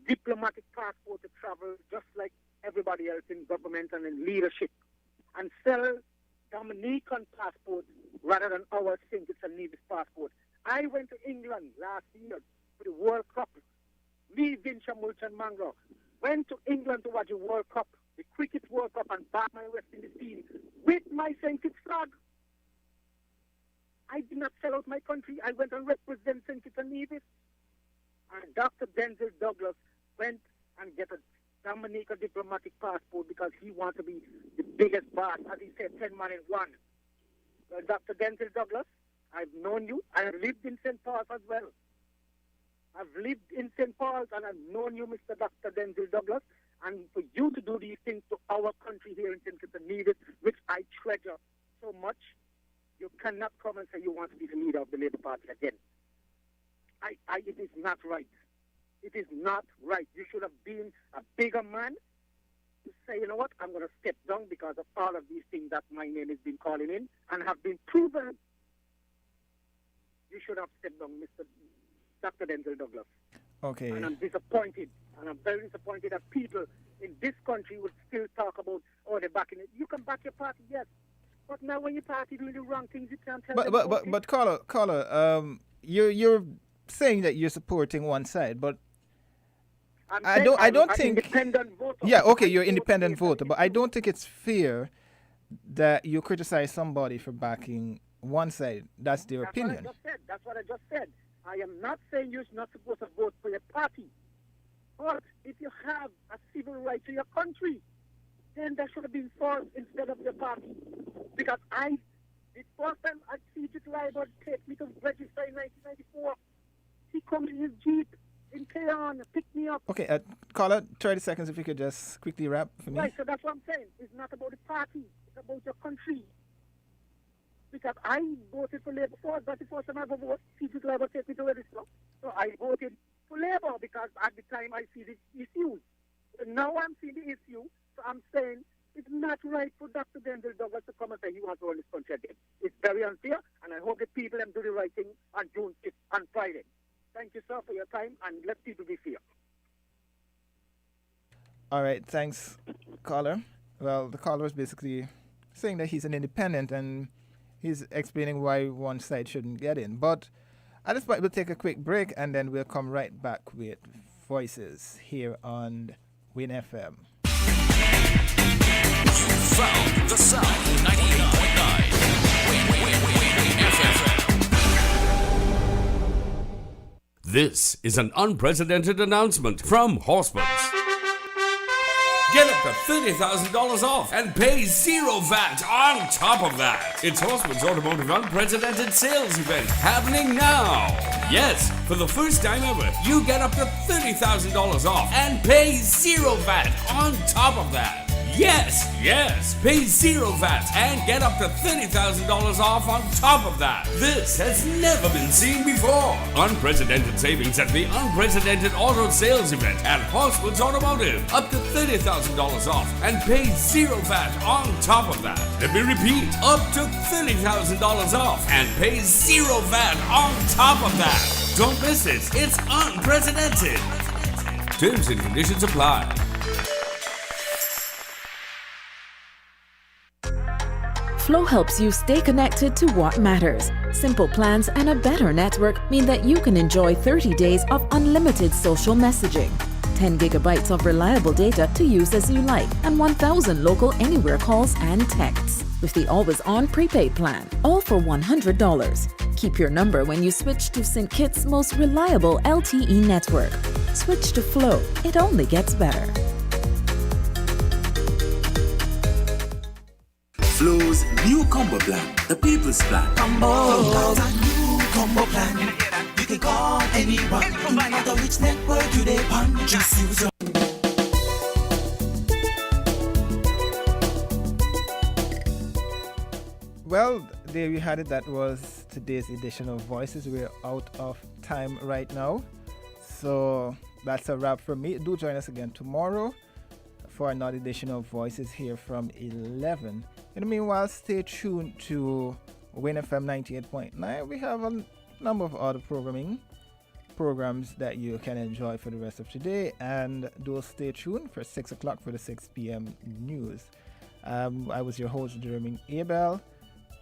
diplomatic passport to travel just like everybody else in government and in leadership. And sell Dominican passport rather than our St. Kitts and Nevis passport. I went to England last year for the World Cup. Me, Vinsha Mulchan Mangro, went to England to watch the World Cup, the Cricket World Cup, and back my West Indies team with my St. Kitts flag. I did not sell out my country. I went and represent St. Kitts and Nevis. And Dr. Denzel Douglas went and get a Dominica diplomatic passport because he wanted to be the biggest boss, as he said, 10 man in one. Well, Dr. Denzel Douglas, I've known you. I have lived in St. Paul's as well. I've lived in St. Paul's and I've known you, Mr. Dr. Denzel Douglas. And for you to do these things to our country here in St. Kitts and Nevis, which I treasure so much, you cannot come and say you want to be the leader of the Labour Party again. It is not right. It is not right. You should have been a bigger man to say, you know what, I'm going to step down because of all of these things that my name has been calling in and have been proven. You should have stepped down, Mr. Dr. Denzel Douglas. Okay. And I'm disappointed. And I'm very disappointed that people in this country would still talk about, oh, they're backing it. You can back your party, yes. But now when your party doing the wrong things, you can't tell them. But caller, you're saying that you're supporting one side, but I don't I'm think. independent voter. Yeah, okay, you're independent voter, but I don't think it's fair that you criticize somebody for backing one side. That's their opinion. That's what I just said. I am not saying you're not supposed to vote for your party. But if you have a civil right to your country, then that should have been forced instead of your party. Because the first time I see it Liber take me to register in 1994, he come in his Jeep in Tehran, picked me up. Okay, caller, 30 seconds if you could just quickly wrap for me. Right, so that's what I'm saying. It's not about the party, it's about your country. Because I voted for Labour first, that's the first time I ever voted. C.G. Labour take me to register. So I voted for Labour because at the time I see the issues. But now I'm seeing the issue, so I'm saying it's not right for Dr. Denzel Douglas to come and say he wants to run this country again. It's very unfair, and I hope the people do the right thing on June 5th, on Friday. Thank you, sir, for your time, and let people be fair. All right, thanks, caller. Well, the caller is basically saying that he's an independent and he's explaining why one side shouldn't get in. But at this point, we'll take a quick break and then we'll come right back with Voices here on Win FM. Found the sound 98.9 Win FM. This is an unprecedented announcement from Horseman's. Get up to $30,000 off and pay zero VAT on top of that. It's Horseman's Automotive Unprecedented Sales Event happening now. Yes, for the first time ever, you get up to $30,000 off and pay zero VAT on top of that. Yes, pay zero VAT and get up to $30,000 off on top of that. This has never been seen before. Unprecedented savings at the Unprecedented Auto Sales Event at Horseman's Automotive. Up to $30,000 off and pay zero VAT on top of that. Let me repeat, up to $30,000 off and pay zero VAT on top of that. Don't miss this, it's unprecedented. Terms and conditions apply. Flow helps you stay connected to what matters. Simple plans and a better network mean that you can enjoy 30 days of unlimited social messaging, 10 gigabytes of reliable data to use as you like, and 1,000 local anywhere calls and texts. With the always-on prepaid plan, all for $100. Keep your number when you switch to St. Kitts' most reliable LTE network. Switch to Flow. It only gets better. Flow's new combo plan, the people's plan. Combo, a new combo plan. You can call anyone, no matter which network you dey on. Just use your. Well, there you had it. That was today's edition of Voices. We're out of time right now. So that's a wrap from me. Do join us again tomorrow for another edition of Voices here from 11. In the meanwhile, stay tuned to Win FM 98.9. We have a number of other programs that you can enjoy for the rest of today. And do stay tuned for 6 o'clock for the 6 p.m. news. I was your host, Jeremy Abel.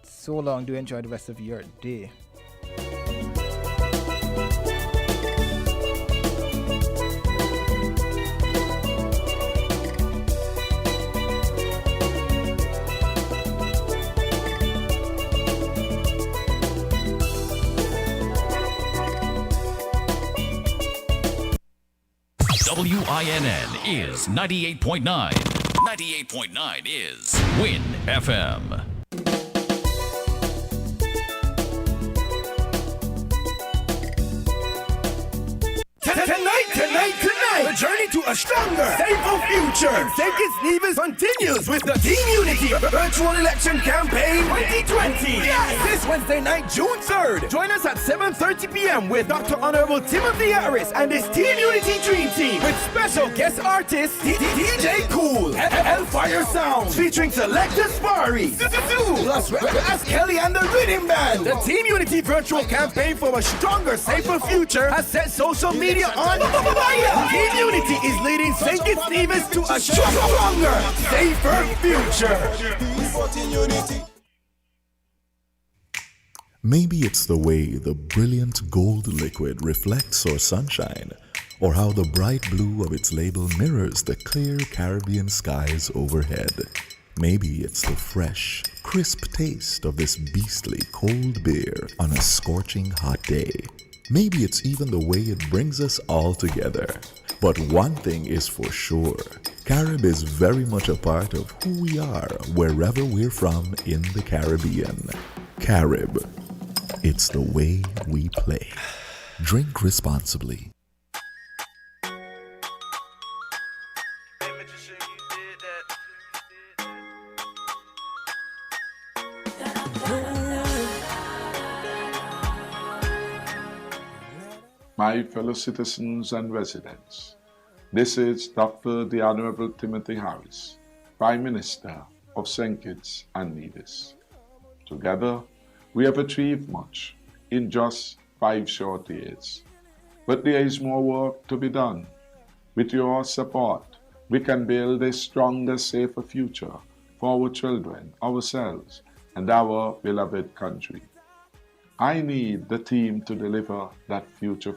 So long. Do enjoy the rest of your day. WINN is 98.9. 98.9 is Win FM. Tonight, the journey to a stronger, safer future. St. Kitts Nevis continues with the Team Unity Virtual Election Campaign 2020. Yes. This Wednesday night, June 3rd. Join us at 7:30 p.m. with Dr. Honorable Timothy Harris and his Team Unity Dream Team with special guest artists DJ Cool, Hellfire Sound, featuring Selector Sparry, plus Ras Kelly and the Rhythm Band. The Team Unity Virtual Campaign for a stronger, safer future has set social media on fire. Team Unity is leading St. Kitts Nevis to a stronger, safer future. Maybe it's the way the brilliant gold liquid reflects or sunshine, or how the bright blue of its label mirrors the clear Caribbean skies overhead. Maybe it's the fresh, crisp taste of this beastly cold beer on a scorching hot day. Maybe it's even the way it brings us all together. But one thing is for sure, Carib is very much a part of who we are wherever we're from in the Caribbean. Carib, it's the way we play. Drink responsibly. My fellow citizens and residents, this is Dr. the Honorable Timothy Harris, Prime Minister of St. Kitts and Nevis. Together, we have achieved much in just 5 short years. But there is more work to be done. With your support, we can build a stronger, safer future for our children, ourselves, and our beloved country. I need the team to deliver that future